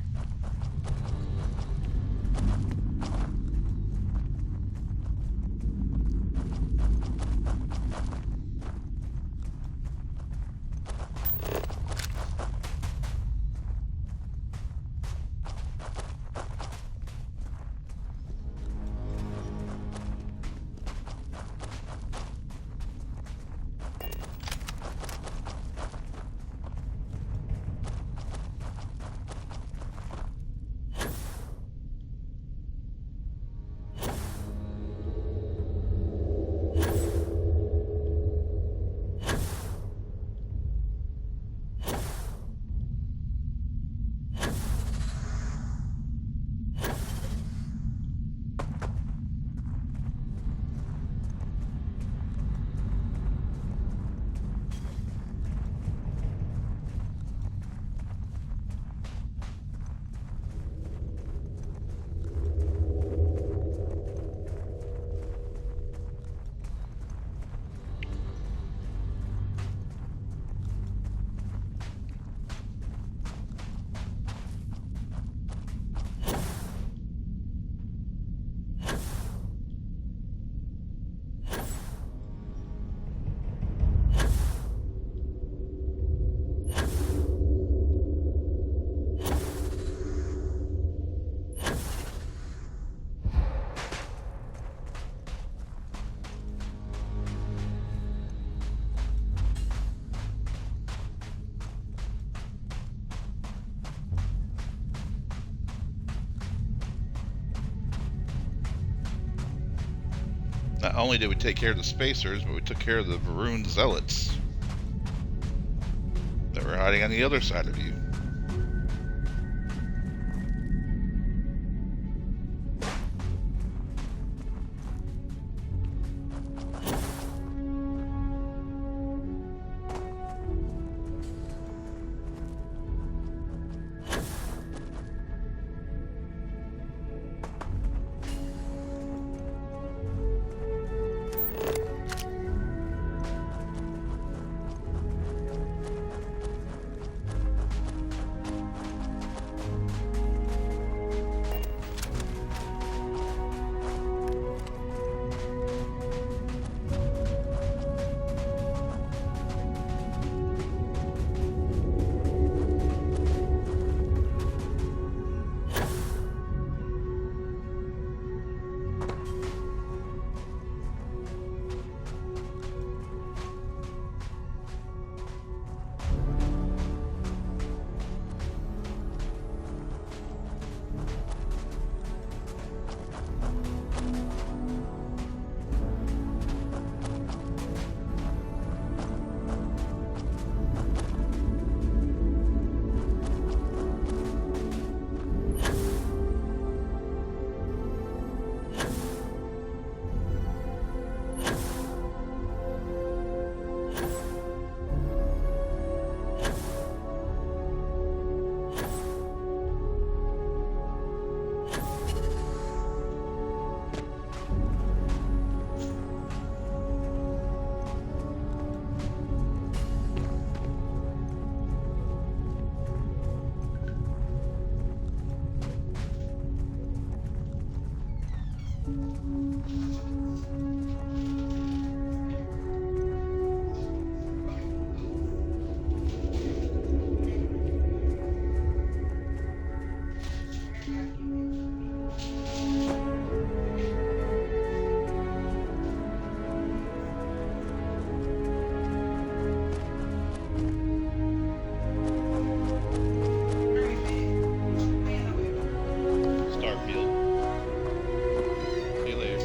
Not only did we take care of the spacers, but we took care of the Varun zealots that were hiding on the other side of you. Starfield. See you later.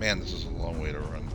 Man, this is a long way to run.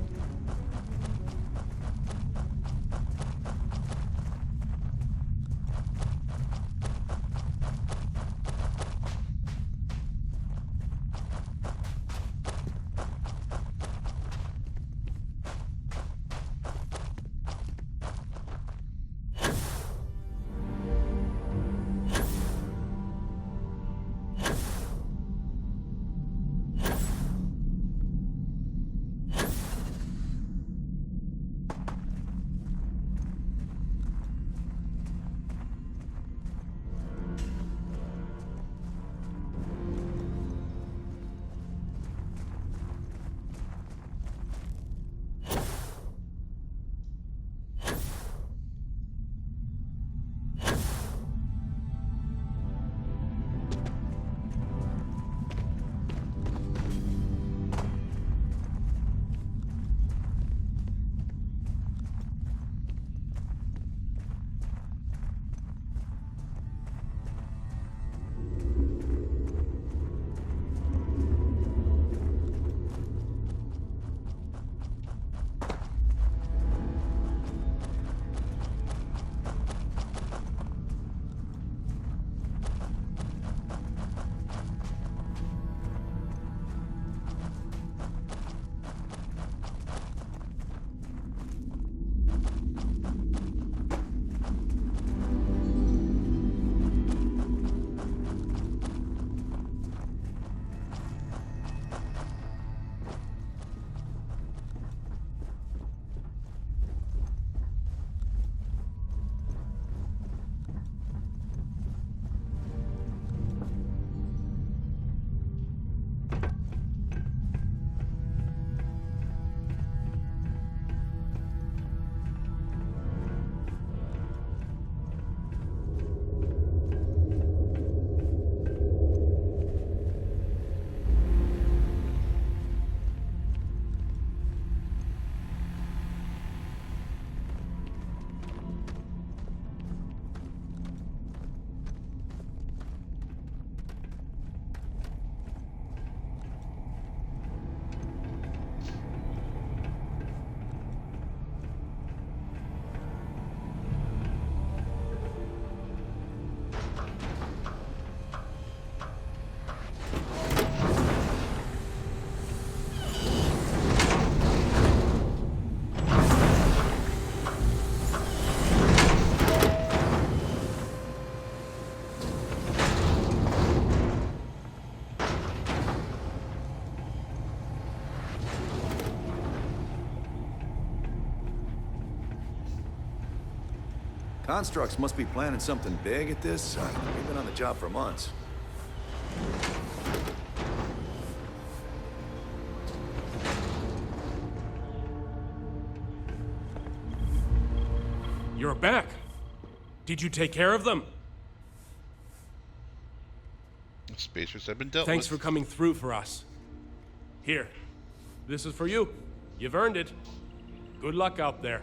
Constructs must be planning something big at this. We've been on the job for months. You're back. Did you take care of them? The spacers have been dealt Thanks with. for coming through for us. Here, this is for you. You've earned it. Good luck out there.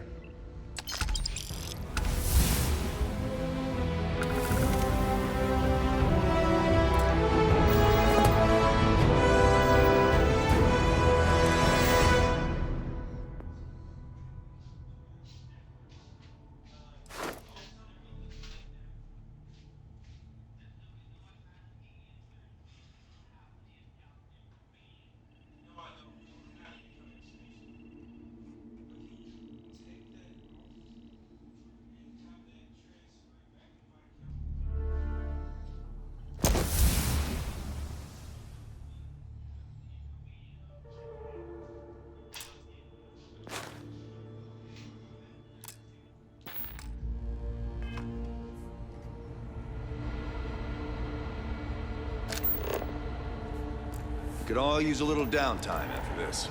Could all use a little downtime after this.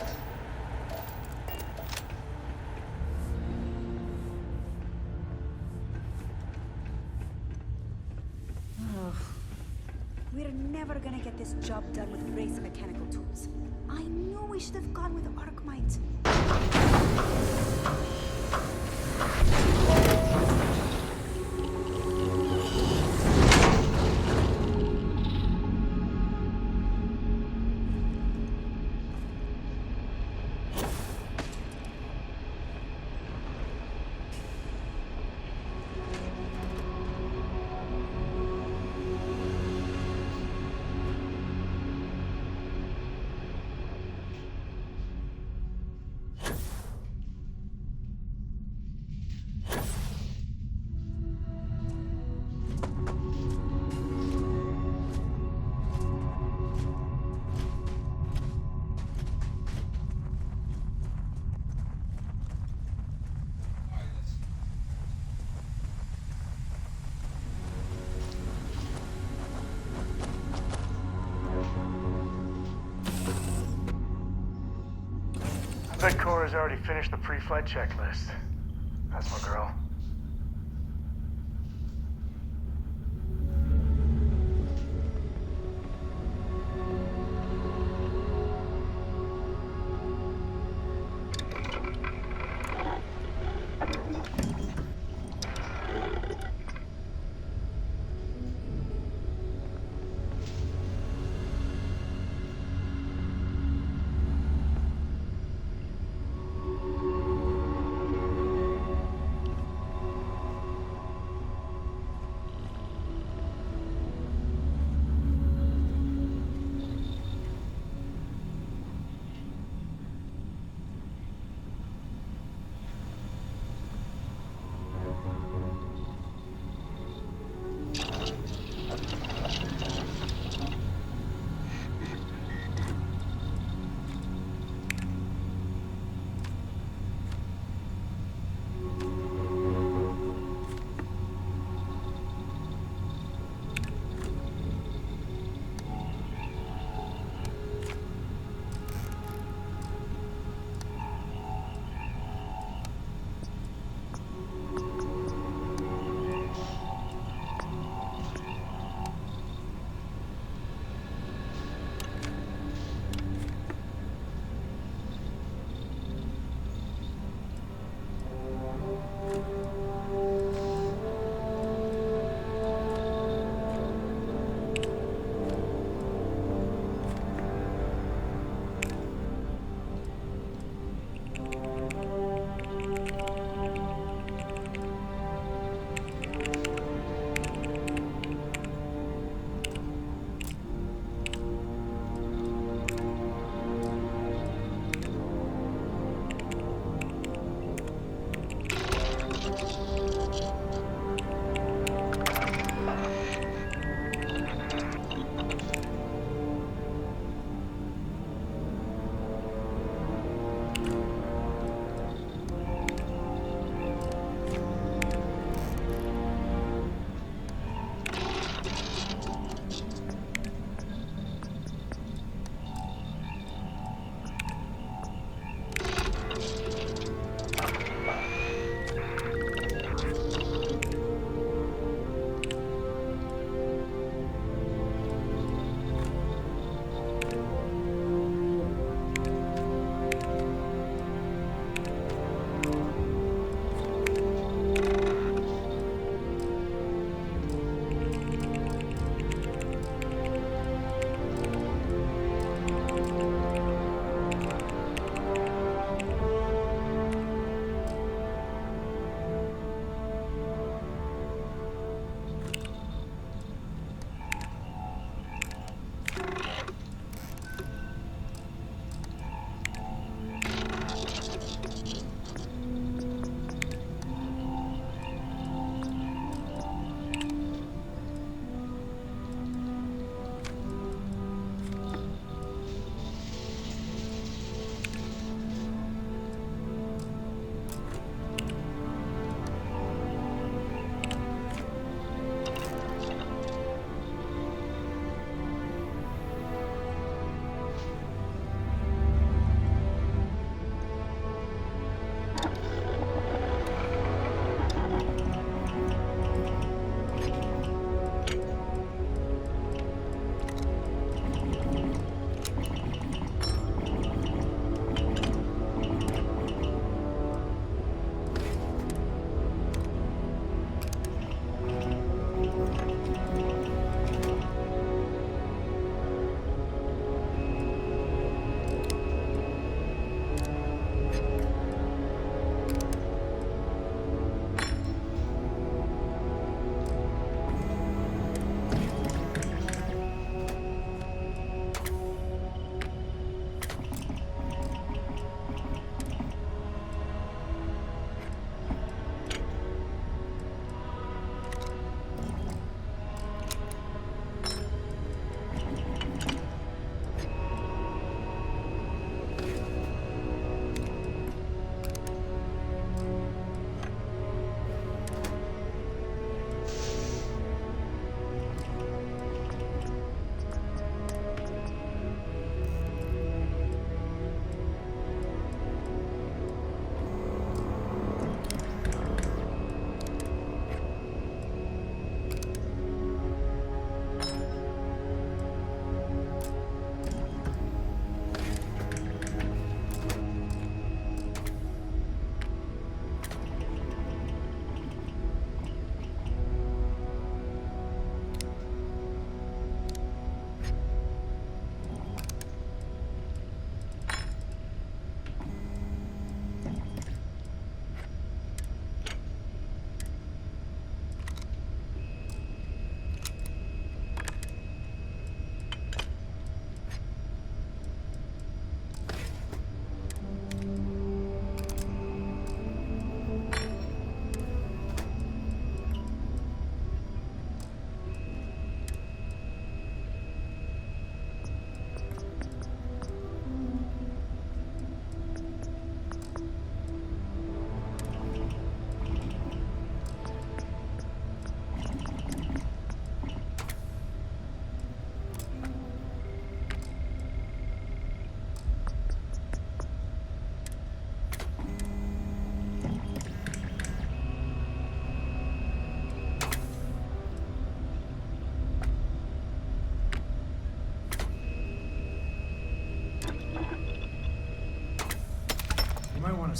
We're never gonna get this job done with race mechanical tools. I knew we should have gone with Arcmite. I bet Cora's already finished the pre-flight checklist. That's my girl.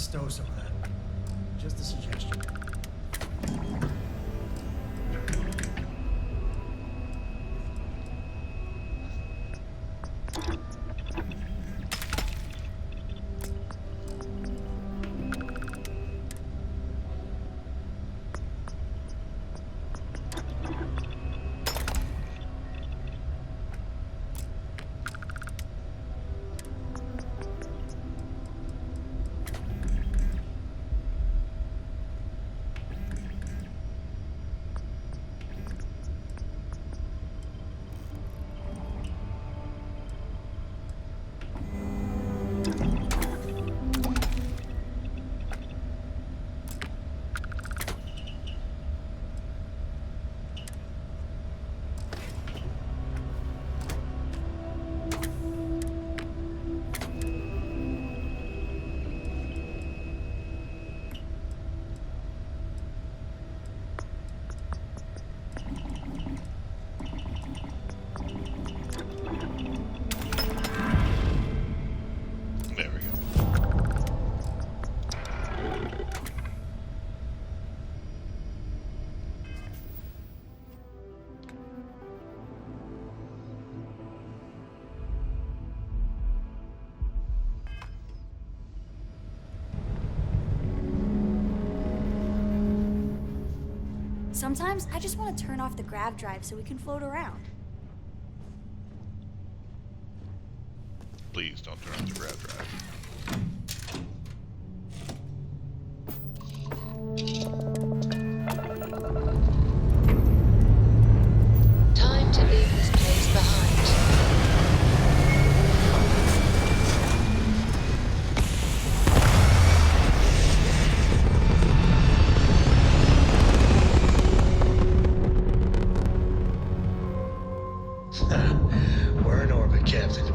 stow some of that. Just a suggestion. There we go. Sometimes I just want to turn off the grav drive so we can float around. Please don't turn on the grab drive. Time to leave this place behind. We're in orbit, Captain.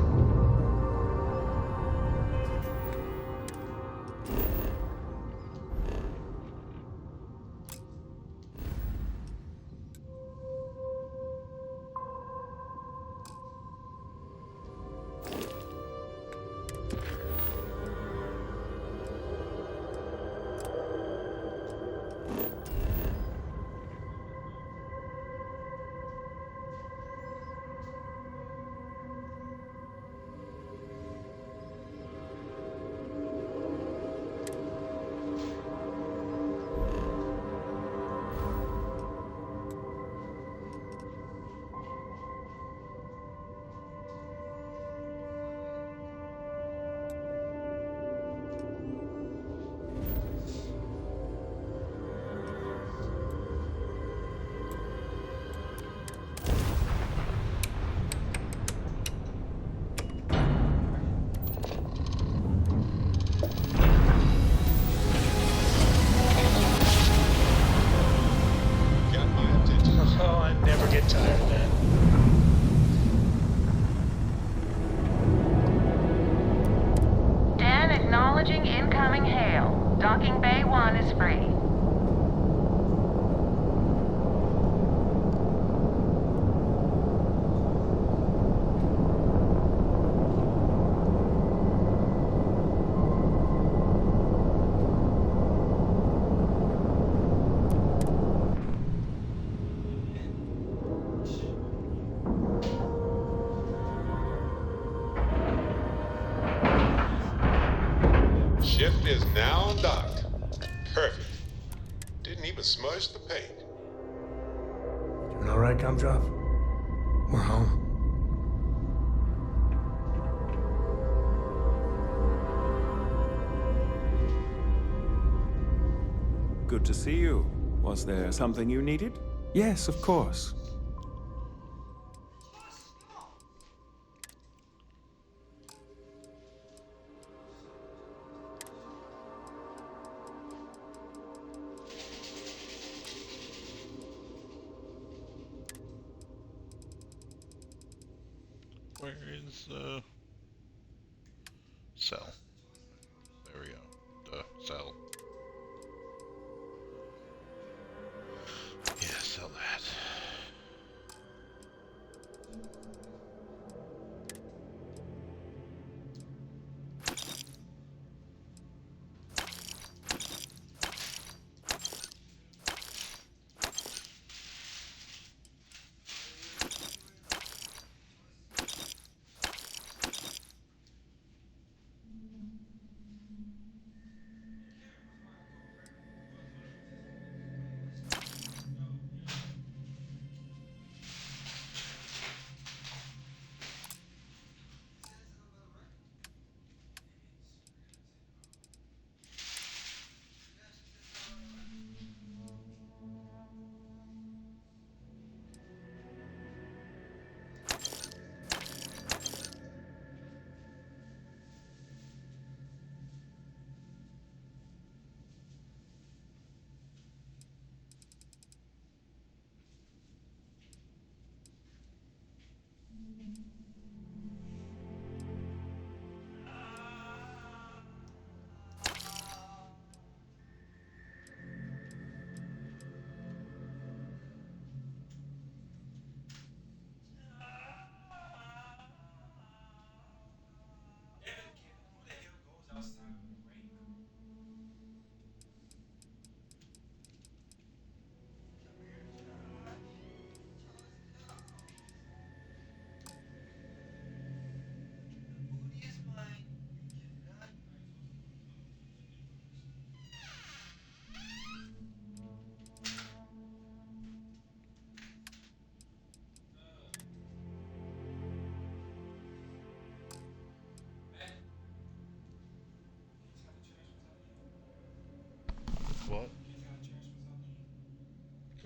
Oh, I never get tired of that. Dan acknowledging incoming hail. Docking Bay 1 is free. Ship is now docked. Perfect. Didn't even smudge the paint. Doing all right, Gumdrop? We're home. Good to see you. Was there something you needed? Yes, of course. Where is the cell? There we go. The cell. Yeah, sell that.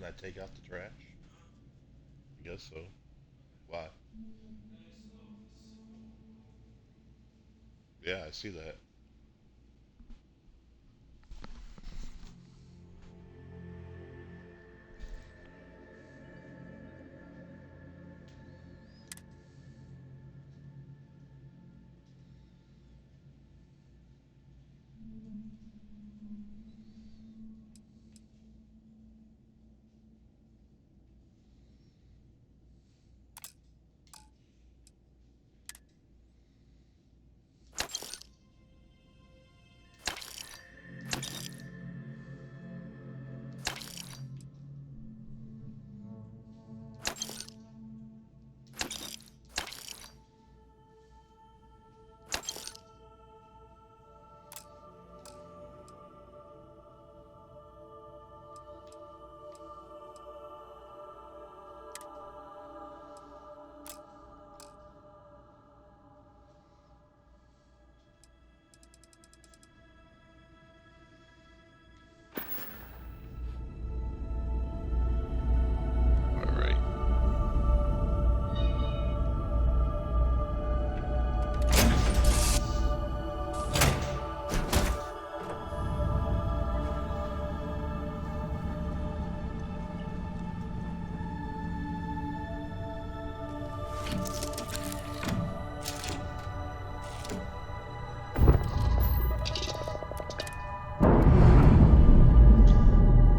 I take out the trash? I guess so. Why? Yeah, I see that. Alright.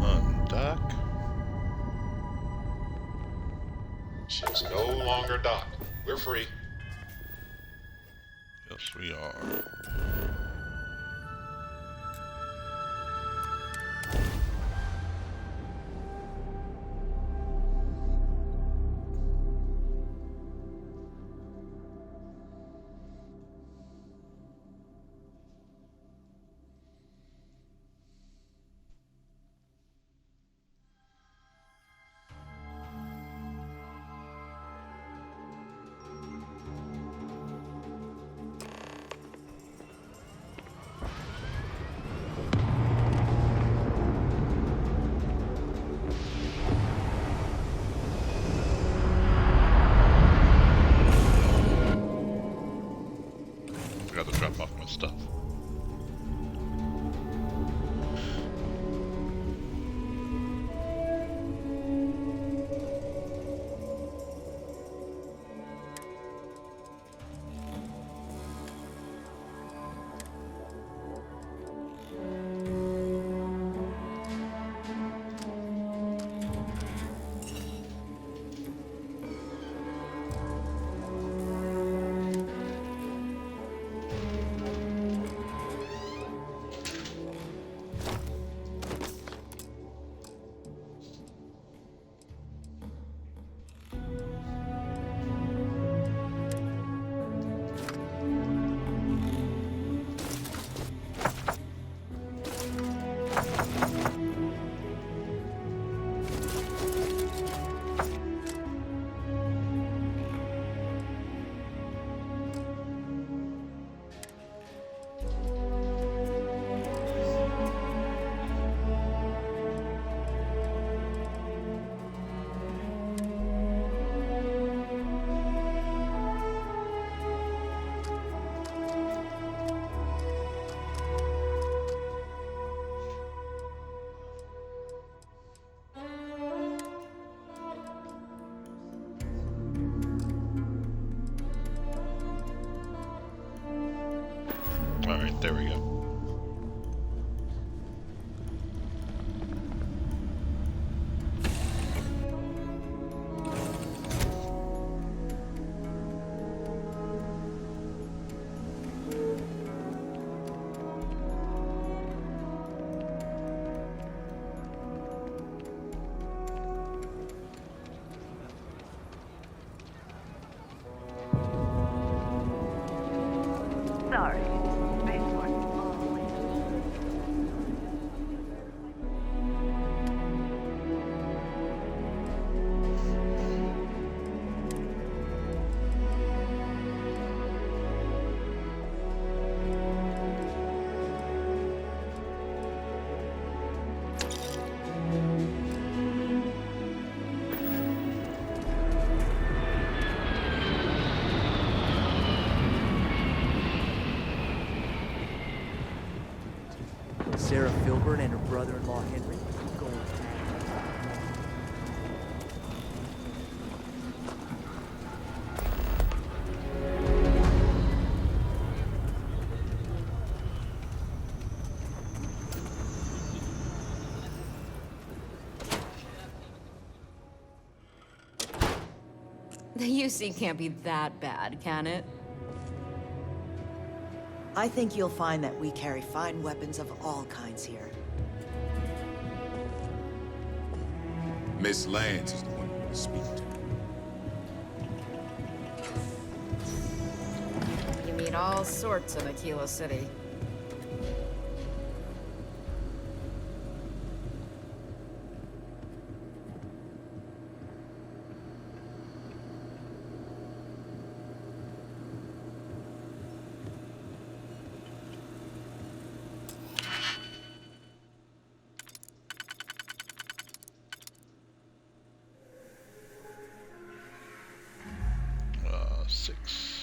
Undock. Ship's no longer docked. We're free. Yes, we are. Sarah Filbert and her brother-in-law Henry going. The UC can't be that bad, can it? I think you'll find that we carry fine weapons of all kinds here. Miss Lance is the one you want to speak to. You meet all sorts in Aquila City. Six.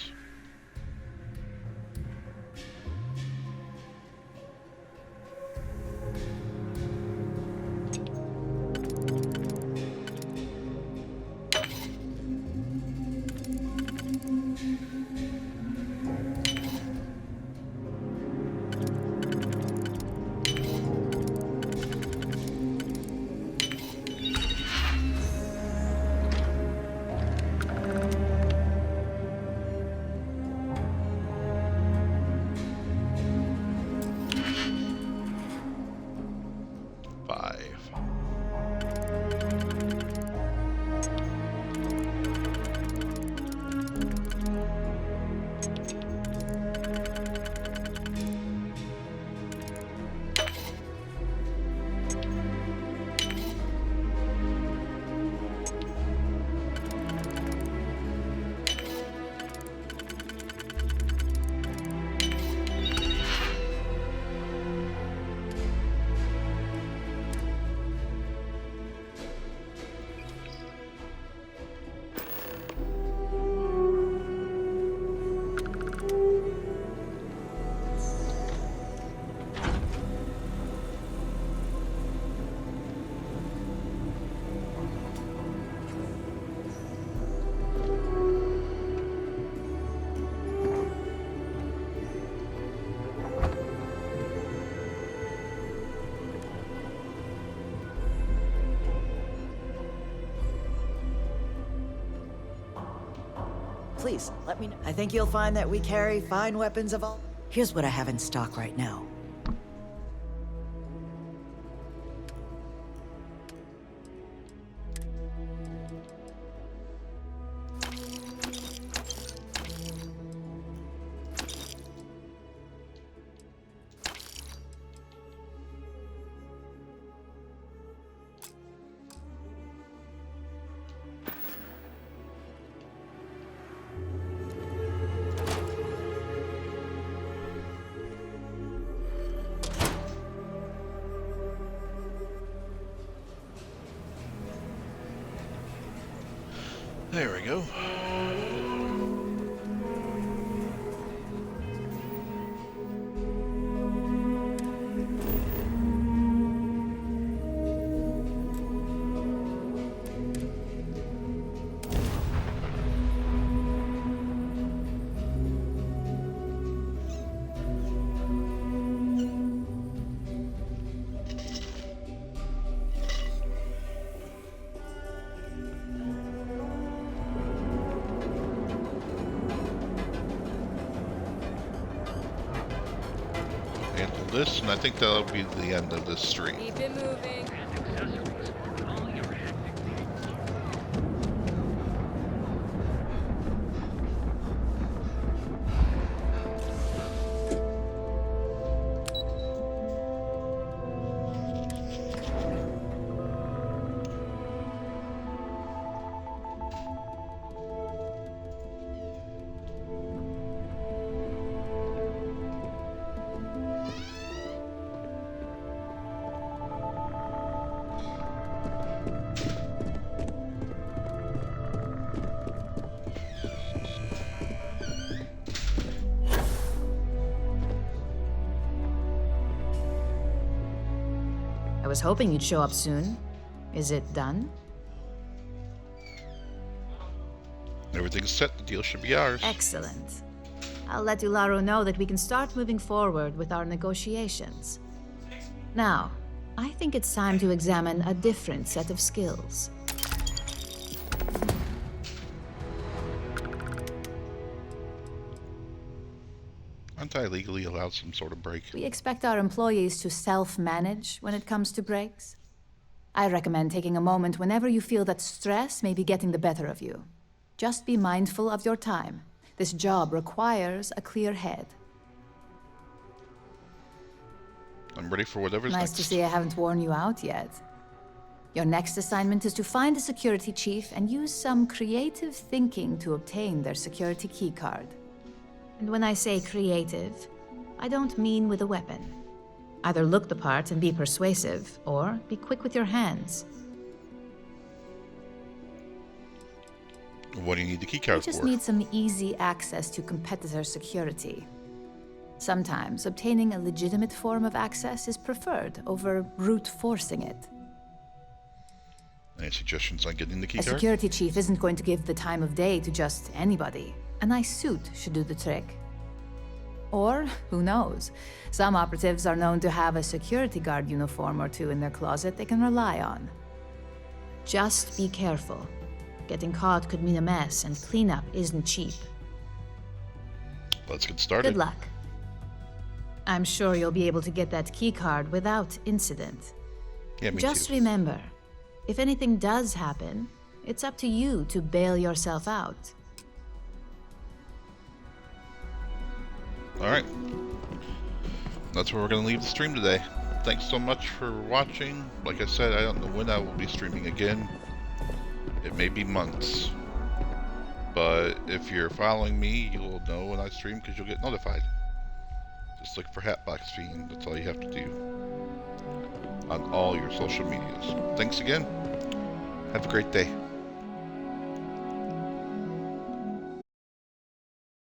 Please, let me know. I think you'll find that we carry fine weapons of all... Here's what I have in stock right now. There we go. Handle this, and I think that'll be the end of this stream. Keep it moving. was hoping you'd show up soon. Is it done? Everything's set. The deal should be ours. Excellent. I'll let Ularu know that we can start moving forward with our negotiations. Now, I think it's time to examine a different set of skills. Aren't I legally allowed some sort of break? We expect our employees to self-manage when it comes to breaks. I recommend taking a moment whenever you feel that stress may be getting the better of you. Just be mindful of your time. This job requires a clear head. I'm ready for whatever's Nice next. to see I haven't worn you out yet. Your next assignment is to find a security chief and use some creative thinking to obtain their security keycard. And when I say creative, I don't mean with a weapon. Either look the part and be persuasive, or be quick with your hands. What do you need the You keycard just for? need some easy access to competitor security. Sometimes obtaining a legitimate form of access is preferred over brute forcing it. Any suggestions on getting the A keycard? security chief isn't going to give the time of day to just anybody. A nice suit should do the trick. Or, who knows, some operatives are known to have a security guard uniform or two in their closet they can rely on. Just be careful. Getting caught could mean a mess, and cleanup isn't cheap. Let's get started. Good luck. I'm sure you'll be able to get that keycard without incident. Yeah, me Just too. remember, if anything does happen, it's up to you to bail yourself out. Alright. That's where we're going to leave the stream today. Thanks so much for watching. Like I said, I don't know when I will be streaming again. It may be months. But if you're following me, you will know when I stream because you'll get notified. Just look for Hatbox Fiend. That's all you have to do. On all your social medias. Thanks again. Have a great day.